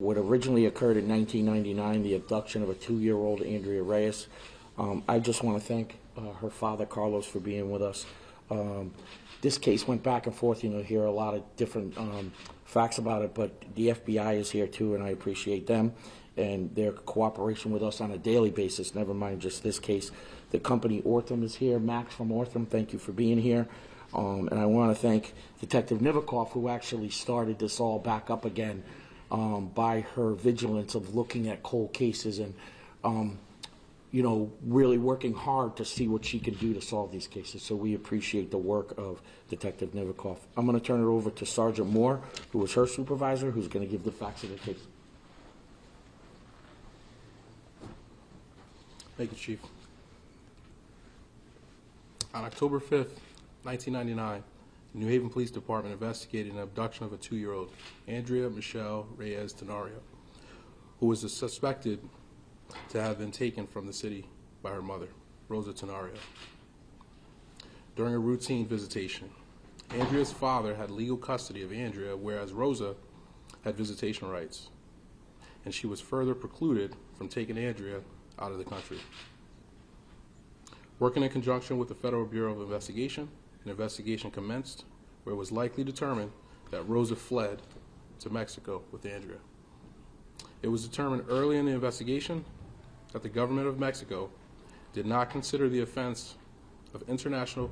what originally occurred in 1999, the abduction of a 2-year-old Andrea Reyes. I just want to thank her father, Carlos, for being with us. This case went back and forth, hear a lot of different facts about it, but the FBI is here too, and I appreciate them and their cooperation with us on a daily basis, never mind just this case. The company Ortham is here. Max from Ortham, thank you for being here. And I want to thank Detective Nivikoff, who actually started this all back up again by her vigilance of looking at cold cases and, really working hard to see what she can do to solve these cases. So we appreciate the work of Detective Nivikoff. I'm going to turn it over to Sergeant Moore, who was her supervisor, who's going to give the facts of the case. Thank you, Chief. On October 5th, 1999, the New Haven Police Department investigated an abduction of a 2-year-old, Andrea Michelle Reyes Tenorio, who was suspected to have been taken from the city by her mother, Rosa Tenorio. During a routine visitation, Andrea's father had legal custody of Andrea, whereas Rosa had visitation rights, and she was further precluded from taking Andrea out of the country. Working in conjunction with the Federal Bureau of Investigation, an investigation commenced where it was likely determined that Rosa fled to Mexico with Andrea. It was determined early in the investigation that the government of Mexico did not consider the offense of international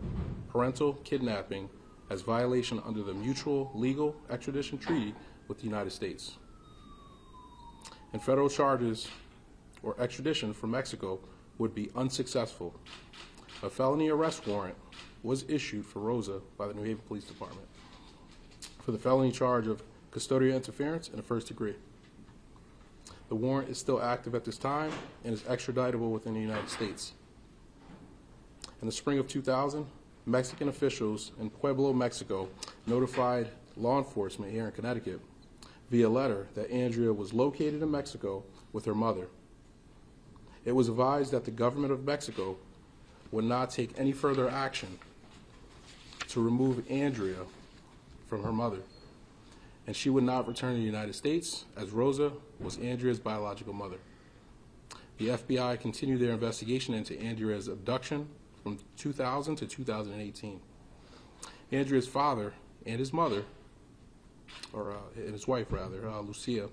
parental kidnapping as violation under the Mutual Legal Extradition Treaty with the United States. And federal charges or extradition from Mexico would be unsuccessful. A felony arrest warrant was issued for Rosa by the New Haven Police Department for the felony charge of custodial interference in the first degree. The warrant is still active at this time and is extraditable within the United States. In the spring of 2000, Mexican officials in Pueblo, Mexico, notified law enforcement here in Connecticut via letter that Andrea was located in Mexico with her mother. It was advised that the government of Mexico would not take any further action to remove Andrea from her mother, and she would not return to the United States, as Rosa was Andrea's biological mother. The FBI continued their investigation into Andrea's abduction from 2000 to 2018. Andrea's father and his mother, and his wife rather, Lucia,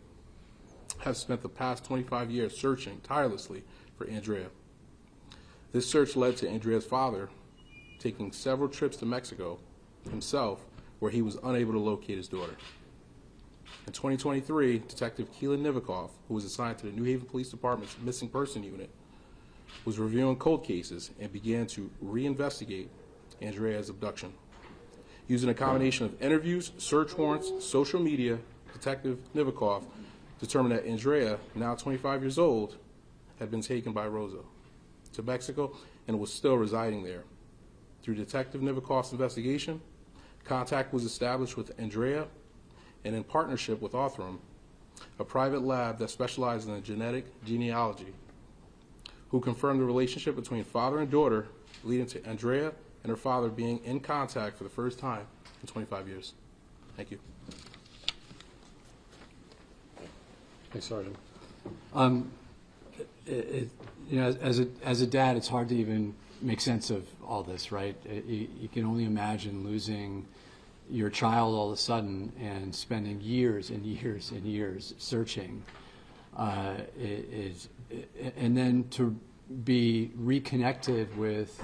have spent the past 25 years searching tirelessly for Andrea. This search led to Andrea's father taking several trips to Mexico himself, where he was unable to locate his daughter. In 2023, Detective Keelan Nivikoff, who was assigned to the New Haven Police Department's Missing Person Unit, was reviewing cold cases and began to reinvestigate Andrea's abduction. Using a combination of interviews, search warrants, social media, Detective Nivikoff determined that Andrea, now 25 years old, had been taken by Rosa to Mexico and was still residing there. Through Detective Nivikoff's investigation, contact was established with Andrea, and in partnership with Ortham, a private lab that specializes in genetic genealogy, who confirmed the relationship between father and daughter, leading to Andrea and her father being in contact for the first time in 25 years. Thank you. Thanks, Sergeant. As a dad, it's hard to even make sense of all this, right? You can only imagine losing your child all of a sudden and spending years and years and years searching, and then to be reconnected with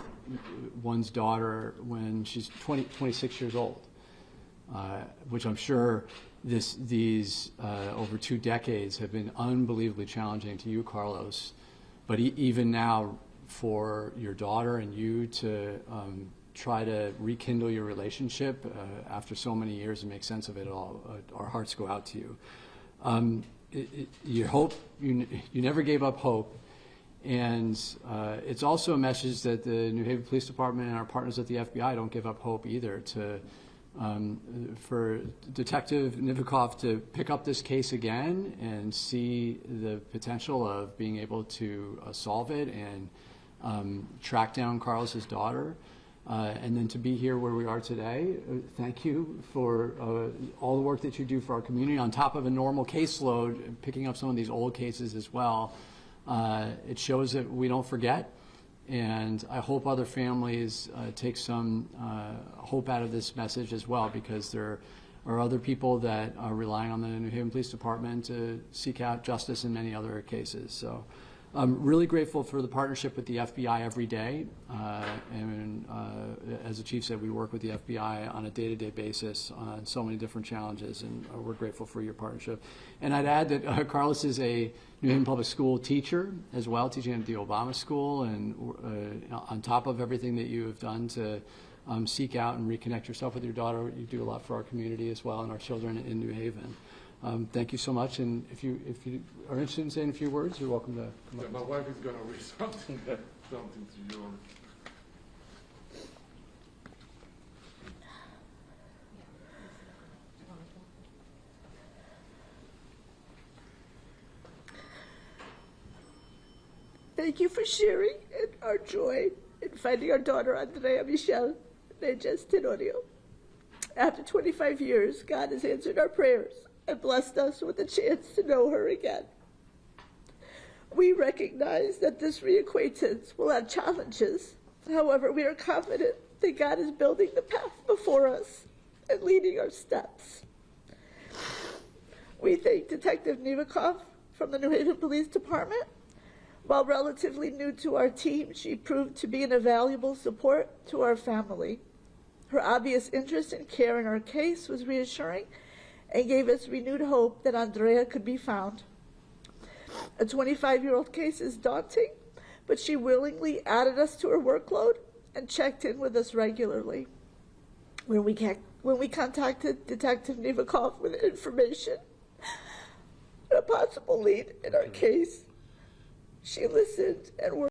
one's daughter when she's 26 years old, which I'm sure these over 2 decades have been unbelievably challenging to you, Carlos. But even now, for your daughter and you to try to rekindle your relationship after so many years and make sense of it all, our hearts go out to you. You never gave up hope, and it's also a message that the New Haven Police Department and our partners at the FBI don't give up hope either. For Detective Nivikoff to pick up this case again and see the potential of being able to solve it and track down Carlos's daughter And then to be here where we are today, thank you for all the work that you do for our community on top of a normal caseload, picking up some of these old cases as well. It shows that we don't forget, and I hope other families take some hope out of this message as well, because there are other people that are relying on the New Haven Police Department to seek out justice in many other cases. So I'm really grateful for the partnership with the FBI every day. And as the chief said, we work with the FBI on a day-to-day basis on so many different challenges, and we're grateful for your partnership. And I'd add that Carlos is a New Haven Public School teacher as well, teaching at the Obama School, and on top of everything that you have done to seek out and reconnect yourself with your daughter, you do a lot for our community as well and our children in New Haven. Thank you so much, and if you are interested in saying a few words, you're welcome to come up. My wife is going to read something to you. Thank you for sharing in our joy in finding our daughter, Andrea Michelle Neges Tenorio. After 25 years, God has answered our prayers and blessed us with a chance to know her again. We recognize that this reacquaintance will have challenges. However, we are confident that God is building the path before us and leading our steps. We thank Detective Nivikov from the New Haven Police Department. While relatively new to our team, she proved to be an invaluable support to our family. Her obvious interest and care in our case was reassuring and gave us renewed hope that Andrea could be found. A 25-year-old case is daunting, but she willingly added us to her workload and checked in with us regularly. When we contacted Detective Nivikov with information and a possible lead in our case, she listened and worked